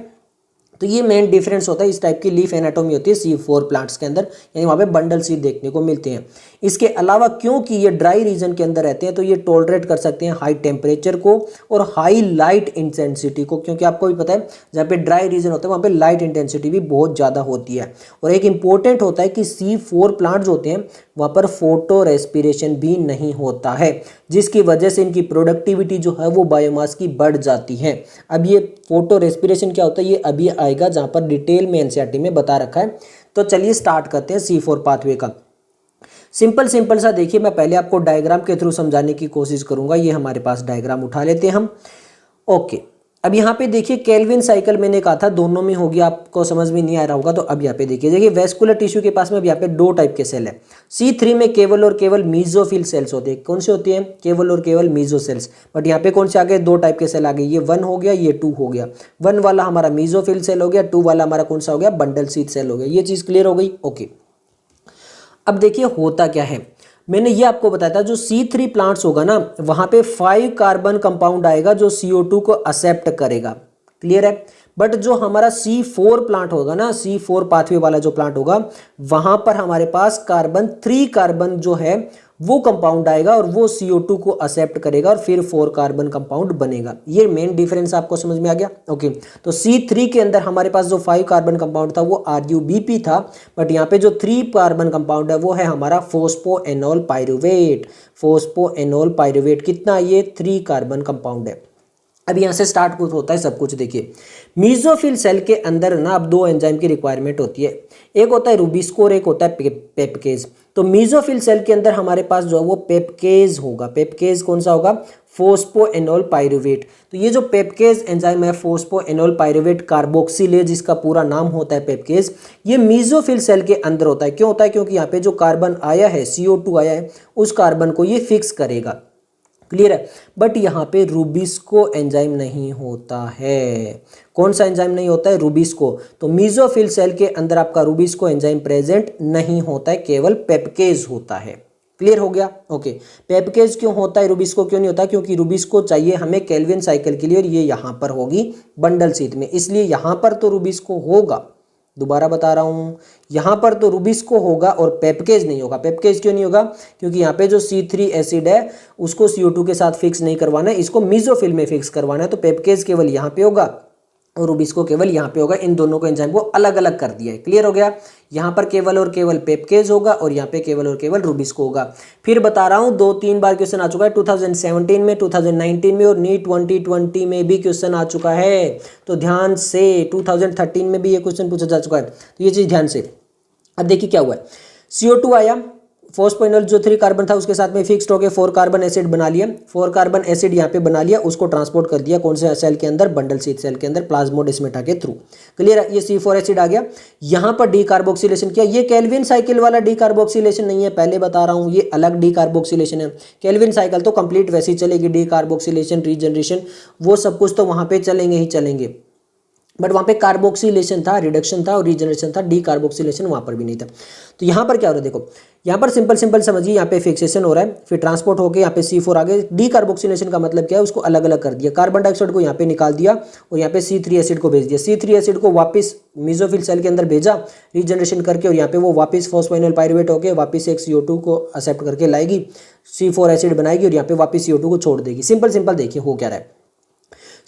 [SPEAKER 1] तो ये मेन डिफरेंस होता है, इस टाइप की लीफ एनाटोमी होती है C4 प्लांट्स के अंदर, यानी वहाँ पे बंडल सीड देखने को मिलते हैं। इसके अलावा क्योंकि ये ड्राई रीजन के अंदर रहते हैं तो ये टॉलरेट कर सकते हैं हाई टेम्परेचर को और हाई लाइट इंटेंसिटी को, क्योंकि आपको भी पता है जहाँ पे ड्राई रीजन होता है वहाँ पे लाइट इंटेंसिटी भी बहुत ज़्यादा होती है। और एक इंपॉर्टेंट होता है कि C4 प्लांट्स होते हैं वहाँ पर फोटो रेस्पिरेशन भी नहीं होता है, जिसकी वजह से इनकी प्रोडक्टिविटी जो है वो बायोमास की बढ़ जाती है। अब ये फोटो रेस्पिरेशन क्या होता है ये अभी आएगा, जहाँ पर डिटेल में NCERT में बता रखा है। तो चलिए स्टार्ट करते हैं C4 पाथवे का। सिंपल सा देखिए, मैं पहले आपको डायग्राम के थ्रू समझाने की कोशिश करूंगा। ये हमारे पास डायग्राम उठा लेते हैं हम। ओके, अब यहाँ पे देखिए केल्विन साइकिल मैंने कहा था दोनों में होगी, आपको समझ में नहीं आ रहा होगा। तो अब यहाँ पे देखिए वेस्कुलर टिश्यू के पास में अब यहाँ पे 2 टाइप के सेल है। C3 में केवल और केवल मीजोफिल सेल्स होते हैं। कौन से होती हैं, केवल और केवल मीजो सेल्स। बट यहाँ पे कौन से आ गए, 2 टाइप के सेल आ गए। ये 1 हो गया, ये 2 हो गया। 1 वाला हमारा मीजोफिल सेल हो गया, 2 वाला हमारा कौन सा हो गया, बंडल सीड सेल हो गया। ये चीज़ क्लियर हो गई। ओके, अब देखिए होता क्या है, मैंने ये आपको बताया था जो C3 प्लांट्स होगा ना वहाँ पे 5 कार्बन कंपाउंड आएगा जो CO2 को एक्सेप्ट करेगा, क्लियर है। बट जो हमारा C4 प्लांट होगा ना, C4 पाथवे वाला जो प्लांट होगा वहाँ पर हमारे पास 3 कार्बन जो है वो कंपाउंड आएगा और वो CO2 को एक्सेप्ट करेगा और फिर 4 कार्बन कंपाउंड बनेगा। ये मेन डिफरेंस आपको समझ में आ गया। ओके, तो C3 के अंदर हमारे पास जो 5 कार्बन कंपाउंड था वो RUBP था, बट यहाँ पे जो 3 कार्बन कंपाउंड है वो है हमारा फोस्फोएनोल पाइरुवेट। फोस्फोएनोल पाइरुवेट कितना, ये 3 कार्बन कंपाउंड है। अब यहाँ से स्टार्ट कुछ होता है सब कुछ। देखिए मीजोफिल सेल के अंदर ना अब 2 एंजाइम की रिक्वायरमेंट होती है, एक होता है रूबिस्को और एक होता है पेपकेज। तो मीजोफिल सेल के अंदर हमारे पास जो है वो पेपकेज होगा। पेपकेज कौन सा होगा, फोस्फोएनोल पाइरुवेट। तो ये जो पेपकेज एंजाइम है फोस्फोएनोल पाइरुवेट कार्बोक्सिलेज इसका पूरा नाम होता है पेपकेज, ये मीजोफिल सेल के अंदर होता है। क्यों होता है, क्योंकि यहाँ पे जो कार्बन आया है CO2 आया है उस कार्बन को ये फिक्स करेगा, क्लियर है। बट यहाँ पे रूबिस्को एंजाइम नहीं होता है। कौन सा एंजाइम नहीं होता है, रूबिस्को। तो मीजोफिल सेल के अंदर आपका रूबिस्को एंजाइम प्रेजेंट नहीं होता है, केवल पेपकेज होता है। क्लियर हो गया। ओके, पेपकेज क्यों होता है, रूबिस्को क्यों नहीं होता, क्योंकि रूबिस्को चाहिए हमें केल्विन साइकिल के लिए और ये यहाँ पर होगी बंडल सीट में, इसलिए यहाँ पर तो रूबिस्को होगा, दोबारा बता रहा हूँ, यहाँ पर तो रुबिस्को होगा और पेपकेज नहीं होगा। पेपकेज क्यों नहीं होगा? क्योंकि यहाँ पे जो C3 एसिड है उसको CO2 के साथ फिक्स नहीं करवाना है, इसको मीजोफिल में फिक्स करवाना है। तो पेपकेज केवल यहाँ पे होगा और रुबिस्को केवल यहाँ पे होगा। इन दोनों को एंजाइम को अलग अलग कर दिया है। क्लियर हो गया? यहाँ पर केवल और केवल पेपकेज होगा और यहाँ पे केवल और केवल रुबिस्को होगा। फिर बता रहा हूँ 2-3 बार क्वेश्चन आ चुका है, 2017 में, 2019 में और नीट 2020 में भी क्वेश्चन आ चुका है। तो ध्यान से 2013 में भी ये क्वेश्चन पूछा जा चुका है, तो ये चीज़ ध्यान से। अब देखिए क्या हुआ है, CO2 आया, फॉस्फोइनोल जो 3 कार्बन था उसके साथ में फिक्स्ड होकर 4 कार्बन एसिड बना लिया। 4 कार्बन एसिड यहाँ पे बना लिया, उसको ट्रांसपोर्ट कर दिया कौन से सेल के अंदर? बंडल शीथ सेल के अंदर प्लाज्मोडेस्माटा के थ्रू। क्लियर है? ये C4 एसिड आ गया, यहाँ पर डीकार्बोक्सिलेशन किया। ये केल्विन साइकिल वाला डीकार्बोक्सिलेशन नहीं है, पहले बता रहा हूँ, ये अलग डीकार्बोक्सिलेशन है। केल्विन साइकिल तो कंप्लीट वैसे ही चलेगी, डीकार्बोक्सिलेशन, रीजनरेशन, वो सब कुछ तो वहाँ पे चलेंगे ही चलेंगे, बट वहाँ पे कार्बोक्सिलेशन था, रिडक्शन था और रीजनरेशन था, डीकार्बोक्सिलेशन वहाँ पर भी नहीं था। तो यहाँ पर क्या हो रहा है देखो, यहाँ पर सिंपल समझिए, यहाँ पे फिक्सेशन हो रहा है, फिर ट्रांसपोर्ट होकर यहाँ पे C4 आ गए। डीकार्बोक्सिलेशन का मतलब क्या है? उसको अलग अलग कर दिया, कार्बन डाइऑक्साइड को यहाँ पे निकाल दिया और यहाँ पे C3 एसिड को भेज दिया। C3 एसिड को वापस मीजोफिल सेल के अंदर भेजा रीजनरेशन करके, और यहाँ पे वो वापस फॉस्फोइनोल पाइरुवेट होकर वापस एक CO2 को एक्सेप्ट करके लाएगी, C4 एसिड बनाएगी और यहाँ पे वापस CO2 को छोड़ देगी। सिंपल देखिए हो क्या रहा है,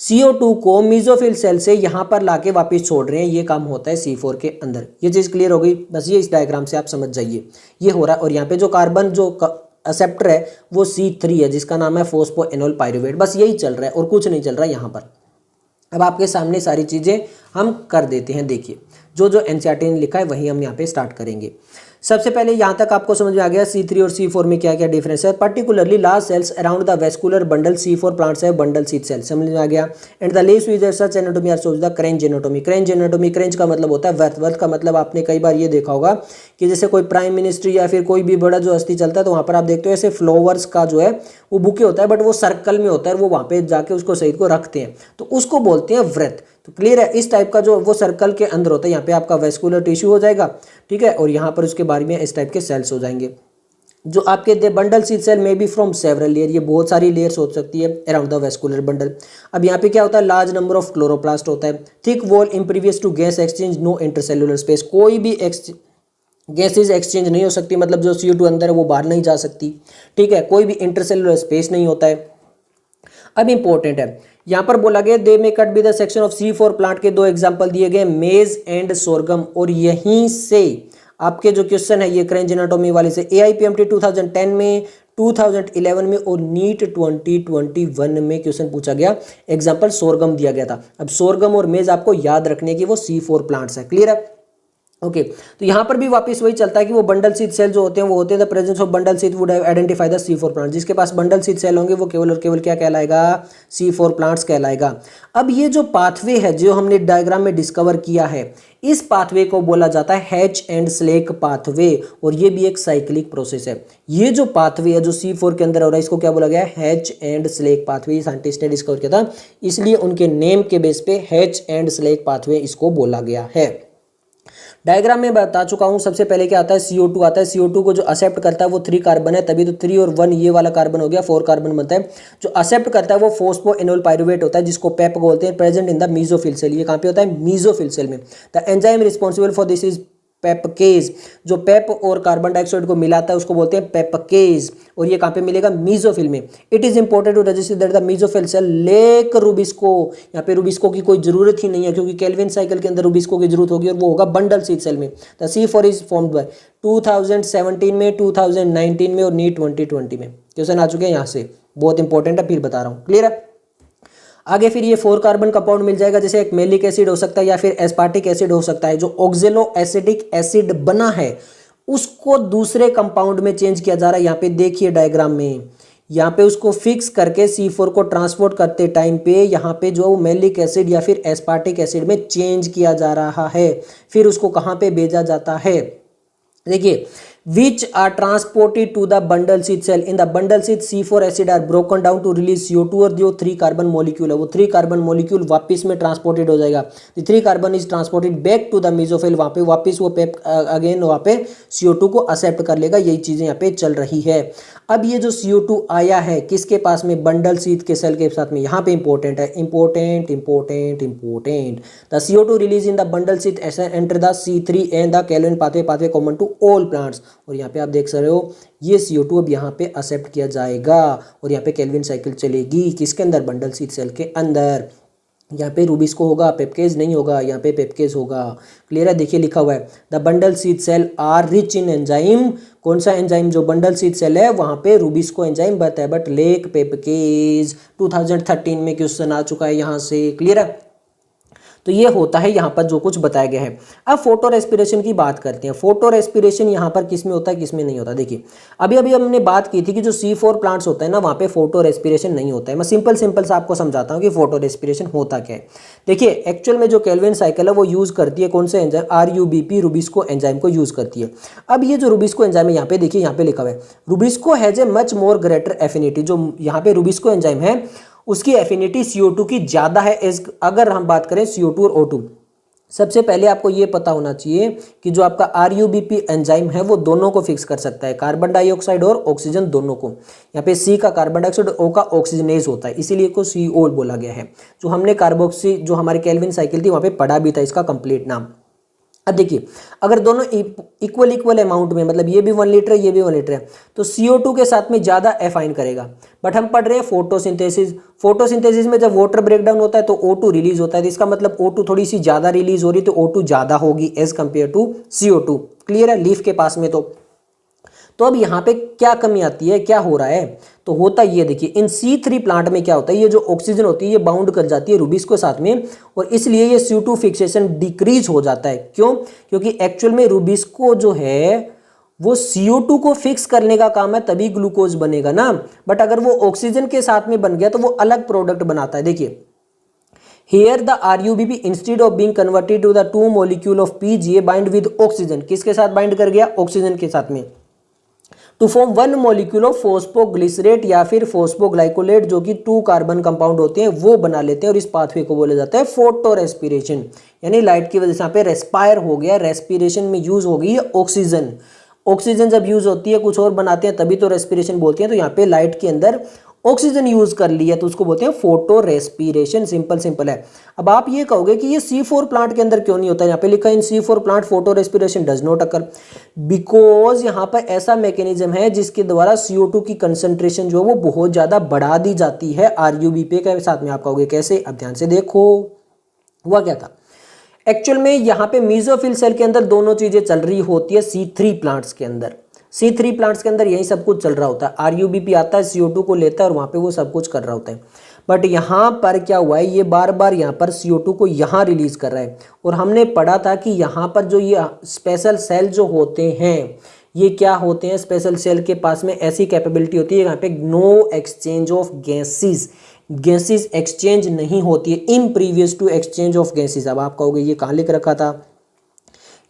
[SPEAKER 1] CO2 को मीजोफिल सेल से यहाँ पर लाके वापस छोड़ रहे हैं, ये काम होता है C4 के अंदर। ये चीज़ क्लियर हो गई? बस ये इस डायग्राम से आप समझ जाइए, ये हो रहा है। और यहाँ पे जो कार्बन जो एक्सेप्टर है वो C3 है, जिसका नाम है फॉस्फोइनोल पाइरुवेट। बस यही चल रहा है और कुछ नहीं चल रहा है यहाँ पर। अब आपके सामने सारी चीज़ें हम कर देते हैं। देखिए जो NCERT ने लिखा है वही हम यहाँ पे स्टार्ट करेंगे। सबसे पहले यहाँ तक आपको समझ में आ गया C3 और C4 में क्या क्या डिफरेंस है। Particularly large cells around the vascular bundle C4 plants है बंडल शीथ सेल, समझ में आ गया। And the leaves with such anatomy are shows the Kranz anatomy. Kranz anatomy, Kranz का मतलब होता है वर्थ। वर्थ का मतलब आपने कई बार ये देखा होगा कि जैसे कोई प्राइम मिनिस्ट्री या फिर कोई भी बड़ा जो हस्ती चलता है तो वहाँ पर आप देखते हो ऐसे फ्लावर्स का जो है वो बुके होता है, बट वो सर्कल में होता है, वो वहाँ पे जाके उसको शहीद को रखते हैं, तो उसको बोलते हैं व्रत। तो क्लियर है? इस टाइप का जो वो सर्कल के अंदर होता है, यहाँ पे आपका वेस्कुलर टिश्यू हो जाएगा, ठीक है, और यहाँ पर उसके बारे में इस टाइप के सेल्स हो जाएंगे। जो आपके द बंडल शीथ सेल में बी फ्रॉम सेवरल लेयर, ये बहुत सारी लेयर्स हो सकती है अराउंड द वेस्कुलर बंडल। अब यहाँ पे क्या होता है? लार्ज नंबर ऑफ क्लोरोप्लास्ट होता है, thick wall impervious to gas exchange, no intercellular space, कोई भी गैसेज एक्सचेंज नहीं हो सकती, मतलब जो CO2 अंदर है वो बाहर नहीं जा सकती, ठीक है, कोई भी इंटरसेलुलर स्पेस नहीं होता है। अब इंपॉर्टेंट है, यहाँ पर बोला गया दे में cut be the section of C4 plant के 2 एग्जांपल दिए गए, मेज एंड सोरगम, और यहीं से आपके जो क्वेश्चन है ये क्रेंच एनाटॉमी वाले से AIPMT 2010 में, 2011 में और नीट 2021 में क्वेश्चन पूछा गया। एग्जाम्पल सोरगम दिया गया था। अब सोरगम और मेज आपको याद रखने की वो C4 प्लांट्स है। क्लियर है? ओके तो यहाँ पर भी वापस वही चलता है कि वो बंडल शीथ सेल जो होते हैं वो होते हैं the presence of bundle sheath would identify the C4 plant. जिसके पास बंडल शीथ सेल होंगे वो केवल और केवल क्या कहलाएगा? C4 प्लांट्स कहलाएगा। अब ये जो पाथवे है जो हमने डायग्राम में डिस्कवर किया है, इस पाथवे को बोला जाता है हैच एंड स्लेक पाथवे, और ये भी एक साइक्लिक प्रोसेस है। ये जो पाथवे है जो C4 के अंदर हो रहा है इसको क्या बोला गया है? Hatch and Slack pathway. Scientist ने डिस्कवर किया था, इसलिए उनके नेम के बेस पे हैच एंड स्लेक पाथवे इसको बोला गया है। डायग्राम में बता चुका हूं। सबसे पहले क्या आता है? CO2 आता है। CO2 को जो एक्सेप्ट करता है वो 3 कार्बन है, तभी तो 3 और 1 ये वाला कार्बन हो गया, 4 कार्बन बनता है। जो एक्सेप्ट करता है वो फॉस्फोइनोल पाइरुवेट होता है, जिसको पेप बोलते हैं, present in the mesophyll cell. ये कहाँ पे होता है? मीजोफिल सेल में। The enzyme responsible for this is PEPcase. जो पेप और कार्बन डाइऑक्साइड को मिलाता है उसको बोलते हैं पेपकेज, और ये कहाँ पे मिलेगा? मीजोफिल में। It is important to register that the mesophyll cell lack rubisco. यहाँ पे रुबिस्को की कोई जरूरत ही नहीं है, क्योंकि केल्विन साइकिल के अंदर रुबिस्को की जरूरत होगी और वो होगा बंडल शीथ सेल में। The C4 is formed by 2017 में, 2019 में और नीट 2020 में क्वेश्चन आ चुके हैं यहाँ से। बहुत इंपॉर्टेंट है, फिर बता रहा हूँ। क्लियर है? आगे फिर ये 4 कार्बन कंपाउंड मिल जाएगा, जैसे एक मेलिक एसिड हो सकता है या फिर एस्पार्टिक एसिड हो सकता है। जो ऑक्जेलो एसिडिक एसिड बना है उसको दूसरे कंपाउंड में चेंज किया जा रहा है। यहाँ पे देखिए डायग्राम में, यहाँ पे उसको फिक्स करके C4 को ट्रांसपोर्ट करते टाइम पे यहाँ पे जो मेलिक एसिड या फिर एस्पार्टिक एसिड में चेंज किया जा रहा है। फिर उसको कहाँ पे भेजा जाता है? देखिए which are transported to the bundle sheath cell. In the bundle sheath C4 acid are broken down to release CO2 और जो 3 कार्बन मॉलिक्यूल है वो 3 कार्बन मॉलिक्यूल वापस में ट्रांसपोर्टेड हो जाएगा. 3 carbon is transported back to the mesophyll. वहाँ पे वापस वो पेप अगेन वहाँ पे CO2 को एक्सेप्ट कर लेगा. यही चीज़ें यहाँ पे चल रही है. अब ये जो CO2 आया है किसके पास में, बंडल शीथ के सेल के साथ में. यहाँ पे इंपॉर्टेंट है, important important important. The CO2 release in the bundle sheath enter the C3 and the Calvin pathway common to all plants. और यहाँ पे आप देख सकते हो ये CO2 अब यहाँ पे एक्सेप्ट किया जाएगा और यहाँ पे कैल्विन साइकिल चलेगी किसके अंदर, बंडल शीथ सेल के अंदर. यहाँ पे रूबिस्को होगा, पेप्केज नहीं होगा, यहाँ पे पेप्केज होगा. क्लियर है, देखिए लिखा हुआ है the bundle sheath cell are rich in enzyme. कौन सा एंजाइम, जो बंडल शीथ सेल है वहाँ पे रूबिस्को एंजाइम बता है बट लेक पेप्केज. 2013 में क्वेश्चन आ चुका है यहाँ से. क्लियर है, तो ये होता है यहाँ पर जो कुछ बताया गया है. अब फोटो रेस्पिरेशन की बात करते हैं. फोटो रेस्पिरेशन यहाँ पर किस में होता है किस में नहीं होता. देखिए अभी अभी हमने बात की थी कि जो C4 प्लांट्स होता है ना वहाँ पे फोटो रेस्पिरेशन नहीं होता है. मैं सिंपल सा आपको समझाता हूँ कि फोटो रेस्पिरेशन होता क्या है. देखिए एक्चुअल में जो कैल्विन साइकिल है वो यूज़ करती है कौन से एंजाइम, RUBP रूबिस्को एंजाइम को यूज़ करती है. अब ये जो रूबिस्को एंजाइम है यहाँ पे देखिए, यहाँ पे लिखा हुआ है rubisco has a much more greater affinity. जो यहाँ पे रूबिस्को एंजाइम है उसकी एफिनिटी CO2 की ज़्यादा है. अगर हम बात करें CO2 और O2, सबसे पहले आपको ये पता होना चाहिए कि जो आपका RUBP एंजाइम है वो दोनों को फिक्स कर सकता है, कार्बन डाइऑक्साइड और ऑक्सीजन दोनों को. यहाँ पे C का कार्बन डाइऑक्साइड और O का ऑक्सीजनेज होता है, इसीलिए को CO बोला गया है. जो हमने कार्बोक्सी जो हमारी कैल्विन साइकिल थी वहाँ पे पढ़ा भी था इसका कंप्लीट नाम. अब देखिए अगर दोनों इक्वल अमाउंट में, मतलब ये भी 1 लीटर है ये भी 1 लीटर है, तो CO2 के साथ में ज़्यादा एफाइन करेगा. बट हम पढ़ रहे हैं फोटोसिंथेसिस. फोटोसिंथेसिस में जब वाटर ब्रेकडाउन होता है तो O2 रिलीज होता है. तो इसका मतलब O2 थोड़ी सी ज़्यादा रिलीज हो रही है तो O2 ज़्यादा होगी as compare to CO2. Clear है, लीफ के पास में. तो अब यहाँ पे क्या कमी आती है, क्या हो रहा है, तो होता ये देखिए इन C3 प्लांट में क्या होता है, ये जो ऑक्सीजन होती है ये बाउंड कर जाती है रूबिस्को के साथ में और इसलिए ये CO2 फिक्सेशन डिक्रीज हो जाता है. क्यों, क्योंकि एक्चुअल में रूबिस्को जो है वो CO2 को फिक्स करने का काम है तभी ग्लूकोज बनेगा ना. बट अगर वो ऑक्सीजन के साथ में बन गया तो वो अलग प्रोडक्ट बनाता है. देखिए Here the RUBP instead of being converted to the 2 molecule of PGA bind with oxygen. किसके साथ बाइंड कर गया, ऑक्सीजन के साथ में, टू फॉर्म 1 मॉलिक्यूल ऑफ फोस्फोग्लिसरेट या फिर फोस्फोग्लाइकोलेट जो कि 2 कार्बन कंपाउंड होते हैं वो बना लेते हैं. और इस पाथवे को बोला जाता है फोटो रेस्पिरेशन. यानी लाइट की वजह से यहाँ पे रेस्पायर हो गया, रेस्पिरेशन में यूज हो गई है ऑक्सीजन. ऑक्सीजन जब यूज होती है कुछ और बनाते हैं तभी तो रेस्पिरेशन बोलते हैं. तो यहाँ पे लाइट के अंदर ऑक्सीजन यूज कर लिया तो उसको बोलते हैं फोटो रेस्पिरेशन. सिंपल है. अब आप ये कहोगे कि ये C4 प्लांट के अंदर क्यों नहीं होता. यहाँ पे लिखा है इन C4 plant photo respiration does not occur because यहाँ पर ऐसा मैकेनिज्म है जिसके द्वारा CO2 की कंसंट्रेशन जो है वो बहुत ज्यादा बढ़ा दी जाती है RUBP के साथ में. आप कहोगे कैसे, अब ध्यान से देखो हुआ क्या था. एक्चुअल में यहाँ पे मेसोफिल सेल के अंदर दोनों चीजें चल रही होती है. C3 प्लांट्स के अंदर, C3 प्लांट्स के अंदर यही सब कुछ चल रहा होता है. RUBP आता है CO2 को लेता है और वहाँ पे वो सब कुछ कर रहा होता है. बट यहाँ पर क्या हुआ है, ये बार बार यहाँ पर CO2 को यहाँ रिलीज कर रहा है. और हमने पढ़ा था कि यहाँ पर जो ये स्पेशल सेल जो होते हैं ये क्या होते हैं, स्पेशल सेल के पास में ऐसी कैपेबिलिटी होती है यहाँ पे no exchange of gases. Gases exchange नहीं होती है impervious to exchange of gases. अब आप कहोगे ये कहाँ लिख रखा था,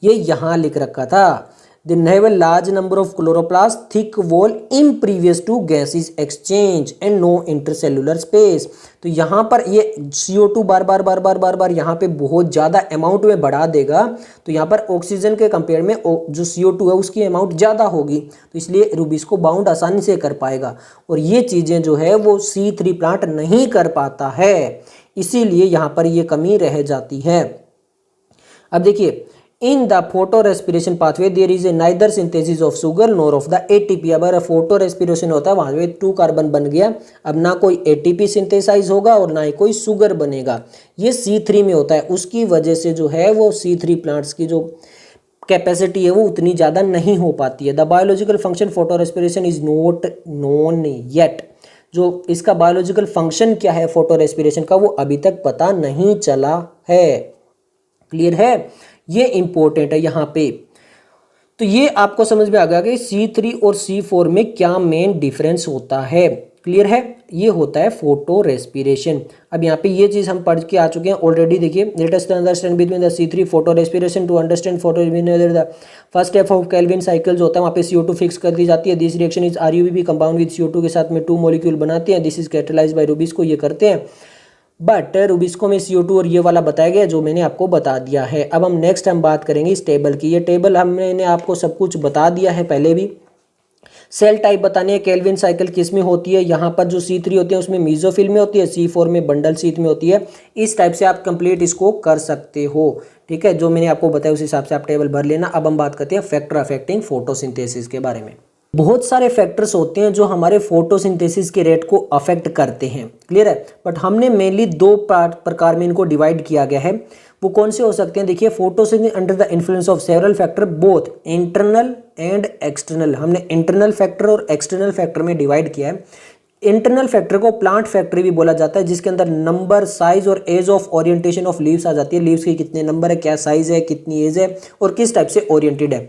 [SPEAKER 1] ये यहाँ लिख रखा था. They have a large number of chloroplasts, thick wall in previous to gases exchange and no intercellular space. तो यहाँ पर ये CO2 बार यहाँ पे बहुत ज़्यादा अमाउंट में बढ़ा देगा तो यहाँ पर ऑक्सीजन के कंपेयर में जो CO2 है उसकी अमाउंट ज़्यादा होगी तो इसलिए रूबिस्को बाउंड आसानी से कर पाएगा. और ये चीज़ें जो है वो C3 प्लांट नहीं कर पाता है, इसीलिए यहाँ पर ये कमी रह जाती है. अब देखिए in the photorespiration pathway there is a neither synthesis of sugar nor of the ATP. अगर फोटो रेस्पिरेशन होता है वहाँ पे 2 कार्बन बन गया, अब ना कोई ATP सिंथेसाइज होगा और ना ही कोई शुगर बनेगा. ये C3 में होता है, उसकी वजह से जो है वो C3 प्लांट्स की जो कैपेसिटी है वो उतनी ज़्यादा नहीं हो पाती है. The biological function photo respiration is not known yet. जो इसका बायोलॉजिकल फंक्शन क्या है फोटो रेस्पिरेशन का वो अभी तक पता नहीं चला है. क्लियर है, ये इंपॉर्टेंट है यहाँ पे. तो ये आपको समझ में आ गया कि C3 और C4 में क्या मेन डिफरेंस होता है. क्लियर है, ये होता है फोटो रेस्पिरेशन। अब यहाँ पे ये चीज़ हम पढ़ के आ चुके हैं ऑलरेडी। देखिए, let us understand between the C3 photorespiration to understand photo the first step of Calvin cycle जो होता है वहाँ पे CO2 फिक्स कर दी जाती है। This reaction is RUBP compound with CO2 के साथ में 2 मॉलिक्यूल बनाते हैं। This is catalyse by rubisco, ये करते हैं। बट रूबिस्को में CO2 और ये वाला बताया गया जो मैंने आपको बता दिया है। अब हम नेक्स्ट बात करेंगे इस टेबल की। ये टेबल हमने आपको सब कुछ बता दिया है पहले भी। सेल टाइप बतानी है, केल्विन साइकिल किस में होती है। यहाँ पर जो C3 होती है उसमें मीजोफिल में होती है, C4 में बंडल शीथ में होती है। इस टाइप से आप कंप्लीट इसको कर सकते हो, ठीक है। जो मैंने आपको बताया उस हिसाब से आप टेबल भर लेना। अब हम बात करते हैं फैक्टर अफेक्टिंग फोटोसिंथेसिस के बारे में। बहुत सारे फैक्टर्स होते हैं जो हमारे फोटोसिंथेसिस के रेट को अफेक्ट करते हैं, क्लियर है। बट हमने मेनली दो प्रकार में इनको डिवाइड किया गया है। वो कौन से हो सकते हैं? देखिए, photosynthesis under the influence of several factor both internal and external. हमने इंटरनल फैक्टर और एक्सटर्नल फैक्टर में डिवाइड किया है। इंटरनल फैक्टर को प्लांट फैक्टर भी बोला जाता है, जिसके अंदर नंबर, साइज और age of orientation of leaves आ जाती है। लीव्स की कितने नंबर है, क्या साइज है, कितनी एज है और किस टाइप से ओरिएंटेड है।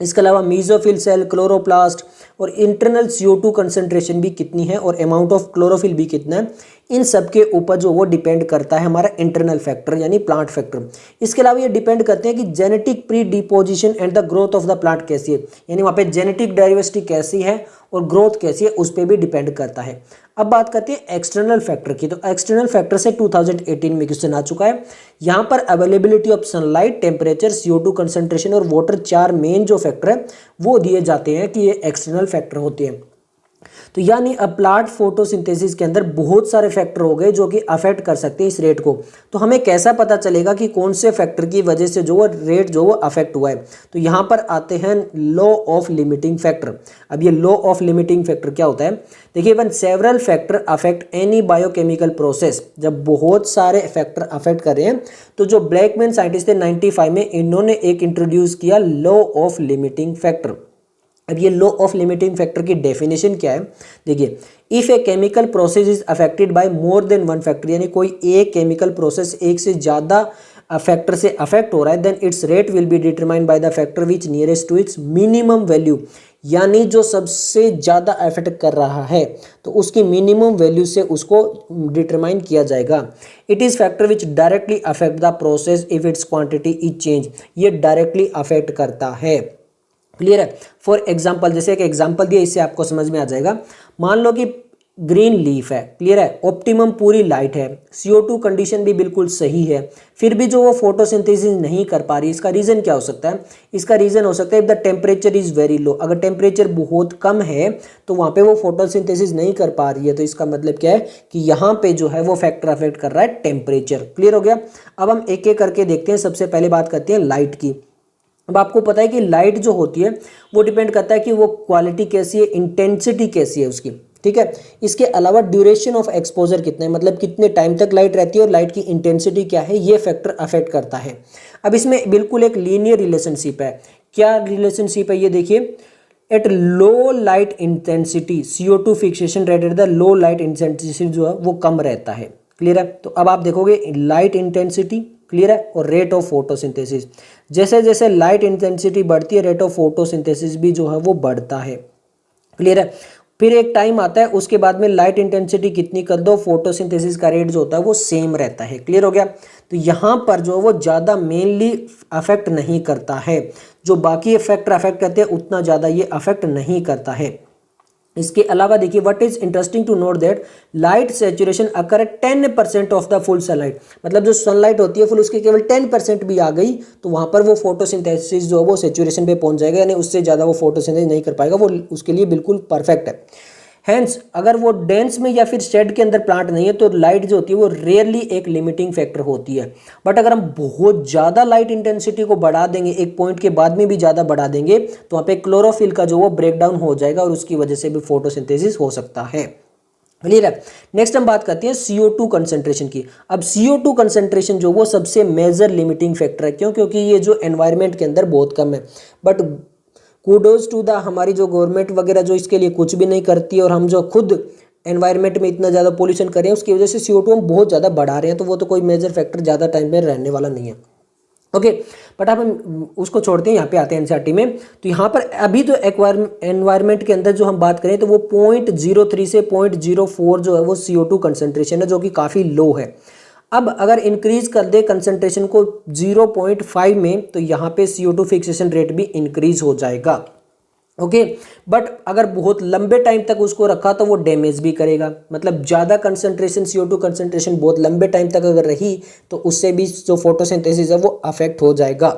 [SPEAKER 1] इसके अलावा मीजोफिल सेल, क्लोरोप्लास्ट और इंटरनल CO2 कंसंट्रेशन भी कितनी है और अमाउंट ऑफ क्लोरोफिल भी कितना है, इन सब के ऊपर जो वो डिपेंड करता है हमारा इंटरनल फैक्टर यानी प्लांट फैक्टर। इसके अलावा ये डिपेंड करते हैं कि genetic pre deposition and the growth of the plant कैसी है, यानी वहाँ पे जेनेटिक डाइवर्सिटी कैसी है और ग्रोथ कैसी है, उस पर भी डिपेंड करता है। अब बात करते हैं एक्सटर्नल फैक्टर की। तो एक्सटर्नल फैक्टर से 2018 में क्वेश्चन आ चुका है। यहाँ पर availability of sunlight, temperature, CO2 concentration और वाटर, 4 मेन जो फैक्टर है वो दिए जाते हैं कि ये एक्सटर्नल फैक्टर होते हैं। तो यानी प्लांट फोटोसिंथेसिस के अंदर बहुत सारे फैक्टर हो गए जो कि अफेक्ट कर सकते हैं इस रेट को। तो हमें कैसा पता चलेगा कि कौन से फैक्टर की वजह से जो रेट जो वो अफेक्ट हुआ है? तो यहाँ पर आते हैं लॉ ऑफ लिमिटिंग फैक्टर। अब ये लॉ ऑफ लिमिटिंग फैक्टर क्या होता है? देखिए, when several factor affect any biochemical process, जब बहुत सारे फैक्टर अफेक्ट कर रहे हैं तो जो ब्लैकमैन साइंटिस्ट थे 95 में, इन्होंने एक इंट्रोड्यूस किया लॉ ऑफ लिमिटिंग फैक्टर। अब ये लॉ ऑफ लिमिटिंग फैक्टर की डेफिनेशन क्या है? देखिए, if a chemical process is affected by more than one factor, यानी कोई एक केमिकल प्रोसेस एक से ज़्यादा फैक्टर से अफेक्ट हो रहा है, then its rate will be determined by the factor which nearest to its minimum value, यानी जो सबसे ज़्यादा अफेक्ट कर रहा है तो उसकी मिनिमम वैल्यू से उसको डिटरमाइन किया जाएगा। It is factor which directly affect the process if it's quantity is change, ये डायरेक्टली अफेक्ट करता है, क्लियर है। फॉर एग्जाम्पल, जैसे एक एग्जाम्पल दिया, इससे आपको समझ में आ जाएगा। मान लो कि ग्रीन लीफ है, क्लियर है, ऑप्टिमम पूरी लाइट है, CO2 कंडीशन भी बिल्कुल सही है, फिर भी जो वो फोटोसिंथेसिस नहीं कर पा रही, इसका रीज़न क्या हो सकता है? इसका रीज़न हो सकता है if the temperature is very low. अगर टेम्परेचर बहुत कम है तो वहाँ पे वो फोटोसिंथेसिस नहीं कर पा रही है, तो इसका मतलब क्या है कि यहाँ पे जो है वो फैक्टर अफेक्ट कर रहा है टेम्परेचर। क्लियर हो गया। अब हम एक एक करके देखते हैं। सबसे पहले बात करते हैं लाइट की। अब आपको पता है कि लाइट जो होती है वो डिपेंड करता है कि वो क्वालिटी कैसी है, इंटेंसिटी कैसी है उसकी, ठीक है। इसके अलावा ड्यूरेशन ऑफ एक्सपोजर कितना है, मतलब कितने टाइम तक लाइट रहती है और लाइट की इंटेंसिटी क्या है, ये फैक्टर अफेक्ट करता है। अब इसमें बिल्कुल एक लीनियर रिलेशनशिप है। क्या रिलेशनशिप है ये देखिए, at low light intensity CO2 fixation rate at the low light intensity जो है वो कम रहता है, क्लियर है। तो अब आप देखोगे लाइट इंटेंसिटी, क्लियर है, और रेट ऑफ फोटोसिंथेसिस। जैसे जैसे लाइट इंटेंसिटी बढ़ती है रेट ऑफ फोटोसिंथेसिस भी जो है वो बढ़ता है, क्लियर है। फिर एक टाइम आता है उसके बाद में लाइट इंटेंसिटी कितनी कर दो, फोटोसिंथेसिस का रेट जो होता है वो सेम रहता है, क्लियर हो गया। तो यहाँ पर जो वो ज़्यादा मेनली अफेक्ट नहीं करता है, जो बाकी फैक्टर अफेक्ट करते हैं उतना ज़्यादा ये अफेक्ट नहीं करता है। इसके अलावा देखिए, what is interesting to note that light saturation occur at 10% of the full sunlight, मतलब जो सनलाइट होती है फुल उसकी केवल 10% भी आ गई तो वहाँ पर वो फोटोसिंथेसिस जो है वो सैचुरेशन पे पहुँच जाएगा, यानी उससे ज़्यादा वो फोटोसिंथेसिस नहीं कर पाएगा, वो उसके लिए बिल्कुल परफेक्ट है। हैंस अगर वो डेंस में या फिर शेड के अंदर प्लांट नहीं है तो लाइट जो होती है वो रेयरली एक लिमिटिंग फैक्टर होती है। बट अगर हम बहुत ज़्यादा लाइट इंटेंसिटी को बढ़ा देंगे, एक पॉइंट के बाद में भी ज़्यादा बढ़ा देंगे तो वहाँ पे क्लोरोफिल का जो वो ब्रेक डाउन हो जाएगा और उसकी वजह से भी फोटोसिंथेसिस हो सकता है, क्लियर है। नेक्स्ट हम बात करते हैं CO2 कंसंट्रेशन की। अब CO2 कंसंट्रेशन जो वो सबसे मेजर लिमिटिंग फैक्टर है, क्यों? क्योंकि ये जो एनवायरनमेंट के अंदर बहुत कम है। बट कूडोज टू द हमारी जो गवर्नमेंट वगैरह जो इसके लिए कुछ भी नहीं करती और हम जो खुद एनवायरनमेंट में इतना ज़्यादा पोल्यूशन कर रहे हैं उसकी वजह से CO2 हम बहुत ज़्यादा बढ़ा रहे हैं, तो वो तो कोई मेजर फैक्टर ज़्यादा टाइम में रहने वाला नहीं है। ओके। बट अब हम उसको छोड़ते हैं, यहाँ पे आते हैं एनसीईआरटी में। तो यहाँ पर अभी तो एनवायरनमेंट के अंदर जो हम बात करें तो वो 0.03 से 0.04 जो है वो CO2 कंसंट्रेशन है, जो कि काफ़ी लो है। अब अगर इंक्रीज कर दे कंसंट्रेशन को 0.5 में, तो यहाँ पे CO2 फिक्सेशन रेट भी इंक्रीज हो जाएगा। ओके। बट अगर बहुत लंबे टाइम तक उसको रखा तो वो डैमेज भी करेगा, मतलब ज़्यादा कंसंट्रेशन CO2 कंसंट्रेशन बहुत लंबे टाइम तक अगर रही तो उससे भी जो फोटोसिंथेसिस है वो अफेक्ट हो जाएगा।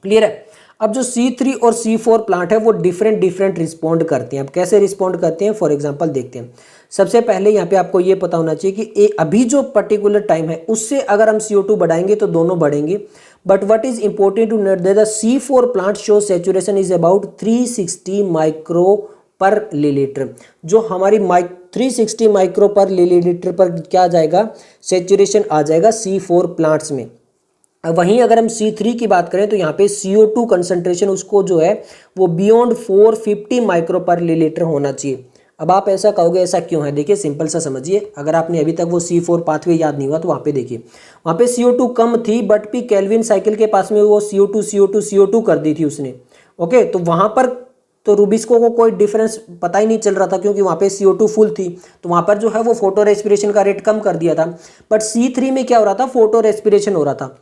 [SPEAKER 1] क्लियर है। अब जो C3 और C4 प्लांट है वो डिफरेंट रिस्पॉन्ड करते हैं। अब कैसे रिस्पॉन्ड करते हैं फॉर एग्जांपल देखते हैं। सबसे पहले यहाँ पे आपको ये पता होना चाहिए कि अभी जो पर्टिकुलर टाइम है उससे अगर हम CO2 बढ़ाएंगे तो दोनों बढ़ेंगे। But what is important to note that the C4 plant show saturation is about 360 micro per litre. जो हमारी 360 माइक्रो पर लीलीटर पर क्या आ जाएगा, सैचुरेशन आ जाएगा C4 प्लांट्स में। वहीं अगर हम C3 की बात करें तो यहाँ पे CO2 कंसंट्रेशन उसको जो है वो बियॉन्ड 450 माइक्रो पर लीलीटर होना चाहिए। अब आप ऐसा कहोगे ऐसा क्यों है, देखिए सिंपल सा समझिए। अगर आपने अभी तक वो C4 पाथवे याद नहीं हुआ तो वहाँ पे देखिए, वहाँ पे CO2 कम थी बट भी केल्विन साइकिल के पास में वो CO2 कर दी थी उसने। ओके, तो वहाँ पर तो रूबिस्को को कोई डिफरेंस पता ही नहीं चल रहा था क्योंकि वहाँ पे CO2 फुल थी, तो वहाँ पर जो है वो फोटो रेस्पिरेशन का रेट कम कर दिया था। बट C3 में क्या हो रहा था, फोटो रेस्पिरेशन हो रहा था,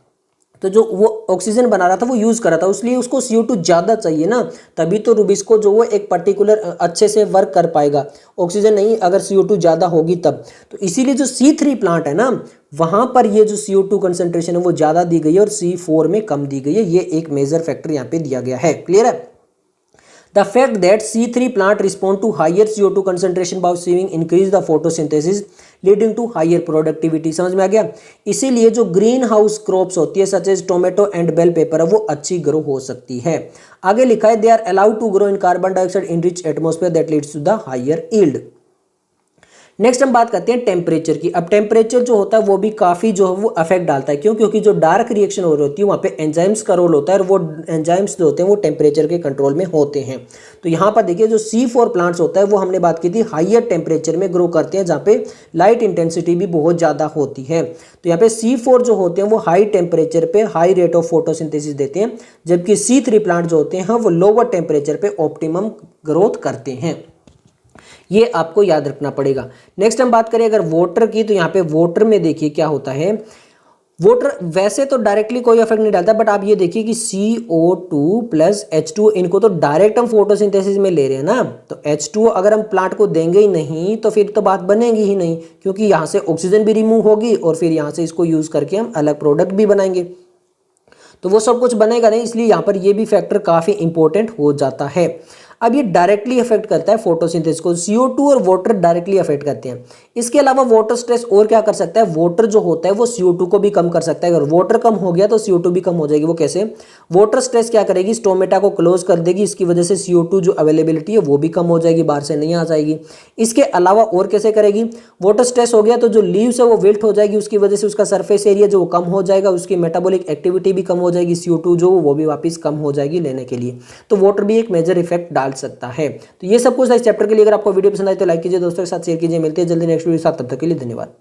[SPEAKER 1] तो जो वो ऑक्सीजन बना रहा था वो यूज़ कर रहा था, इसलिए उसको CO2 ज़्यादा चाहिए ना, तभी तो रूबिस्को जो वो एक पर्टिकुलर अच्छे से वर्क कर पाएगा। ऑक्सीजन नहीं, अगर CO2 ज़्यादा होगी तब। तो इसीलिए जो C3 प्लांट है ना, वहाँ पर ये जो CO2 कंसंट्रेशन है वो ज़्यादा दी गई है और C4 में कम दी गई है। ये एक मेजर फैक्टर यहाँ पे दिया गया है। क्लियर है। The fact that C3 plant respond to higher CO2 concentration by receiving increase the photosynthesis leading to higher productivity। समझ में आ गया। इसीलिए जो ग्रीन हाउस क्रॉप्स होती है such as tomato and bell pepper है वो अच्छी ग्रो हो सकती है। आगे लिखा है they are allowed to grow in carbon dioxide in rich atmosphere that leads to the higher yield. Next हम बात करते हैं टेम्परेचर की। अब टेम्परेचर जो होता है वो भी काफ़ी जो है वो अफेक्ट डालता है। क्यों? क्योंकि जो डार्क रिएक्शन हो रही होती है वहाँ पे एंजाइम्स का रोल होता है और वो एंजाइम्स जो होते हैं वो टेम्परेचर के कंट्रोल में होते हैं। तो यहाँ पर देखिए जो C4 प्लांट्स होता है वो हमने बात की थी हाइयर टेम्परेचर में ग्रो करते हैं जहाँ पे लाइट इंटेंसिटी भी बहुत ज़्यादा होती है। तो यहाँ पे C4 जो होते हैं वो हाई टेम्परेचर पे हाई रेट ऑफ फोटोसिंथेसिस देते हैं, जबकि C3 प्लांट जो होते हैं वो लोअर टेम्परेचर पे ऑप्टिमम ग्रोथ करते हैं। ये आपको याद रखना पड़ेगा। नेक्स्ट हम बात करें अगर वाटर की, तो यहाँ पे वाटर में देखिए क्या होता है। वाटर वैसे तो डायरेक्टली कोई इफेक्ट नहीं डालता, बट आप ये देखिए कि CO2 प्लस H2 इनको तो डायरेक्ट हम फोटोसिंथेसिस में ले रहे हैं ना, तो H2 अगर हम प्लांट को देंगे ही नहीं तो फिर तो बात बनेगी ही नहीं, क्योंकि यहाँ से ऑक्सीजन भी रिमूव होगी और फिर यहाँ से इसको यूज करके हम अलग प्रोडक्ट भी बनाएंगे, तो वो सब कुछ बनेगा नहीं। इसलिए यहाँ पर ये भी फैक्टर काफ़ी इंपॉर्टेंट हो जाता है। अब ये डायरेक्टली अफेक्ट करता है फोटोसिंथेसिस को, CO2 और वाटर डायरेक्टली अफेक्ट करते हैं। इसके अलावा वाटर स्ट्रेस और क्या कर सकता है, वाटर जो होता है वो CO2 को भी कम कर सकता है। अगर वाटर कम हो गया तो CO2 भी कम हो जाएगी। वो कैसे? वाटर स्ट्रेस क्या करेगी, स्टोमेटा को क्लोज कर देगी, इसकी वजह से CO2 जो अवेलेबिलिटी है वो भी कम हो जाएगी, बाहर से नहीं आ जाएगी। इसके अलावा और कैसे करेगी, वाटर स्ट्रेस हो गया तो जो लीव्स है वो विल्ट हो जाएगी, उसकी वजह से उसका सरफेस एरिया जो कम हो जाएगा, उसकी मेटाबॉलिक एक्टिविटी भी कम हो जाएगी, CO2 जो वो भी वापस कम हो जाएगी लेने के लिए। तो वाटर भी एक मेजर इफेक्ट डाल सकता है। तो ये सब कुछ इस चैप्टर के लिए। अगर आपको वीडियो पसंद आए तो लाइक कीजिए, दोस्तों के साथ शेयर कीजिए। मिलते हैं जल्दी नेक्स्ट वीडियो के साथ, तब तक के लिए धन्यवाद।